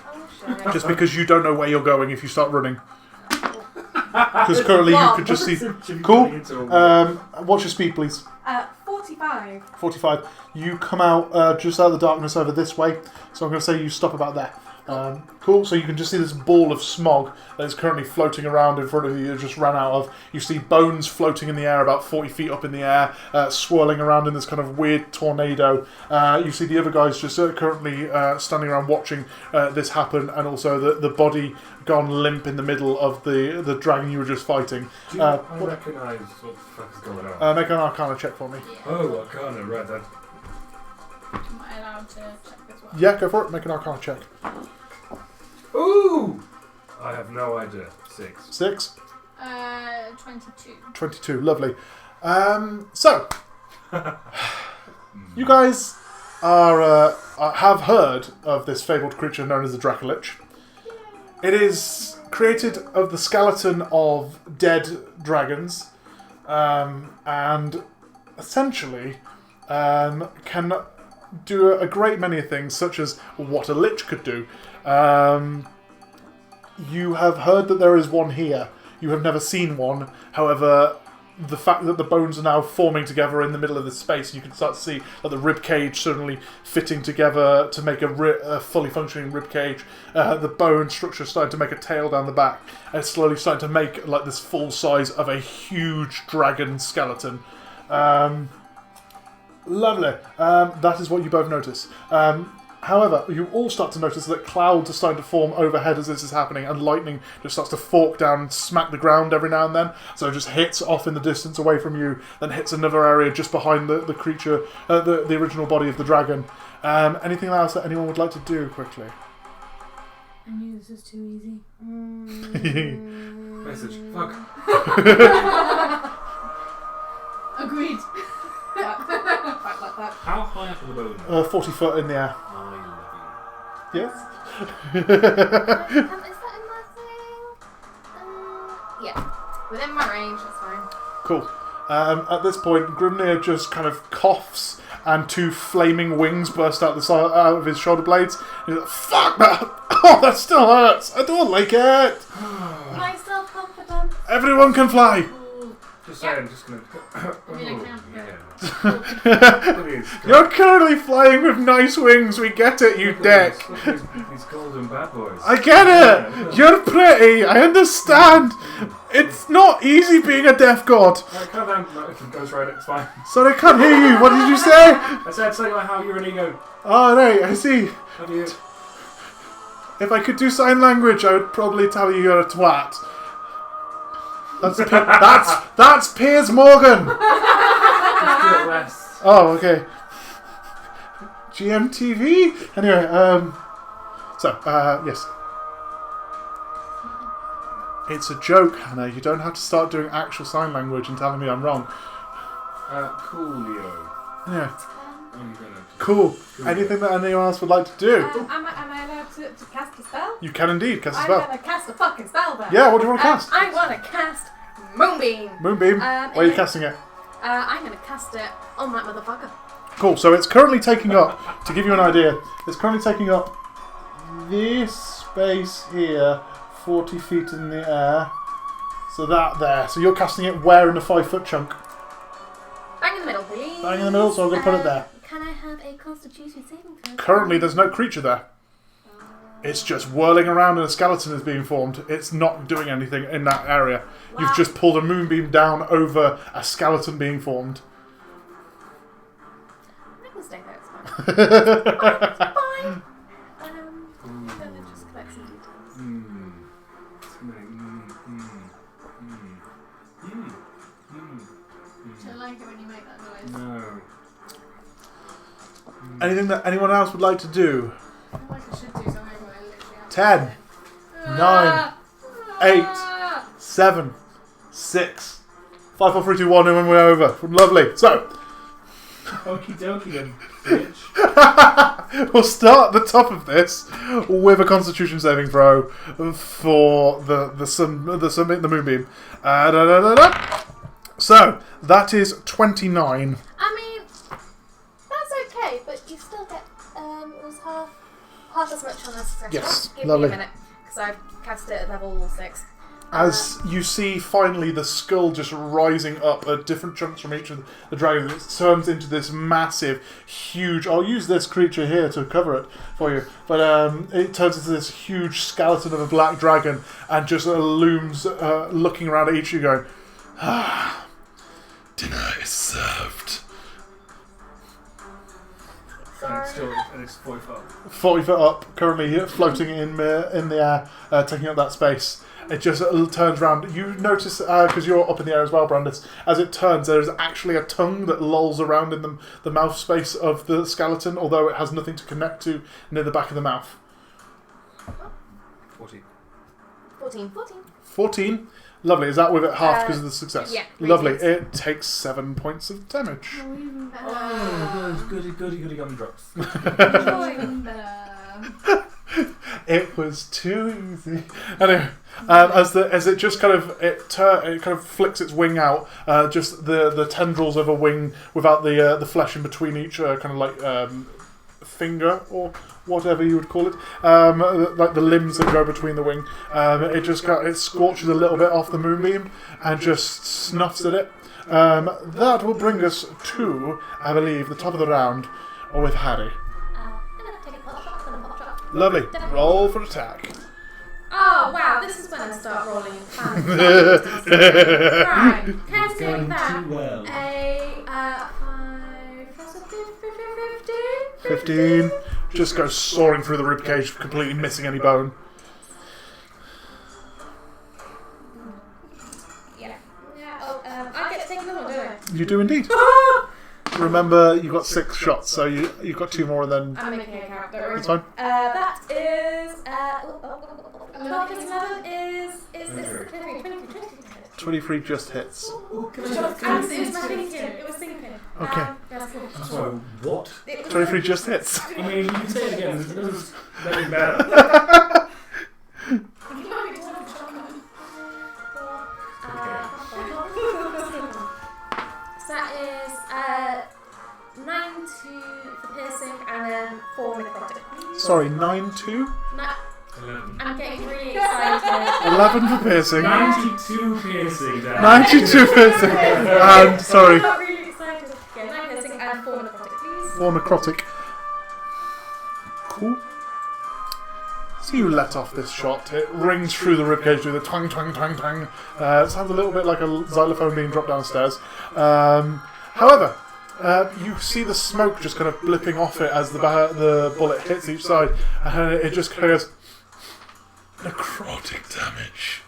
Oh, shit. Just because you don't know where you're going if you start running. Because currently you could just see... Cool. What's your speed, please? 45. 45. You come out just out of the darkness over this way. So I'm going to say you stop about there. Cool. So you can just see this ball of smog that is currently floating around in front of you. It just ran out of. You see bones floating in the air about 40 feet up in the air, swirling around in this kind of weird tornado. You see the other guys just currently standing around watching this happen, and also the body gone limp in the middle of the dragon you were just fighting. Do I recognise what the fuck is going on? Make an Arcana check for me. Yeah. Oh, Arcana, right. That... Am I allowed to check as well? Yeah, go for it. Make an Arcana check. Ooh! I have no idea. 6. 6. 22. 22. Lovely. So, you guys have heard of this fabled creature known as the Dracolich. It is created of the skeleton of dead dragons, and essentially can do a great many things, such as what a lich could do. You have heard that there is one here. You have never seen one. However, the fact that the bones are now forming together in the middle of this space, you can start to see like, the rib cage suddenly fitting together to make a fully functioning rib cage. The bone structure starting to make a tail down the back, and it's slowly starting to make like this full size of a huge dragon skeleton. Lovely. That is what you both notice. However, you all start to notice that clouds are starting to form overhead as this is happening, and lightning just starts to fork down and smack the ground every now and then. So it just hits off in the distance away from you, then hits another area just behind the creature, the original body of the dragon. Anything else that anyone would like to do quickly? I knew this was too easy. Message. Fuck. Agreed. Quite like that. How high up are the bones? 40 foot in the air. I love Yes? Is that in my thing? Yeah. Within my range, that's fine. Cool. At this point, Grimnir just kind of coughs, and 2 flaming wings burst out out of his shoulder blades. He's like, "Fuck that! Oh, that still hurts! I don't like it! My self-confidence. Everyone can fly! Just saying, I'm just gonna. I mean, I can't. You're currently flying with nice wings, we get it, you dick! These golden bad boys. I get it! You're pretty, I understand! It's not easy being a deaf god! Right, calm down. No, it goes right, it's fine. Sorry, I can't hear you, what did you say? I said something like how you're an ego. Oh, right, I see. How do you? If I could do sign language, I would probably tell you you're a twat. That's Piers Morgan! Let's do it less. Oh, okay. GMTV? Anyway, yes. It's a joke, Hannah. You don't have to start doing actual sign language and telling me I'm wrong. Coolio. Yeah. I'm gonna. Cool. Anything that anyone else would like to do? Am I allowed to cast a spell? You can indeed cast a I'm spell. gonna cast a fucking spell then. Yeah, what do you want to cast? I want to cast Moonbeam. Moonbeam. Where are you casting it? I'm gonna cast it on that motherfucker. Cool. So it's currently taking up, to give you an idea, it's currently taking up this space here, 40 feet in the air. So that there. So you're casting it where in the 5-foot chunk? Bang in the middle, please. Bang in the middle, so I'm going to put it there. Can I have a Constitution saving throw? Currently, there's no creature there. It's just whirling around and a skeleton is being formed. It's not doing anything in that area. Wow. You've just pulled a moonbeam down over a skeleton being formed. I can stay there, it's fine. It's fine. I'm gonna just collect some details. I don't like it when you make that noise. No. Anything that anyone else would like to do? I feel like I should do something, but I literally have 10, 9, 8, 7, 6, 5, 4, 3, 2, 1, and when we're over. Lovely. So, Okie dokie then, bitch. we'll start at the top of this with a Constitution saving throw for the moonbeam. So, that is 29. I mean, that's okay, but you still get it was half as much on a success. Yes, Give lovely. me a minute, because I've cast it at level 6. As you see, finally, the skull just rising up at different chunks from each of the dragons, it turns into this massive, huge... I'll use this creature here to cover it for you. But it turns into this huge skeleton of a black dragon and just looms, looking around at each of you going, dinner is served. And it's 40 foot. 40 foot up, currently floating in the air, taking up that space. It just turns around. You notice, because you're up in the air as well, Brandis, as it turns, there's actually a tongue that lolls around in the mouth space of the skeleton, although it has nothing to connect to near the back of the mouth. 40. 14. 14. Lovely. Is that with it half because of the success? Yeah. Lovely. Reasons. It takes 7 points of damage. Oh, even better. Oh, goody gumdrops. Oh, even better. It was too easy. Anyway, as it just kind of it kind of flicks its wing out, just the tendrils of a wing without the flesh in between each kind of like finger or whatever you would call it, like the limbs that go between the wing. It scorches a little bit off the moonbeam and just snuffs at it. That will bring us to, I believe, the top of the round with Harrie. I'm gonna take a pot shot. Lovely. Roll for attack. Oh wow, this is when I start rolling. Right, can take that. Too well. A 5 plus a 15. Just goes soaring through the ribcage, completely missing any bone. Yeah. Oh, I get to take another one, don't I? You do indeed. Remember, you've got 6 shots, so you've got 2 more, and then I'm making a count, don't worry. that's fine. That is 12 plus 11 is 23 just hits. it was my thinking. It was thinking. Okay. That's cool. So, what? 23 just hits. I mean, you can say it again. This is getting better. So that is 9 for piercing and then 4 necrotic. Sorry, 9-2? No, 11. I'm getting really excited. 11 for piercing. 92 piercing damage. 92 piercing. And, sorry, I'm not really excited. Yeah, 9 piercing and 4 necrotic, please. 4 necrotic. Cool. So you let off this shot. It rings through the ribcage with a twang, twang, twang, twang. It sounds a little bit like a xylophone being dropped downstairs. However, you see the smoke just kind of blipping off it as the bullet hits each side, and it just kind of goes, necrotic damage.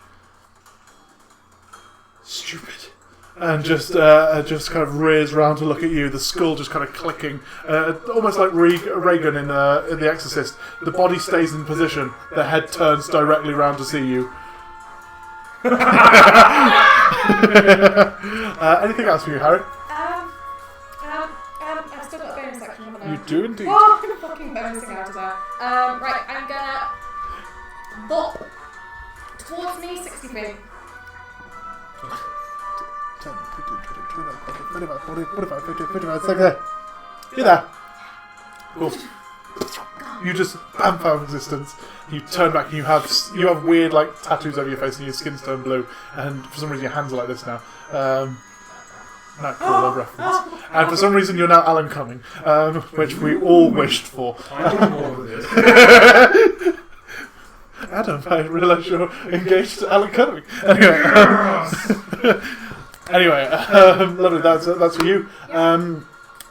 Stupid. And just kind of rears round to look at you. The skull just kind of clicking, almost like Reagan in The Exorcist. The body stays in position. The head turns directly round to see you. Anything else for you, Harrie? I've still got a bonus action, haven't I? You do indeed. Oh, I'm gonna fucking bonusing out of that. Right, I'm gonna bop towards me 60 feet. 10, 15, 20, 25, 40, 45, 50, 55, it's like that. You're there. Cool. You just bam out of existence. You turn back and you have weird like tattoos over your face and your skin's turned blue, and for some reason your hands are like this now. Nightcrawler reference. And for some reason you're now Alan Cumming, which we all wished for. I did more with this. Adam, I realise you're engaged to Alan Cumming. Anyway, lovely. That's for you.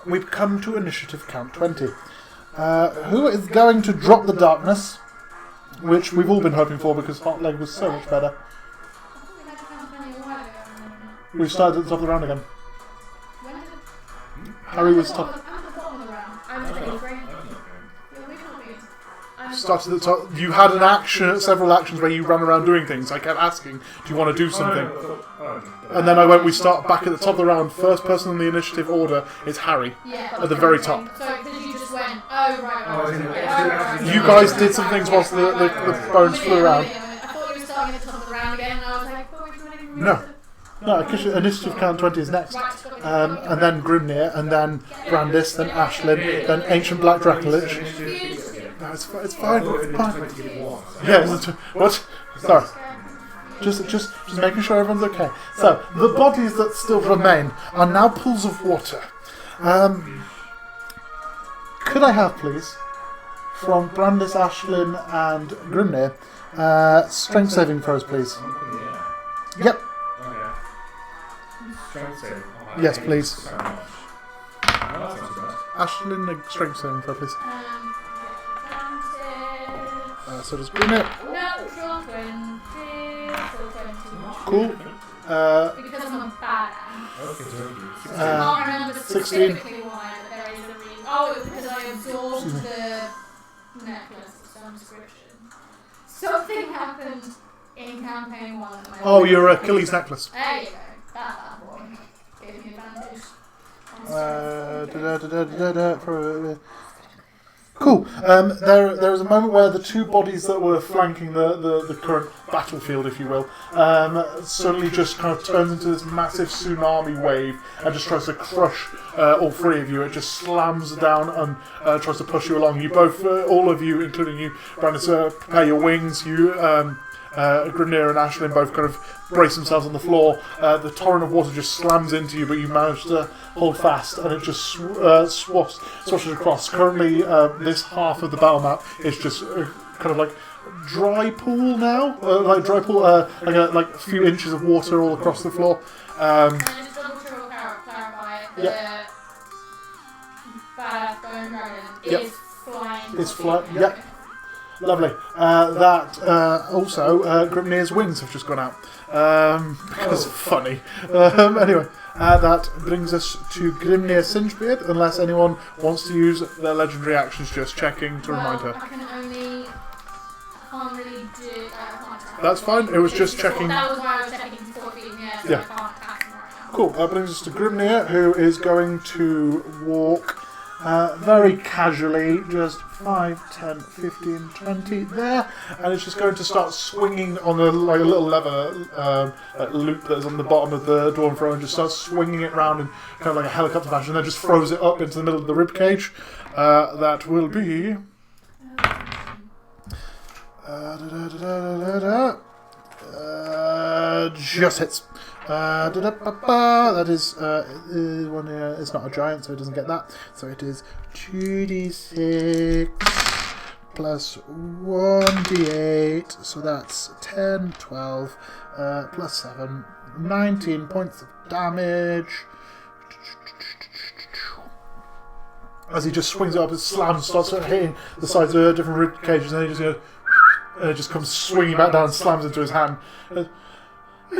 We've come to initiative count 20. Who is going to drop the darkness, which we've all been hoping for because Hot Leg was so much better. We've started at the top of the round again. Harrie was top. I'm 23. Started at the top. You had an action, several actions where you ran around doing things. I kept asking, "Do you want to do something?" And then I went. We start back at the top of the round. First person in the initiative order is Harrie at the very top. So, because you just went, oh, right. You guys did some things whilst the bones flew around. I thought you were starting at the top of the round again, and I was like, oh, which one did you No, initiative count 20 is next. And then Grimnir, and then Brandis, then Ashlynn, then Ancient Black Dracolich. No, it's fine. It's fine. Yeah, what? Sorry. Just making sure everyone's okay. So, the bodies that still remain are now pools of water. Could I have, please, from Brandis, Ashlynn, and Grimnir, strength saving throws, please? Yep. Okay. Strength saving. Oh, Yes, I hate please. it so much. Oh, that's not too bad. Ashlynn, a strength saving throw, please. advantage. So does Grimnir. Natural 20. So 20. Cool. Because I'm a badass. Okay, I can't remember 16. specifically why, but there is a reason. Oh, it was because I absorbed the necklace of some description. Something happened in campaign 1. Oh, your Achilles necklace. There you go. That one. Gave me advantage. Cool. There was a moment where the two bodies that were flanking the current battlefield, if you will, suddenly just kind of turns into this massive tsunami wave and just tries to crush all three of you. It just slams down and tries to push you along. You both, all of you, including you, Brandis, prepare your wings. You, Grimnir and Ashlynn both kind of brace themselves on the floor. The torrent of water just slams into you, but you manage to hold fast, and it just swashes across. Currently, this half of the battle map is just kind of like dry pool now, like a few inches of water all across the floor. Can I just double triple clarify? The badass bone dragon is flying. It's flying. Yep. Lovely. Grimnir's wings have just gone out. Because funny. Anyway, that brings us to Grimnir Singebeard, unless anyone wants to use their legendary actions, just checking to remind her. I can't really do... That's fine, it was just checking. That was why I was checking 4 feet in the air, so Yeah. I can't cast them right now. Cool, that brings us to Grimnir, who is going to walk very casually, just 5, 10, 15, 20 there, and it's just going to start swinging on a little lever loop that is on the bottom of the dwarven throne, and just starts swinging it around in kind of like a helicopter fashion, and then just throws it up into the middle of the rib cage. That will be... just hits. That is one. It's not a giant, so it doesn't get that. So it is 2d6 plus 1d8. So that's 10, 12 plus 7, 19 points of damage. As he just swings it up, it slams, starts hitting the sides of different rib cages, and he just goes. And it just comes swinging back down and slams into his hand. Hey,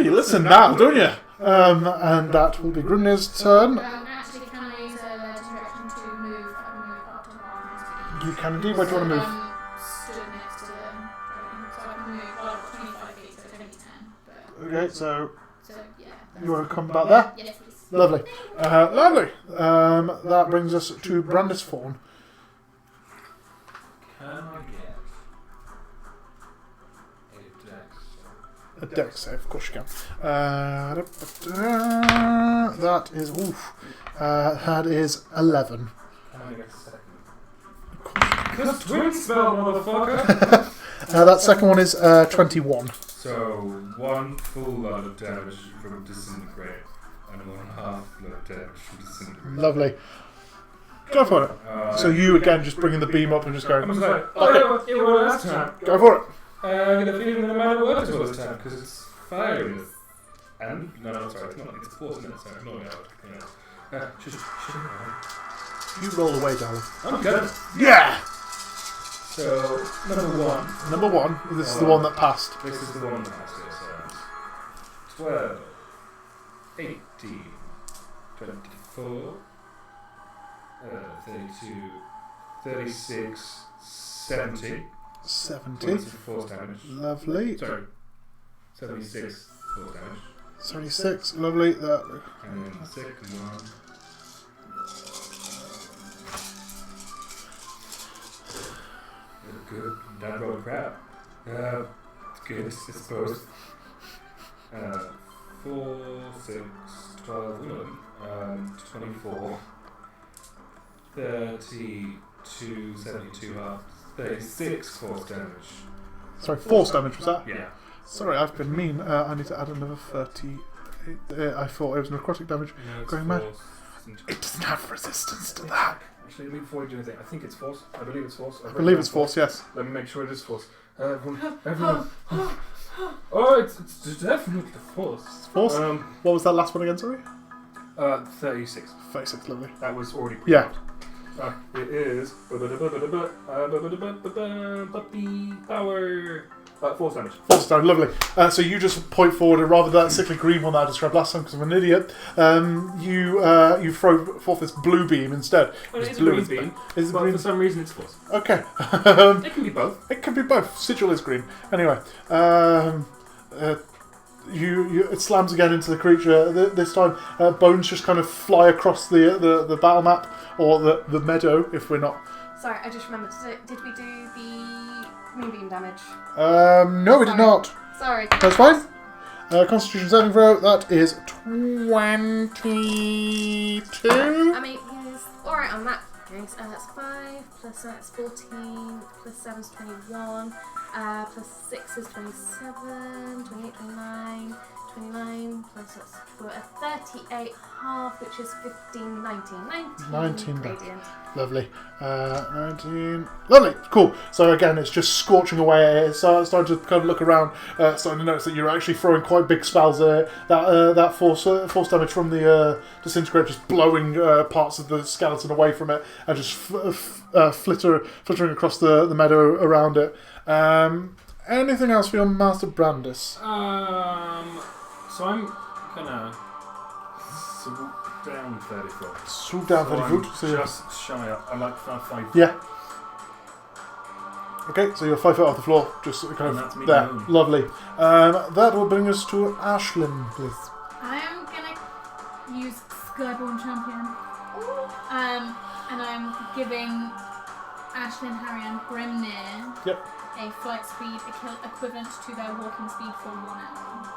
you listen now, don't you? And that will be Grimnir's turn. Actually, can I use a direction to move? I can move up to half You can indeed. Where do you want to move? Stood next to them, so I can move. Well, I've got 25 feet, so it's only 10. But, Okay, so yeah. you want to come back there? Yes, please. Lovely. Lovely. That brings us to Brandis Thorn. Can I get a dex? A dex save, of course you can. That is that is 11. Can I get a second? Because twin spell, motherfucker! That second one is 21. So, 1 full lot of damage from disintegrate, and 1 half lot of damage from disintegrate. Lovely. Go for it. So you again just bringing the beam up and just going. I'm just like, oh, it was last time. Go for it. I'm going to feed him the amount of work as well this time, because it's fire in it. And? No, sorry, it's not. It's force in it, sorry. Not now. You roll away, darling. I'm good. Yeah! So, number 1. Number 1. This is the one that passed. This is the one that passed, yes. 12, 18, 24, 32, 36, 70. 70. Points of force damage. Lovely. Sorry, 76 force damage. 76. Lovely. That. And then the second one. Good. That rolled crap. It's good, I suppose. 4, 6, 12, 24, 32, 72 half, 36 force damage. Sorry, force damage was that? Yeah. Sorry, I've been mean. I need to add another 30. I thought it was necrotic damage. No, it's Going mad. force. It doesn't have resistance to that. Actually, before we do anything, I think it's force. I believe it's force. I believe it's force, yes. Let me make sure it is force. Everyone. Oh, it's definitely force. It's force? What was that last one again, sorry? 36. 36, lovely. That was already Yeah. It is puppy power. Force damage. Force damage, lovely. So you just point forward, and rather than that sickly green one that I described last time because I'm an idiot, you throw forth this blue beam instead. Well, It's it's blue a green instead. beam, Is it but green? for some reason it's force. Okay. It can be both. It can be both. Sigil is green. Anyway, it slams again into the creature. This time, bones just kind of fly across the battle map, or the meadow, if we're not Sorry, I just remembered. Did we do the moonbeam damage? No, we did not. Sorry. That's fine. Constitution saving throw, that is 22. I mean, yes. Alright, on that case, that's 5, plus that's 14, plus 7 is 21, plus 6 is 27, 28, 29, 29, plus that's 38 half, which is 15, 19. 19 radiant. Lovely. 19. Lovely. Cool. So again, it's just scorching away. It's starting to kind of look around, starting to notice that you're actually throwing quite big spells there. That force damage from the disintegrate just blowing parts of the skeleton away from it and just flittering across the meadow around it. Anything else for your Master Brandis? So I'm gonna swoop down 30 foot. Swoop down 30 foot. So just shy up. I'm like 5 Yeah. Okay, so you're 5 foot off the floor, just kind And that's me of there. down. Lovely. That will bring us to Ashlynn, please. I am gonna use Skyborn Champion. And I'm giving Ashlynn, Harrie, and Grimnir a flight speed equivalent to their walking speed for 1 hour.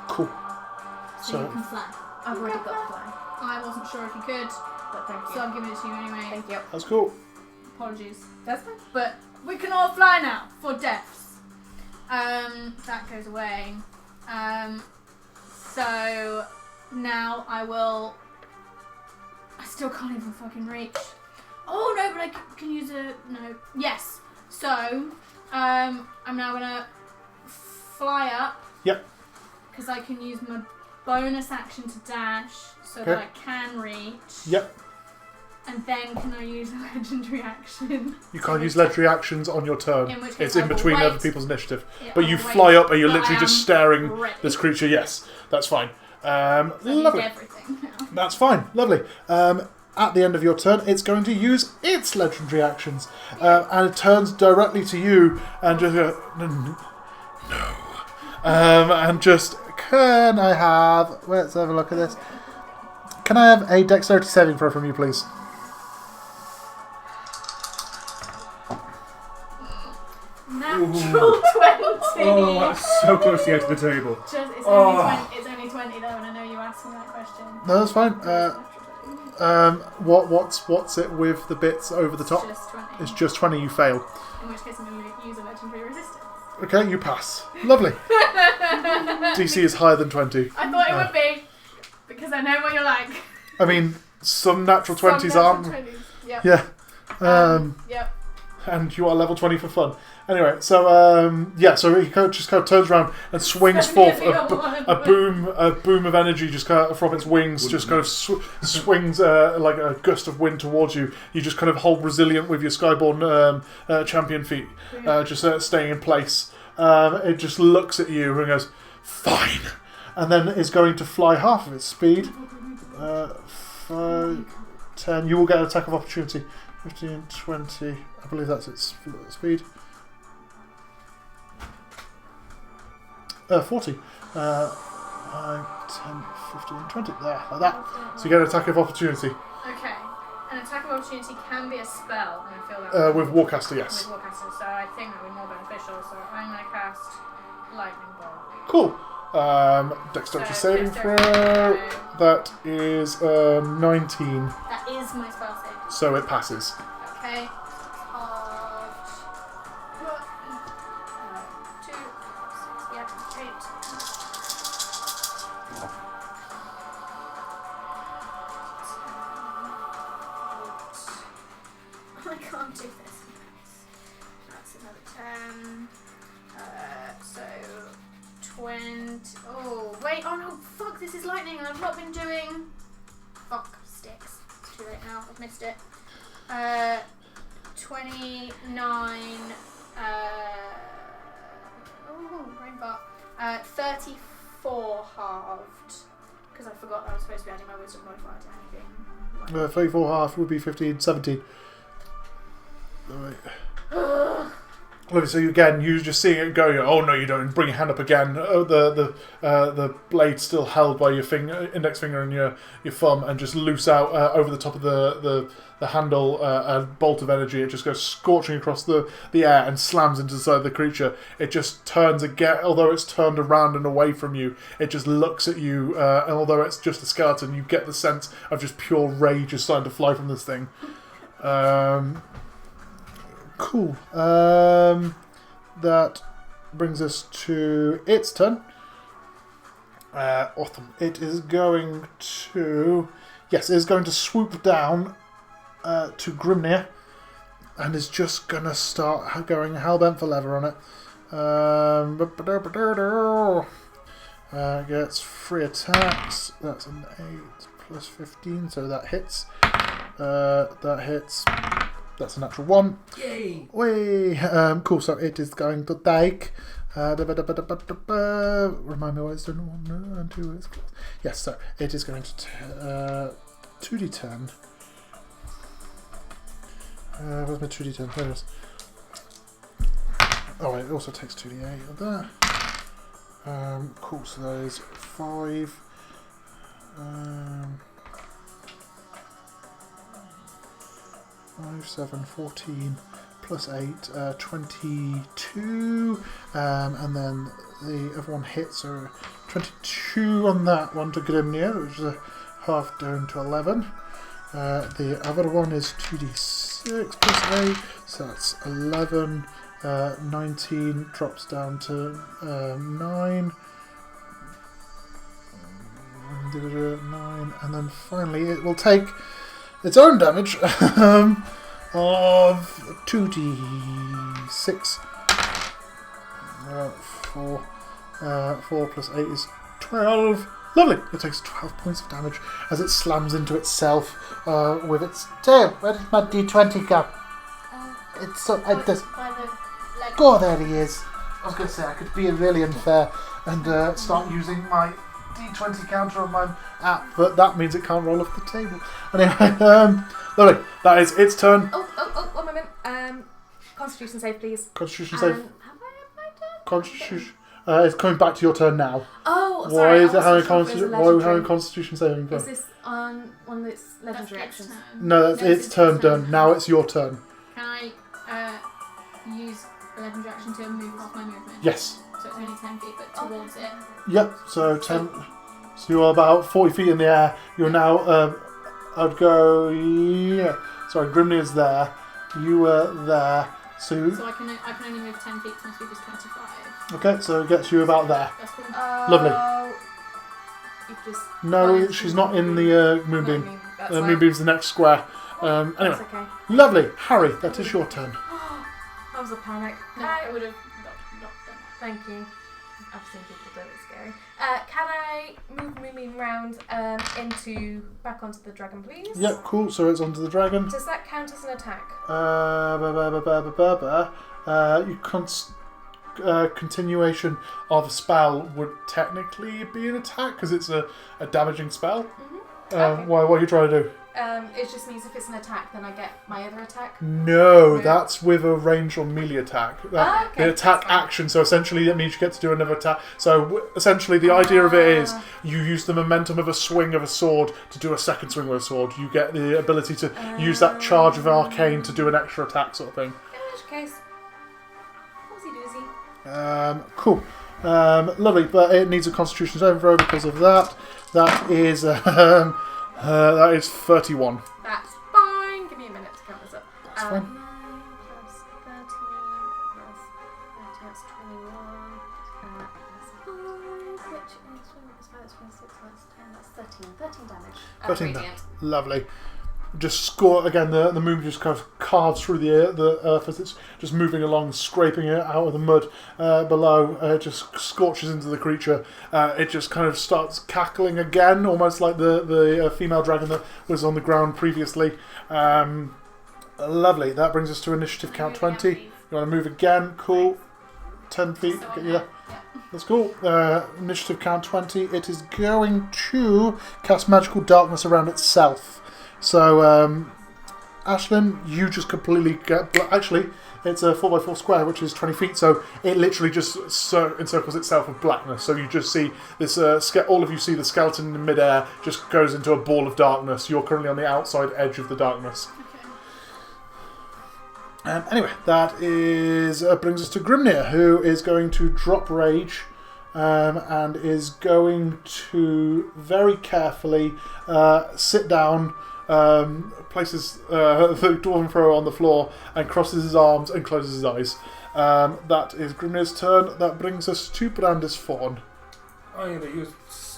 Cool. So you can fly. I've already got fly. I wasn't sure if you could, But thank you. so I'm giving it to you anyway. Thank you. That's cool. Apologies. That's fine. But we can all fly now for deaths. That goes away. So now I still can't even fucking reach. Oh no, but I can use no. Yes. So I'm now gonna fly up. Yep. Because I can use my bonus action to dash, so that I can reach. Yep. And then can I use a legendary action? You can't use legendary actions on your turn. In which case It's in I will between wait. other people's initiative. Yeah, But I you will fly wait up and you're till literally I just am staring ready. this creature. Yes, that's fine. So I need Lovely. everything now. That's fine. Lovely. At the end of your turn, it's going to use its legendary actions. And it turns directly to you and just go, no. And just, can I have... Let's have a look at this. Can I have a dexterity saving throw from you, please? Natural 20! Oh, that's so close to the edge of the table. It's only 20 though, and I know you asked me that question. No, that's fine. What's it with the bits over the top? Just 20. It's just 20, you fail. In which case I'm going to use a legendary resistance. Okay, you pass. Lovely. DC is higher than 20. I thought it would be, because I know what you're like. I mean, some natural 20s Some aren't. natural 20s. Yep. Yeah. Yep. And you are level 20 for fun. Anyway, so so he just kind of turns around and swings forth a boom of energy just kind of from its wings, just kind of swings like a gust of wind towards you. You just kind of hold resilient with your Skyborn champion feet, just staying in place. It just looks at you and goes, "Fine," and then is going to fly half of its speed. 5, 10. You will get an attack of opportunity. 15, 20. I believe that's its speed. 40. 5, 10, 15, 20. There, like that. So you get an attack of opportunity. Okay. An attack of opportunity can be a spell, and I feel that With Warcaster, yes. with Warcaster, so I think that would be more beneficial. So I'm going to cast Lightning Bolt. Cool. Dexterity saving throw. That is 19. That is my spell save. So it passes. Okay. 2, 6, yeah, 8. I can't do this. That's another 10. So 20. Oh, wait. Oh no, fuck, this is lightning. I've not been doing. Fuck, sticks. It's too late now. I've missed it. 29. Brain fart. 34 halved. Because I forgot that I was supposed to be adding my wisdom modifier to anything. 34 half would be 15, 17. Right. So you just seeing it go. Oh no, you don't! Bring your hand up again. Oh, the blade still held by your index finger and your thumb, and just loose out over the top of the handle. A bolt of energy. It just goes scorching across the air and slams into the side of the creature. It just turns again. Although it's turned around and away from you, it just looks at you. And although it's just a skeleton, you get the sense of just pure rage is starting to fly from this thing. Cool. That brings us to its turn. Awesome. It is going to... Yes, it is going to swoop down to Grimnir and is just going to start going hellbent for leather on it. Gets 3 attacks. That's an 8 plus 15, so that hits. That hits... That's a natural 1. Yay! Whee! Cool, so it is going to take... Remind me what it's doing. 1 and 2 is close. Yes, so it is going to 2d10. Where's my 2d10? There it is. Oh, it also takes 2d8 of that. Cool, so that is 5. 5, 7, 14, plus 8, 22, and then the other one hits, so 22 on that one to Grimnir, which is a half down to 11. The other one is 2d6 plus 8, so that's 11, 19 drops down to 9. 9, and then finally it will take its own damage of 2d6. 4 plus 8 is 12. Lovely! It takes 12 points of damage as it slams into itself with its tail. Where did my d20 go? It's so... By the leg. Oh, there he is. I was going to say, I could be really unfair and start using my d20 counter on my app, but that means it can't roll off the table. Anyway, lovely. That is its turn. Oh, 1 moment. Constitution save, please. Constitution save. Have I had my turn? Constitution. It's coming back to your turn now. Oh, Why sorry. is it having Why we having Constitution saving throw? Is this on one that's legendary actions? No, it's turn done. Now it's your turn. Can I use a legendary action to move off my movement? Yes. So it's only 10 feet, but towards it. Yep. So 10. So you're about 40 feet in the air. You're now. I'd go. Yeah. Sorry, Grimnir's there. You were there. So I can only move 10 feet. My speed is 25. Okay, so it gets you about there. That's cool. Lovely. You've just... No, she's not in the moonbeam. The moonbeam's the next square. Anyway, That's okay. lovely. Harrie, that is your turn. That was a panic. No, I would have not done Thank you. I've seen people do it, it's scary. Can I move Moonbeam round back onto the dragon, please? Yep, cool. So it's onto the dragon. Does that count as an attack? You continuation of a spell would technically be an attack because it's a damaging spell. Mm-hmm. Okay. What are you trying to do? It just means if it's an attack, then I get my other attack. No, that's with a ranged or melee attack. Okay. The attack action, so essentially that means you get to do another attack. So essentially the idea of it is you use the momentum of a swing of a sword to do a second swing with a sword. You get the ability to use that charge of arcane to do an extra attack sort of thing. In which case, whoopsie-doozy. Cool. Lovely, but it needs a constitution saving throw because of that. That is 31. That's fine. Give me a minute to count this up. That's fine. 9 plus 13 plus 30, that's 21. Plus 5, which is 20 plus 5, that's 26, that's 10, that's 13. 13 damage. 13 Radiant. Lovely. Just score again. The moon just kind of carves through the earth as it's just moving along, scraping it out of the mud below. It just scorches into the creature. It just kind of starts cackling again, almost like the female dragon that was on the ground previously. Lovely. That brings us to initiative count 20. You want to move again? Cool. 10 feet. Get you there. That's cool. Initiative count 20. It is going to cast magical darkness around itself. So, Ashlynn, you just completely get... Actually, It's a 4x4 square, which is 20 feet. So it literally just encircles itself with blackness. So you just see this. All of you see the skeleton in midair just goes into a ball of darkness. You're currently on the outside edge of the darkness. Anyway, that brings us to Grimnir, who is going to drop rage and is going to very carefully sit down, places the dwarven thrower on the floor and crosses his arms and closes his eyes. That is Grimnir's turn. That brings us to Brandis Thorn. I'm going to use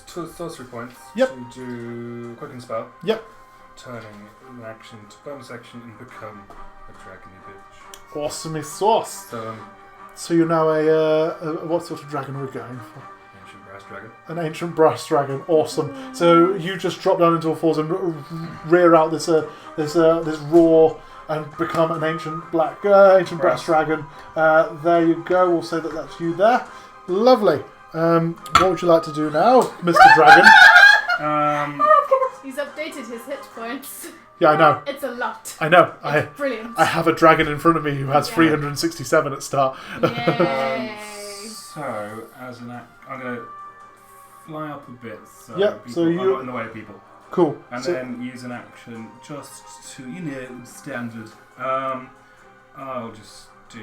2 sorcery points Yep. to do Quicken Spell. Yep. Turning an action to bonus action and become a dragony bitch. Awesome sauce. So, You know what sort of dragon are we going for? ancient brass dragon. An ancient brass dragon. Awesome. So you just drop down into a falls and rear out this roar and become an ancient brass dragon. There you go. We'll say that's you there. Lovely. What would you like to do now, Mr. Dragon? He's updated his hit points. Yeah, I know. It's a lot. I know. It's brilliant. I have a dragon in front of me who has 367 at start. Yay. So, as an I'm going to fly up a bit so Yep, people, so I'm you- not in the way of people. Cool. And So- then use an action just to, standard. I'll just do...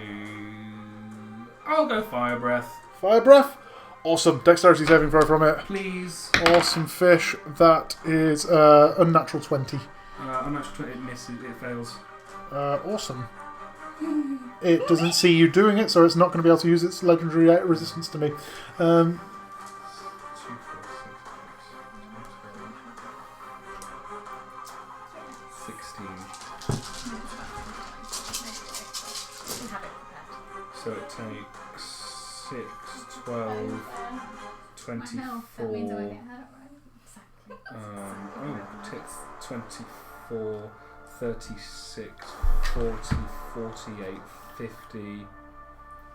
I'll go Fire Breath. Fire breath. Awesome. Dexterity saving throw from it. Please. Awesome fish. That is unnatural 20. Unnatural 20, it misses, it fails. Awesome. It doesn't see you doing it, so it's not going to be able to use its legendary resistance to me. 16. So it takes 6, 12, 24. That means I won't get that right. It takes 24, 36, 40, 48, 50,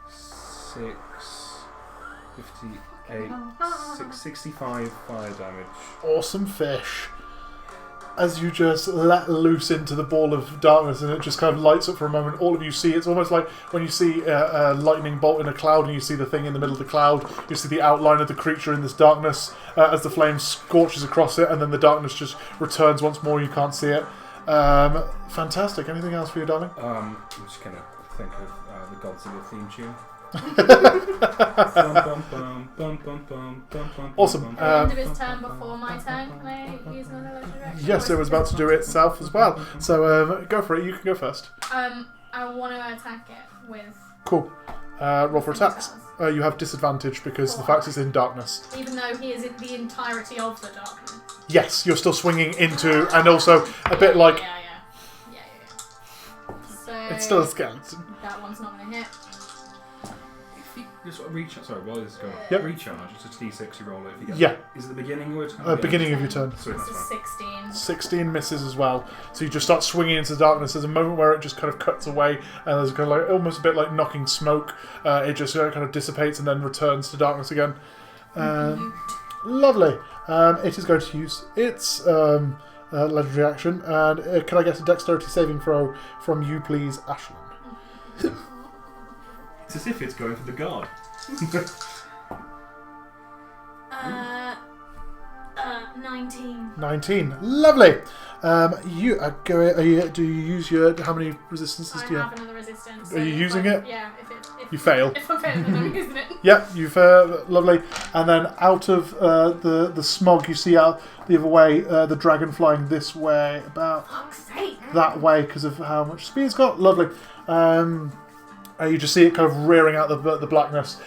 6, 58, 65 fire damage. Awesome fish. As you just let loose into the ball of darkness and it just kind of lights up for a moment, all of you see, it's almost like when you see a lightning bolt in a cloud and you see the thing in the middle of the cloud, you see the outline of the creature in this darkness as the flame scorches across it and then the darkness just returns once more, you can't see it. Fantastic. Anything else for you, darling? I'm just going to think of the Godzilla theme tune. Awesome. At the end of his turn before my turn, can I use another legendary action? Yes, it was about to do it itself as well. So go for it. You can go first. I want to attack it with. Cool. Roll for attacks. You have disadvantage because the fact it's in darkness. Even though he is in the entirety of the darkness. Yes, you're still swinging into, and also a bit like Yeah. So it's still a skeleton. that one's not going to hit. If you just recharge, sorry, while this is going, Yep. recharge, it's a d6 you roll it if you get Yeah. it. Is it the beginning or it's Beginning of your turn. Sweet, This that's is fine. 16. 16 misses as well. So you just start swinging into the darkness. There's a moment where it just kind of cuts away, and there's kind of like almost a bit like knocking smoke. It just kind of dissipates and then returns to darkness again. Lovely. It is going to use its legendary action, and can I get a dexterity saving throw from you, please, Ashlynn? It's as if it's going for the guard. 19. 19. Lovely. You are going. Do you use your? How many resistances I do you have have? another resistance. Are you if using I- it? Yeah. If You fail. If I fail, then I'm using it. Yep, you've lovely. And then out of the smog, you see out the other way the dragon flying this way, about Fuck's sake. that way because of how much speed it's got. Lovely. You just see it kind of rearing out the blackness,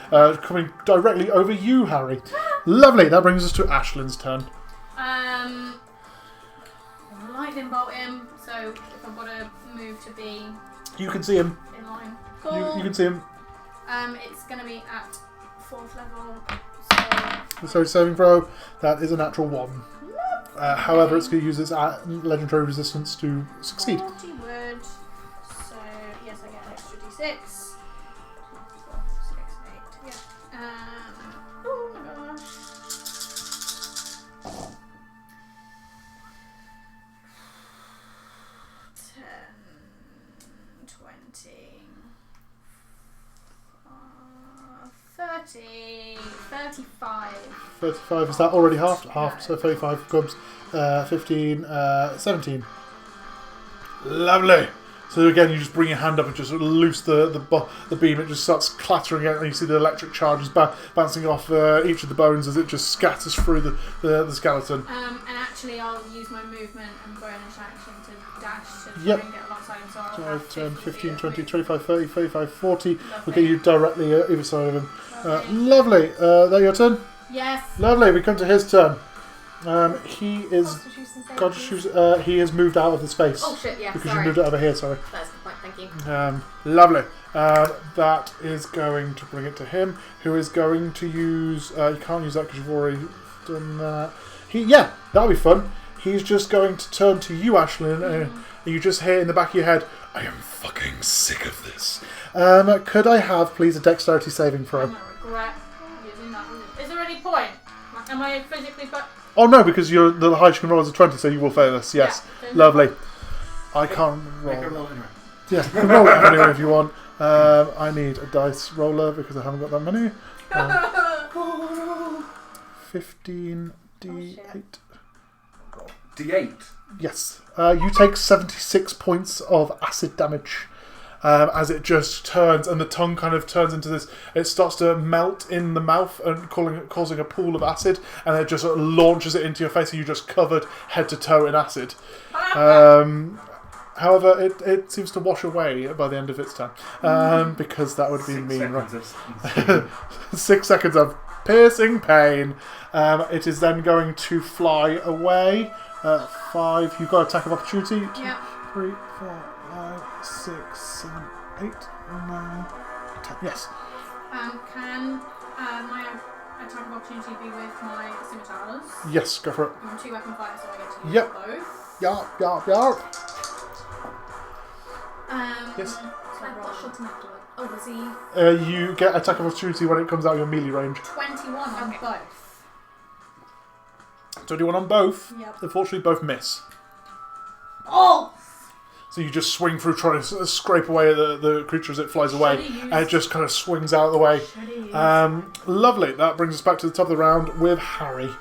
coming directly over you, Harrie. Lovely. That brings us to Ashlynn's turn. Lightning bolt him. So if I've got to move to be You can see him. in line. Cool. You can see him. It's going to be at 4th level. So So saving throw. That is a natural 1. However, it's going to use its legendary resistance to succeed. 40 wood. So yes, I get an extra d6. 6, 8. Yeah. Oh my gosh. 10, 20. 35. 35, is that already half? Half, so 35 becomes 15, 17. Lovely. So again, you just bring your hand up and just loose the beam. It just starts clattering out, and you see the electric charges bouncing off each of the bones as it just scatters through the skeleton. And actually, I'll use my movement and bonus action to dash to try Yep. and get alongside him. So I'll 5, have 10, 50 15, feet 20, of 25, 30, 35, 40. Lovely. We'll get you directly either side of him. Lovely. Lovely. That your turn? Yes. Lovely. We come to his turn. He is... Constitution save, God, please. he has moved out of the space. Oh shit, yeah, Because sorry. you moved it over here, sorry. That's a good point, thank you. Lovely. That is going to bring it to him, who is going to use... you can't use that because you've already done that. Yeah, that'll be fun. He's just going to turn to you, Ashlynn, and you just hear in the back of your head, I am fucking sick of this. Could I have, please, a dexterity saving I'm throw? going to regret using that. Is there any point? Am I physically... Oh, no, because the highest you can roll is a 20, so you will fail this. Yes. Yeah. Lovely. I can't Make a roll. roll anyway. Yeah, you can roll it anyway if you want. I need a dice roller because I haven't got that many. 15 D8. D8. Yes. You take 76 points of acid damage as it just turns, and the tongue kind of turns into this. It starts to melt in the mouth and causing a pool of acid, and it just sort of launches it into your face, and you're just covered head to toe in acid. However, it seems to wash away by the end of its time, because that would be 6 mean, right? seconds of 6 seconds of piercing pain. It is then going to fly away. 5. You've got attack of opportunity. 2, Yeah. 3, 4, 5, 6, 7, 8, 9, 10. Yes. Can my attack of opportunity be with my scimitars? Yes, go for it. I'm 2-weapon fighter, so I get to use Yep. both. Yarp, yarp, yarp. Yes. So I got roll shot him afterward. Oh, was he? You get attack of opportunity when it comes out of your melee range. 21 on Okay. both. 21 on both. Yep. Unfortunately, both miss. Oh! So you just swing through trying to scrape away the creature as it flies away, and it just kind of swings out of the way. Lovely. That brings us back to the top of the round with Harrie.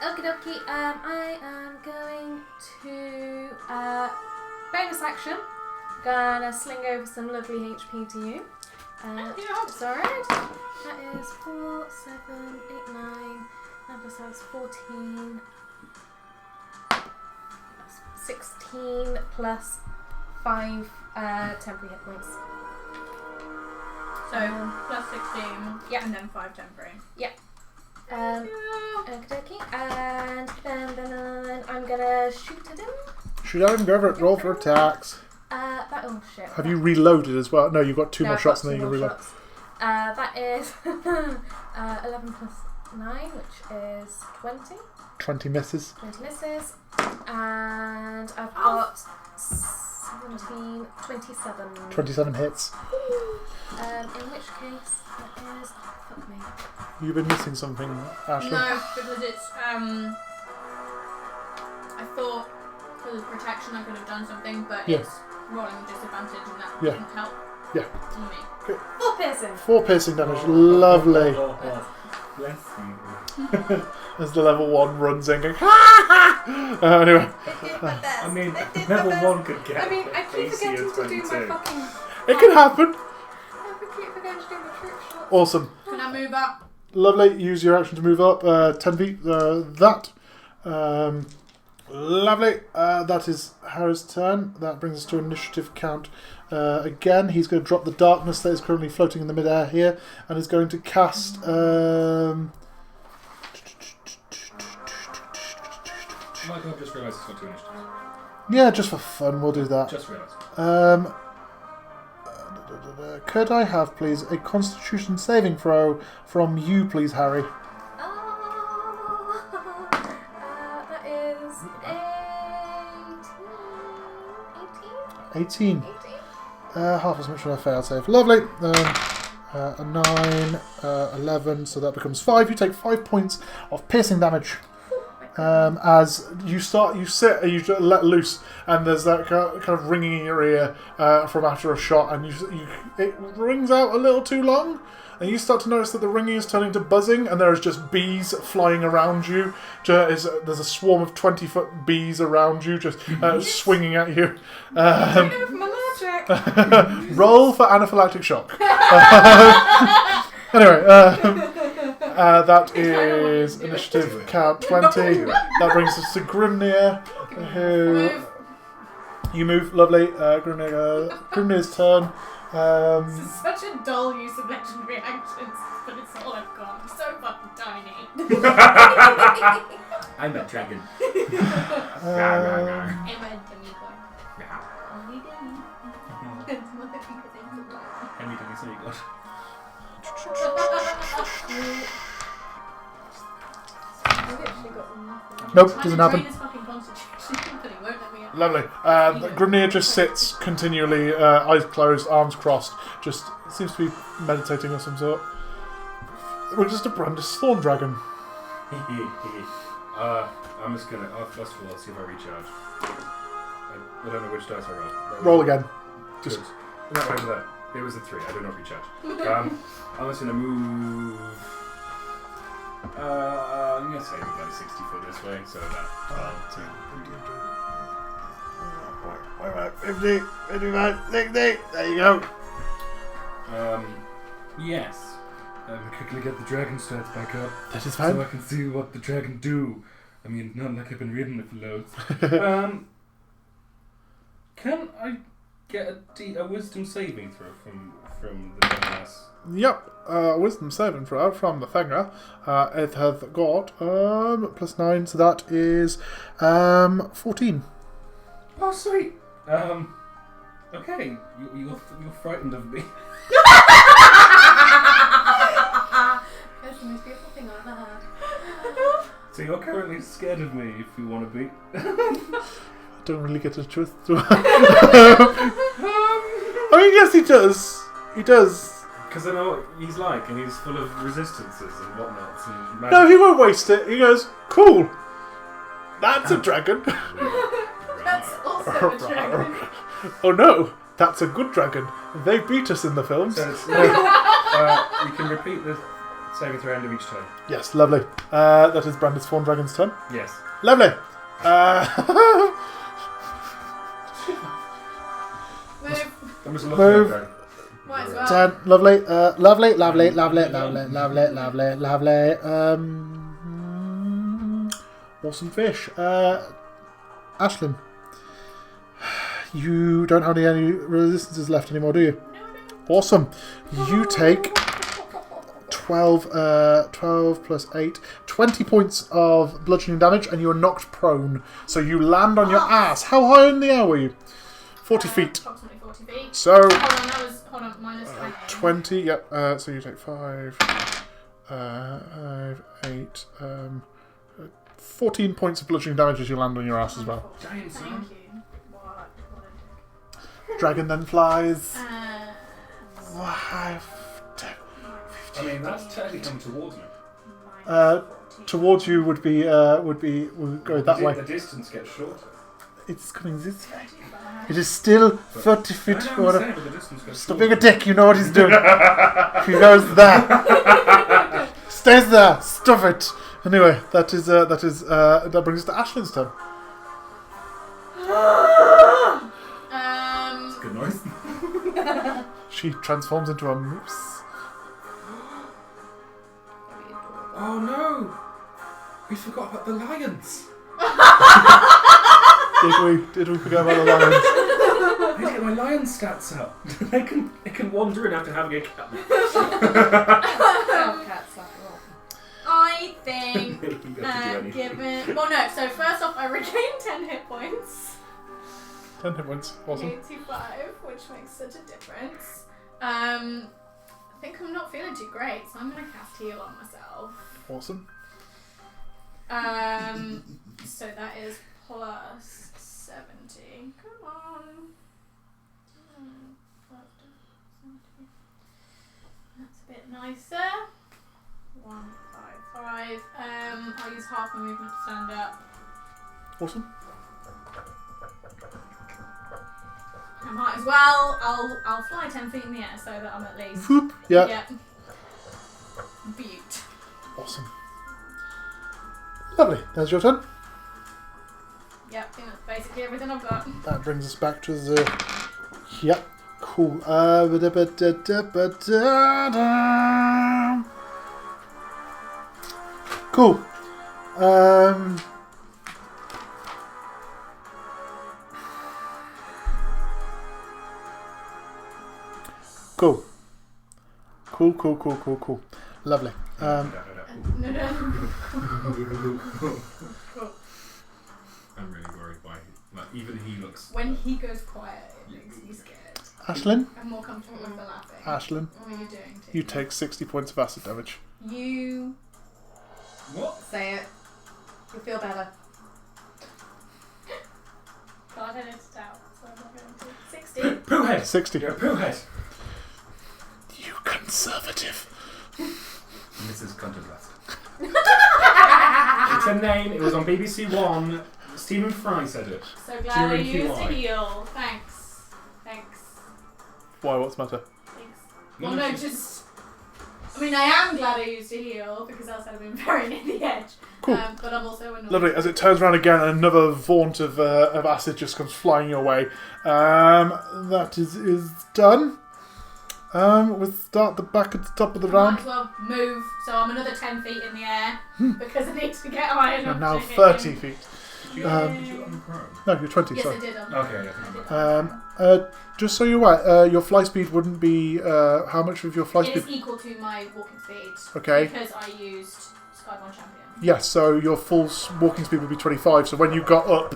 Okie dokie. I am going to bonus action. Gonna sling over some lovely HP to you. It's alright. That is 4, 7, 8, 9. That plus that's 14. 16 plus 5 temporary hit points. So, plus 16, Yeah. and then 5 temporary. Okie dokie. And then I'm gonna shoot at him. Shoot at him, go for it. Roll for attacks. Oh shit. Have you reloaded as well? No, you've got 2 No, more I've shots got and then two you can more reload. shots. That is 11 plus 9, which is 20. 20 misses. 20 misses. And I've got 17, 27. 27 hits. In which case, that is. Fuck me. You've been missing something, Ashley. No, because it's, I thought for the protection I could have done something, but Yeah. it's rolling with disadvantage and that Yeah. didn't help Yeah. me. 4 piercing. 4 piercing damage. Lovely. Bless you. As the level 1 runs in going, ha ha! Anyway, I mean, level 1 could get I mean, I keep AC forgetting of to do my 22. fucking. it can happen. I keep forgetting to do my trick shot. Awesome. Can I move up? Lovely. Use your action to move up 10 feet. That. Lovely. That is Harry's turn. That brings us to initiative count. Again, he's going to drop the darkness that is currently floating in the midair here, and is going to cast. Michael, I've just realised it's got 2 initiatives. Yeah, just for fun, we'll do that. Just realised. Could I have, please, a Constitution saving throw from you, please, Harrie? That is 18. 18. Half as much as I failed save. Lovely. A 9, 11, so that becomes 5. You take 5 points of piercing damage. as you sit and you let loose, and there's that kind of ringing in your ear from after a shot, and it rings out a little too long, and you start to notice that the ringing is turning to buzzing, and there is just bees flying around you. There's a swarm of 20-foot bees around you, just swinging at you. Roll for anaphylactic shock. Anyway, that is initiative count 20. That brings us to Grimnir, who you move. Lovely. Grimnir's turn. This is such a dull use of legendary actions, but it's all I've got. I'm so fucking tiny. I'm a dragon. I'm a demigod. Only demi. It's not because I'm so black. Anything you say, God. Nope, doesn't happen. Drain his fucking constitution, but he won't let me out. Lovely. Grimnir just sits continually, eyes closed, arms crossed, just seems to be meditating of some sort. We're just a Brandis Thorn dragon. I'm just gonna. First of all, let's see if I recharge. I don't know which dice I rolled. Roll again. Just no, over there. It was a 3. I do not recharge. I'm just gonna move. I'm gonna say we're about 60 foot this way, so about 50, 55, 60. There you go. Yes. Quickly get the dragon stats back up. That is So fine. I can see what the dragon do. I mean, not like I've been reading it for loads. Can I get a wisdom saving throw from the dumbass? Yep. Wisdom saving throw from the Fenrir. It has got +9, so that is 14. Oh, sweet. Okay. You're frightened of me. That's the most beautiful thing I've ever heard. So you're currently scared of me, if you want to be. I don't really get the truth. I mean, yes, he does. He does. Because I know what he's like, and he's full of resistances and whatnots and magic. No, he won't waste it. He goes, cool. That's a dragon. That's also a dragon. Oh no, that's a good dragon. They beat us in the films. So it's, you can repeat the saving throw end of each turn. Yes, lovely. That is Brandis Thorn Dragon's turn. Yes. Lovely. Move. I'm just looking Move. at it. Might as well. 10. Lovely. Lovely. Awesome fish. Ashlynn, you don't have any resistances left anymore, do you? Awesome. You take 12 plus 8, 20 points of bludgeoning damage, and you are knocked prone. So you land on your ass. How high in the air were you? 40 feet. Approximately 40 feet. So Hold on, minus 20. 20. Yep. So you take 5, 8, 14 points of bludgeoning damage as you land on your ass as well. Giant Thank son. you. What a Dragon then flies. dick. 5, 10, I mean, that's technically coming towards me. towards you would go that way. The distance gets shorter. It's coming this way. It is still 30 feet. I know what I'm saying, but the distance gets Stop shorter. being a dick, you know what he's doing. He goes there. Stays there. Stop it. Anyway, that brings us to Ashlynn's turn. Good noise. She transforms into a moose. Oh no! We forgot about the lions. Did we forget about the lions? I need to get my lion stats up. they can wander in after having a cat. Cats after all. I think, You have to do anything. well no, so first off I regained 10 hit points. 10 hit points. Awesome. 85, which makes such a difference. I think I'm not feeling too great, so I'm going to cast heal on myself. Awesome. So that is plus 70. Come on. That's a bit nicer. 155. I'll use half my movement to stand up. Awesome. I might as well. I'll fly 10 feet in the air so that I'm at least. Whoop. Yeah. Yep. Beaut. Awesome. Lovely. There's your turn. Yep, I think that's basically everything I've got. That brings us back to the... Yep. Cool. Cool. Cool. Cool. Lovely. No. I'm really worried by him. Like, even he looks... When he goes quiet, it makes me scared. Ashlynn? I'm more comfortable with the laughing. Ashlynn, What are you doing, Tim? you take 60 points of acid damage. You What? say it. You'll feel better. God, I edit out, so I'm not going to. 60. Pooh head! 60. You're a pooh head! You conservative. Mrs. Cunterblast. It's a name, it was on BBC One. Stephen Fry said it. So glad I During used QI. a heal. Thanks. Why? What's the matter? Thanks. No, Well, no, it's- just... I mean, I am glad I used a heal, because else I'd have been very near the edge. Cool. But I'm also annoyed. Lovely. As it turns around again, another vaunt of acid just comes flying your way. That is done. We'll start the back at the top of the I round. might as well move, so I'm another 10 feet in the air, because I need to get high enough And now to hit 30 him. feet. Did you unprone? No, you're 20, Yes, sorry. I did. Okay, yeah. Just so you're aware, your fly speed wouldn't be... how much of your fly It speed... is equal to my walking speed. Okay. Because I used Skyborn Champion. Yes, so your full walking speed would be 25. So when you got up,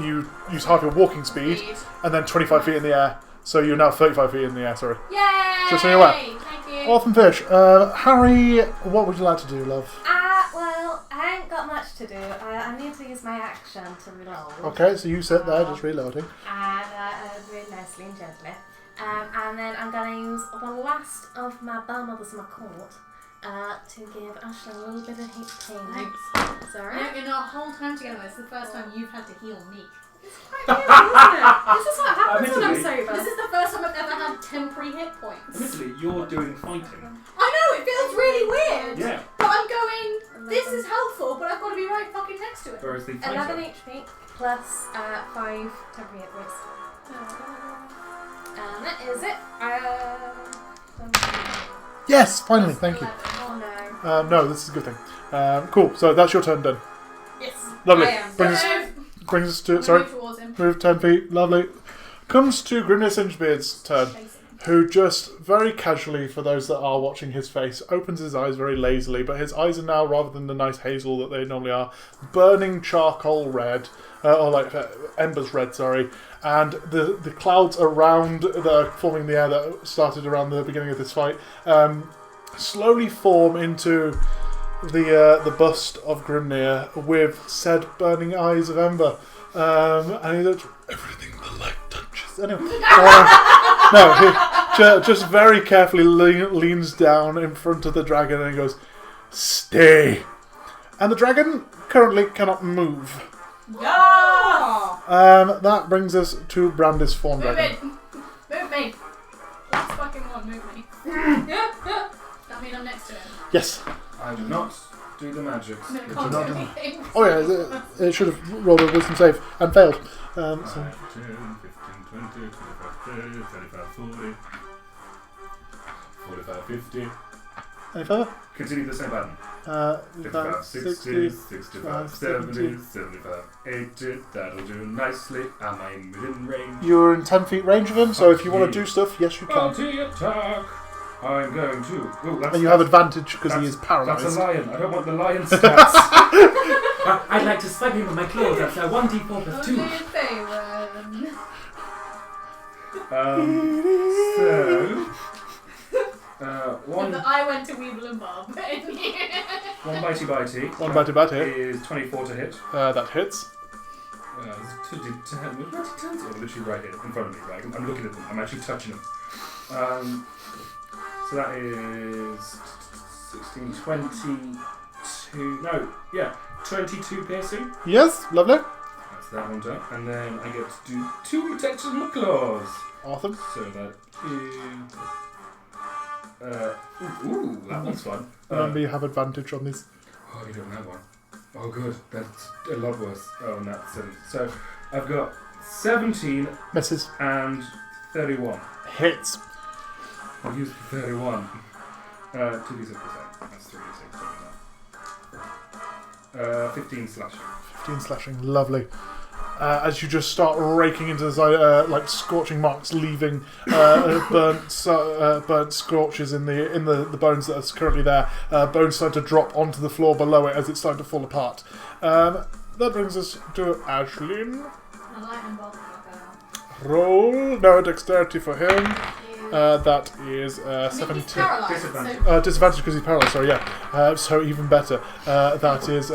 you use half your walking speed, and then 25 feet in the air. So you're now 35 feet in the air, sorry. Yay! Just so you're aware. Thank you. Awesome fish. Harrie, what would you like to do, love? Well, I ain't got much to do. I need to use my action to reload. Okay, so you sit there just reloading. And do it nicely and gently. And then I'm going to use the last of my bum mothers in my court to give Ashlynn a little bit of heat pain. Thanks. Sorry. No, in our whole time together, this is the first time you've had to heal me. It's quite weird, isn't it? This is what happens when I'm Admittedly- sober. This is the first time I've ever had temporary hit points. Admittedly, you're doing fighting. I know, it feels really weird. Yeah. But I'm going, this is helpful, but I've got to be right fucking next to it. Whereas the 11 fighter... HP plus 5 temporary hit points. And that is it. Yes, finally, thank you. 11. Oh no. No, this is a good thing. Cool, so that's your turn done. Yes. Lovely. I am. Brings us to... Sorry. Move towards him. Move 10 feet. Lovely. Comes to Grimness Inchbeard's turn. Chasing him. Who just very casually, for those that are watching his face, opens his eyes very lazily, but his eyes are now, rather than the nice hazel that they normally are, burning charcoal red, or like embers red, sorry, and the clouds around that are forming the air that started around the beginning of this fight slowly form into the bust of Grimnir with said burning eyes of ember. And he looks, everything the light touches. Anyway, no, he just very carefully leans down in front of the dragon and he goes, "Stay." And the dragon currently cannot move. Yeah! That brings us to Brandis Thorn Move Dragon. it! Move me! Last fucking one, move me. That means I'm next to him. Yes. I do not do the magic. No, it do can't do not do- anything. Oh yeah, it should have rolled a wisdom save and failed. So 5, 10, 15, 20, 25, 30, 35, 40, 45, 50. any further? Continue the same pattern. 55, 60, 65, 70, 75, 80. That'll do nicely. Am I within range? You're in 10 feet range of him, so if you want to do stuff, yes you can. Multi-attack. I'm going to. Oh, that's, And you have advantage because he is That's paralysed. a lion. I don't want the lion stats. I'd like to swipe him with my claws. That's 1d4 plus Only 2. in favour. One I went to Weeble and Bob. one bitey bitey. One bite hit. Is 24 to hit. That hits. There's 2d10. Where's the 10s? Oh, literally right here in front of me. Right, I'm looking at them. I'm actually touching them. So that is 16, 22. 22 piercing. Yes, lovely. That's that one done. And then I get to do 2 protection of my claws. Awesome. So that is... ooh, that one's fun. Remember, you have advantage on these. Oh, you don't have one. Oh, good. That's a lot worse. Oh, and that's 7. So I've got 17 Misses. and 31. Hits. I'll use the 31. 2d6%. That's 3d6. 15 slashing. 15 slashing. Lovely. As you just start raking into the like scorching marks, leaving burnt scorches in the bones that are currently there. Bones starting to drop onto the floor below it as it's starting to fall apart. That brings us to Ashlynn. A lightning bolt. Roll. No, dexterity for him. That is 17. Disadvantage because he's paralyzed. Sorry, yeah. So even better. That is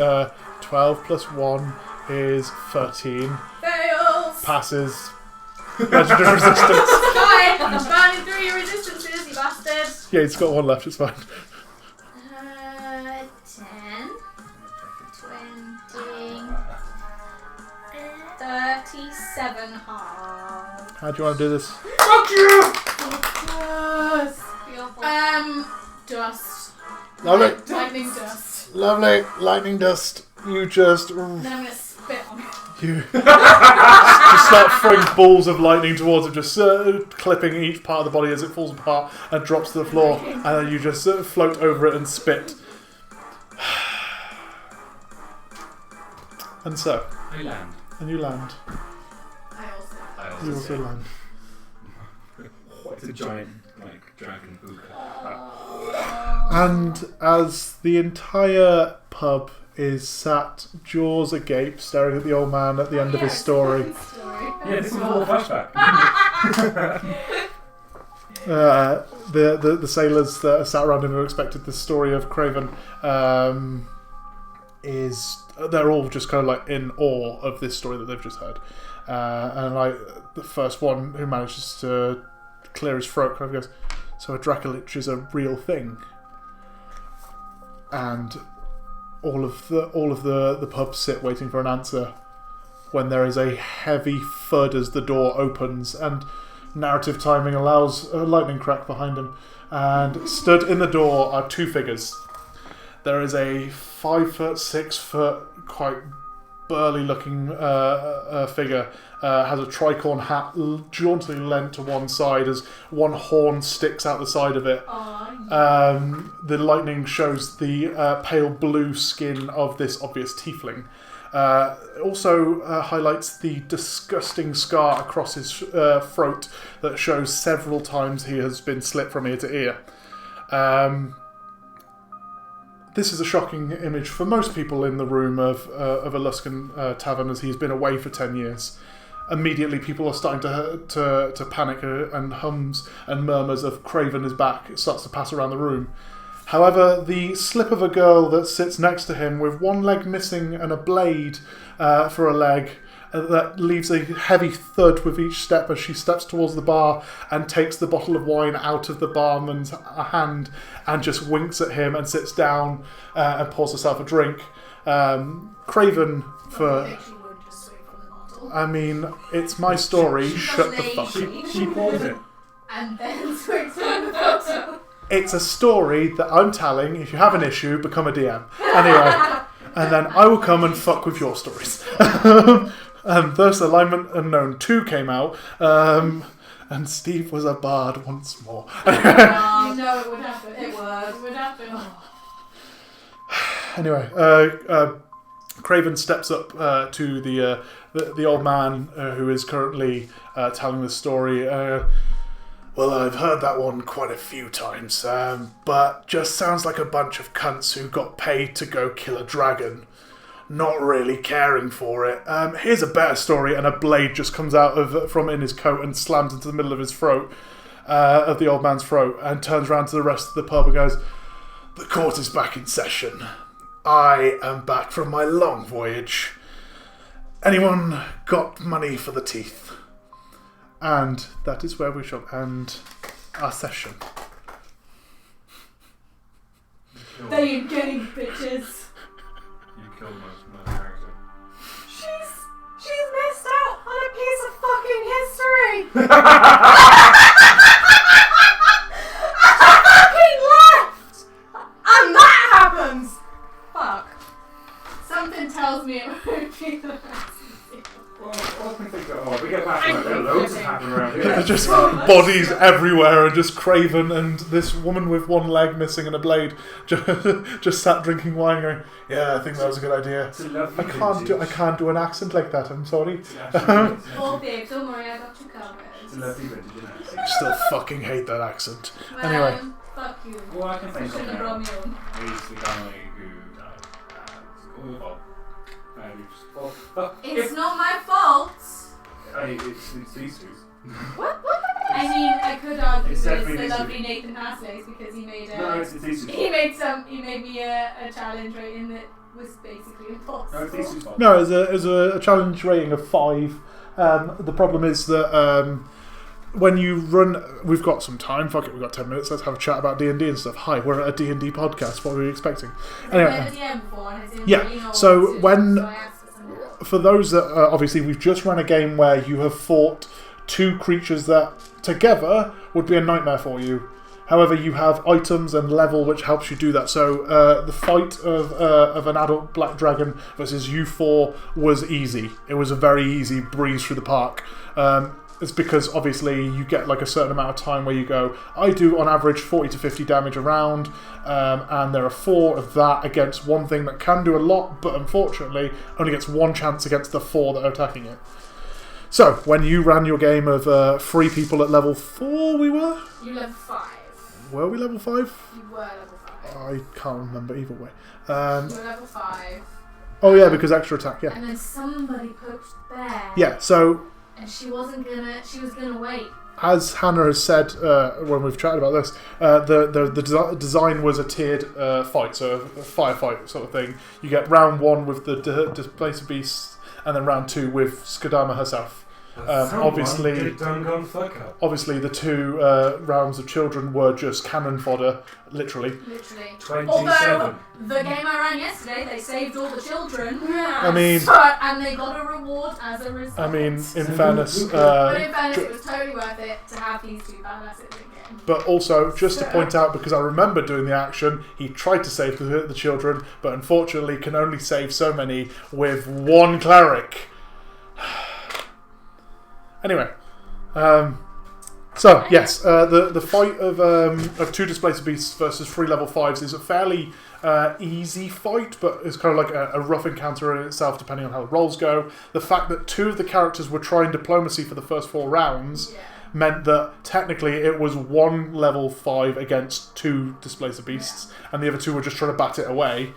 12 plus 1 is 13. Fails! Passes. Legendary resistance. Fine! I'm burning through your resistances, you bastard! Yeah, he's got one left, it's fine. 10, 20, 37 hard. How do you want to do this? Fuck you! Dust. Lovely. Lightning dust. Lovely. Lightning dust. You just... Then I'm gonna spit on it. You just start throwing balls of lightning towards him, just clipping each part of the body as it falls apart and drops to the floor, and then you just float over it and spit. And so, I land. and you land. I also. You also land. It's a giant, like, dragon hookah. And as the entire pub is sat, jaws agape, staring at the old man at the end of his story. Yeah, this is all a flashback. The sailors that are sat around him who expected the story of Craven they're all just kind of like in awe of this story that they've just heard. And like the first one who manages to clear his throat kind of goes, "So a Dracolich is a real thing?" And all of the pub sit waiting for an answer when there is a heavy thud as the door opens and narrative timing allows a lightning crack behind him, and stood in the door are 2 figures. There is a 5 foot, 6 foot, quite burly looking figure, has a tricorn hat jauntily leant to one side as one horn sticks out the side of it. The lightning shows the pale blue skin of this obvious tiefling. Also highlights the disgusting scar across his throat that shows several times he has been slit from ear to ear. This is a shocking image for most people in the room of a Luskan tavern, as he's been away for 10 years. Immediately people are starting to panic, and hums and murmurs of Craven is back. It starts to pass around the room. However, the slip of a girl that sits next to him with one leg missing and a blade for a leg that leaves a heavy thud with each step as she steps towards the bar and takes the bottle of wine out of the barman's hand and just winks at him and sits down and pours herself a drink. Craven for... I mean, it's my story. Shut the fuck up. She pours it. And then swings from the bottle. It's a story that I'm telling. If you have an issue, become a DM. Anyway, and then I will come and fuck with your stories. Thus, Alignment Unknown 2 came out, and Steve was a bard once more. You know it would happen. It would happen. Anyway, Craven steps up to the old man who is currently telling the story. Well, I've heard that one quite a few times, but just sounds like a bunch of cunts who got paid to go kill a dragon. Not really caring for it. Here's a better story, and a blade just comes out from in his coat and slams into the middle of his throat, of the old man's throat, and turns around to the rest of the pub and goes, "The court is back in session. I am back from my long voyage. Anyone got money for the teeth?" And that is where we shall end our session. They ain't getting bitches. killed my character. She's missed out on a piece of fucking history. Fucking left, and that happens. Fuck. Something tells me it won't be the best. Well, what can we think of? Oh, we get back to it. There are loads happening around here. There's just bodies everywhere and just Craven and this woman with one leg missing and a blade just sat drinking wine going, yeah, I think that was a good idea. It's a lovely I can't do an accent like that, I'm sorry. Oh, babe, don't worry, I got you covered. It's a lovely vintage, isn't it? I still fucking hate that accent. Well, Anyway. fuck you. Well, I can I think of shouldn't have brought now. me on. He's the guy who died. It's not my fault. It's these two. I mean, I could argue It's that it's definitely the these lovely two. Nathan Hasley's because he made No, it's these two. he made me a challenge rating that was basically impossible. No, it's these two's fault. No, as a challenge rating of 5. The problem is that when you run, we've got some time. Fuck it, we've got 10 minutes. Let's have a chat about D&D and stuff. Hi, we're at a D&D podcast. What were you expecting? Anyway, yeah. So for those that obviously we've just run a game where you have fought 2 creatures that together would be a nightmare for you. However, you have items and level which helps you do that. So the fight of an adult black dragon versus you 4 was easy. It was a very easy breeze through the park. It's because obviously you get like a certain amount of time where you go, I do on average 40 to 50 damage a round, and there are 4 of that against one thing that can do a lot, but unfortunately only gets 1 chance against the 4 that are attacking it. So, when you ran your game of 3 people at level 4, we were? You level 5. Were we level 5? You were level 5. I can't remember either way. You were level 5. Oh yeah, because extra attack, yeah. And then somebody poked Bear. Yeah, so And she was gonna wait. as Hannah has said when we've chatted about this, the design was a tiered fight, so a firefight sort of thing. You get round 1 with the Displacer Beasts, and then round 2 with Skadama herself. Obviously, the 2 rounds of children were just cannon fodder, literally. 27. Although the game I ran yesterday, they saved all the children. I mean, and they got a reward as a result. I mean, in fairness, but in fairness, it was totally worth it to have these 2 badasses in game. but also just to point out, because I remember doing the action, he tried to save the children, but unfortunately can only save so many with 1 cleric. Anyway, so yes, the fight of 2 Displacer Beasts versus 3 level 5s is a fairly easy fight, but it's kind of like a rough encounter in itself, depending on how the rolls go. The fact that 2 of the characters were trying diplomacy for the first 4 rounds meant that technically it was 1 level 5 against 2 Displacer Beasts, and the other 2 were just trying to bat it away.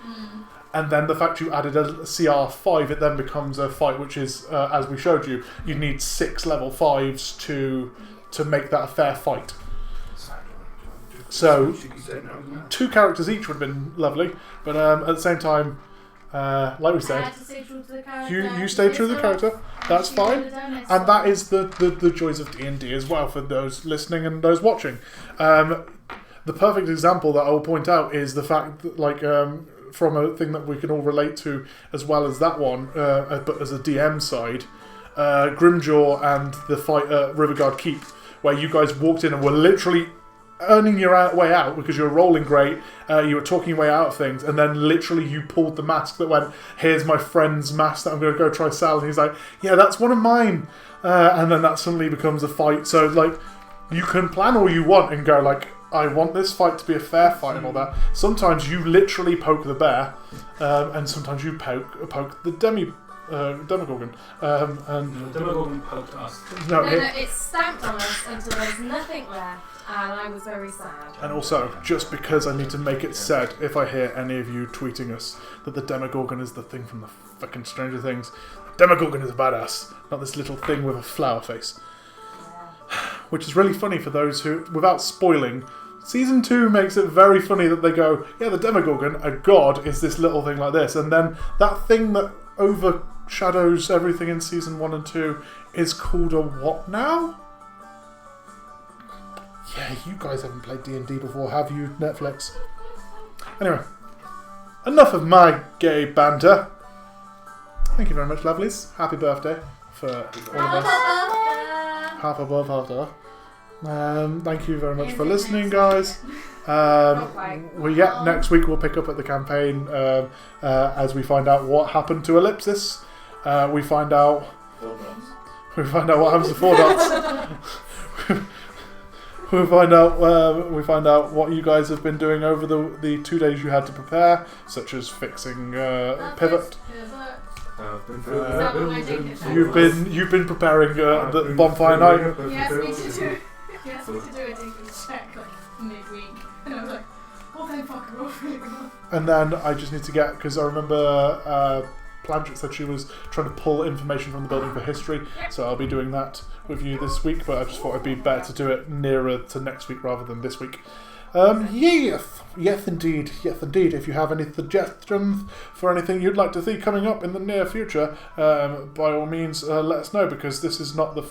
And then the fact you added a CR5, it then becomes a fight which is, as we showed you, you need 6 level 5s to make that a fair fight. So, 2 characters each would have been lovely, but at the same time, like we said, you stayed true to the character, that's fine, and that is the joys of D&D as well for those listening and those watching. The perfect example that I will point out is the fact that, like, from a thing that we can all relate to as well as that one, but as a DM side, Grimjaw and the fight at Riverguard Keep, where you guys walked in and were literally earning your way out because you were rolling great, you were talking your way out of things, and then literally you pulled the mask that went, here's my friend's mask that I'm going to go try sell, and he's like, yeah, that's one of mine, and then that suddenly becomes a fight. So, like, you can plan all you want and go, like, I want this fight to be a fair fight and all that. Sometimes you literally poke the bear, and sometimes you poke the Demogorgon. The Demogorgon poked us. No, It stamped on us until there's nothing left, and I was very sad. and also, just because I need to make it said, if I hear any of you tweeting us that the Demogorgon is the thing from the fucking Stranger Things, the Demogorgon is a badass, not this little thing with a flower face. Which is really funny for those who, without spoiling, Season 2 makes it very funny that they go, yeah, the Demogorgon, a god, is this little thing like this. And then that thing that overshadows everything in Season 1 and 2 is called a what now? Yeah, you guys haven't played D&D before, have you, Netflix? Anyway. enough of my gay banter. Thank you very much, lovelies. Happy birthday for all of us. Half above, half there. Thank you very much for listening, guys. Next week we'll pick up at the campaign as we find out what happened to Ellipsis. We find out what happens to 4 dots. we find out what you guys have been doing over the 2 days you had to prepare, such as fixing pivot. You've been preparing the bonfire night. Yes, we did do. Yes, we did do a digging check like midweek, and I was like, "Oh, thank fuck, we're all really good." And then I just need to get, because I remember Blanchett said she was trying to pull information from the building for history, so I'll be doing that with you this week. But I just thought it'd be better to do it nearer to next week rather than this week. Yes, indeed. If you have any suggestions for anything you'd like to see coming up in the near future, by all means, let us know, because this is not the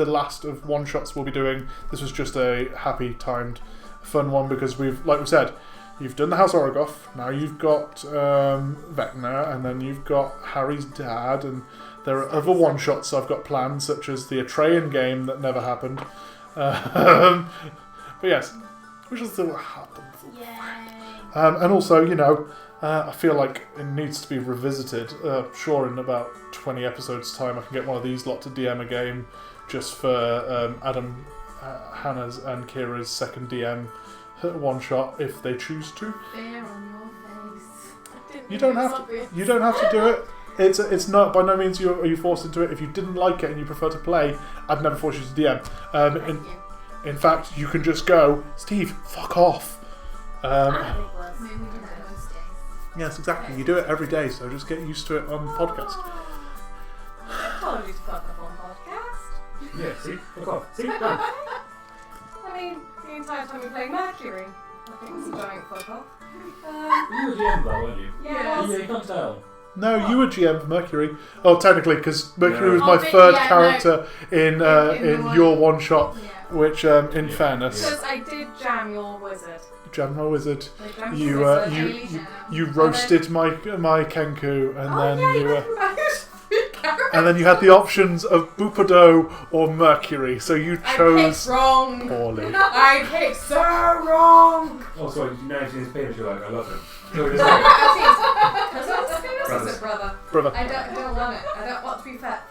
last of one-shots we'll be doing. This was just a happy, timed, fun one, because like we said, you've done the House Orogoth, now you've got Vecna, and then you've got Harry's dad, and there are other one-shots I've got planned, such as the Atreyan game that never happened. But yes, we shall see what happens. And also, I feel like it needs to be revisited. Sure, in about 20 episodes' time, I can get one of these lot to DM a game just for Adam, Hannah's, and Kyra's second DM one-shot if they choose to. Fear on your face. You don't have to do it. It's not, by no means are you forced into it. If you didn't like it and you prefer to play, I'd never force you to DM. In fact, you can just go, Steve, fuck off. Yes, exactly. You do it every day, so just get used to it on podcast. I told you to fuck up on podcast. Yeah, see? Fuck off. See? Done. I mean, the entire time you're playing Mercury, I think it's a giant fuck off. You were GM though, weren't you? Yeah. Yeah, you can't tell. No, you were GM for Mercury. Oh, technically, because Mercury was Oh, my but third yeah, character in your one shot, Yeah. which, in fairness, Because I did jam your wizard. Jam my wizard. I jammed You your wizard. you roasted my Kenku, and then you and then you had the options of Bupado or Mercury, so you I chose picked wrong. poorly. I picked so wrong. Oh, sorry, you know his penis, you're like, I love him. Cousin, brother. Brother. I don't want it. I don't want to be fat.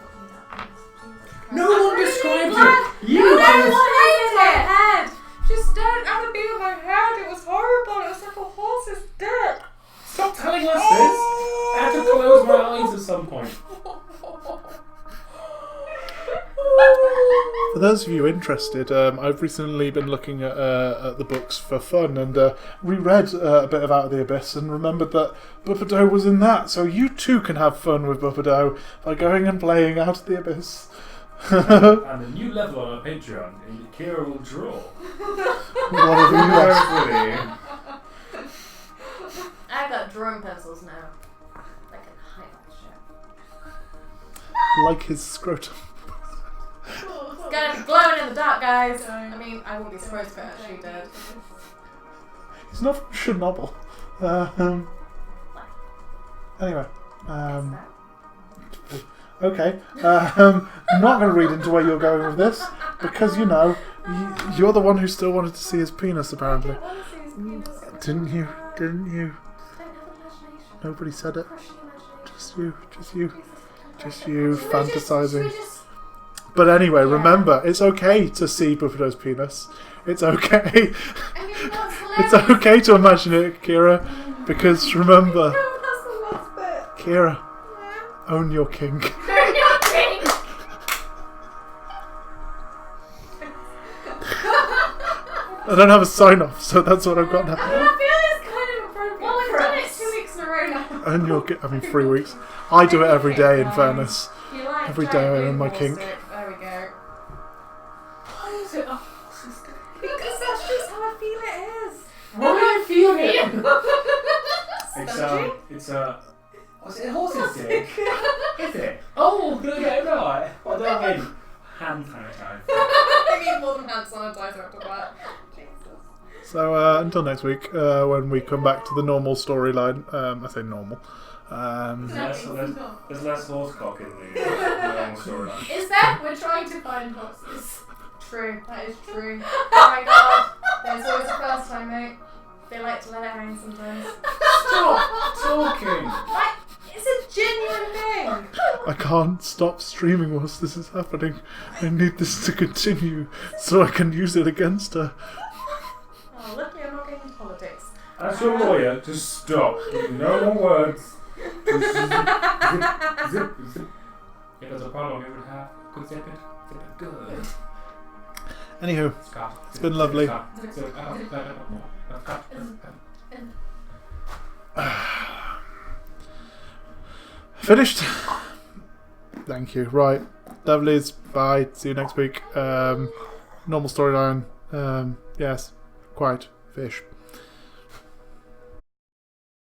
No one describes glad- it! You No just... one hated my head. Just don't have a bee on my head. It was horrible. It was like a horse's dick. Stop telling us this! I have to close my eyes at some point. For those of you interested, I've recently been looking at the books for fun and reread a bit of Out of the Abyss and remembered that Bupado was in that, so you too can have fun with Bupado by going and playing Out of the Abyss. And a new level on our Patreon, and Kyra will draw. One of you guys. I've got drawing pencils now. Like a highlight show. Like his scrotum. It's gonna be glowing in the dark, guys. I mean, I wouldn't be surprised if it actually did. He's not from Chernobyl. Anyway. Okay. I'm not going to read into where you're going with this, because, you're the one who still wanted to see his penis, apparently. Didn't you? Didn't you? Nobody said it. Just you. Just you fantasizing. But anyway, remember, it's okay to see Bupado's penis. It's okay. It's okay to imagine it, Kyra, because remember, Kyra, own your kink. I don't have a sign off, so that's what I've got now. I feel it's kind of appropriate. Well, we've done it 2 weeks in a row now. Own your kink. 3 weeks. I do it every day, in fairness. Like Every day I own my kink. There we go. Why is it? Because that's just how I feel it is. What are you feeling? Spongy? It's what's it, a horse's dick? Is it? Oh, good, okay, right. Well, I mean, hand sanitizer. I need more than hand sanitizer after that. Jesus. So until next week, when we come back to the normal storyline. I say normal. There's less horsecock in the normal storyline. Is there? We're trying to find horses. True, that is true. Oh my god. There's always a first time, mate. They like to let it hang sometimes. Stop talking! Like, it's a genuine thing. I can't stop streaming whilst this is happening. I need this to continue so I can use it against her. Oh, lucky I'm not getting into politics. As your lawyer, just stop. No more words. Just zip. If there's a problem, you would have good zip it good. Anywho, Scott. it's been lovely. Finished? Thank you. Right. Lovelies. Bye. See you next week. Normal storyline. Yes. Quite. Fish.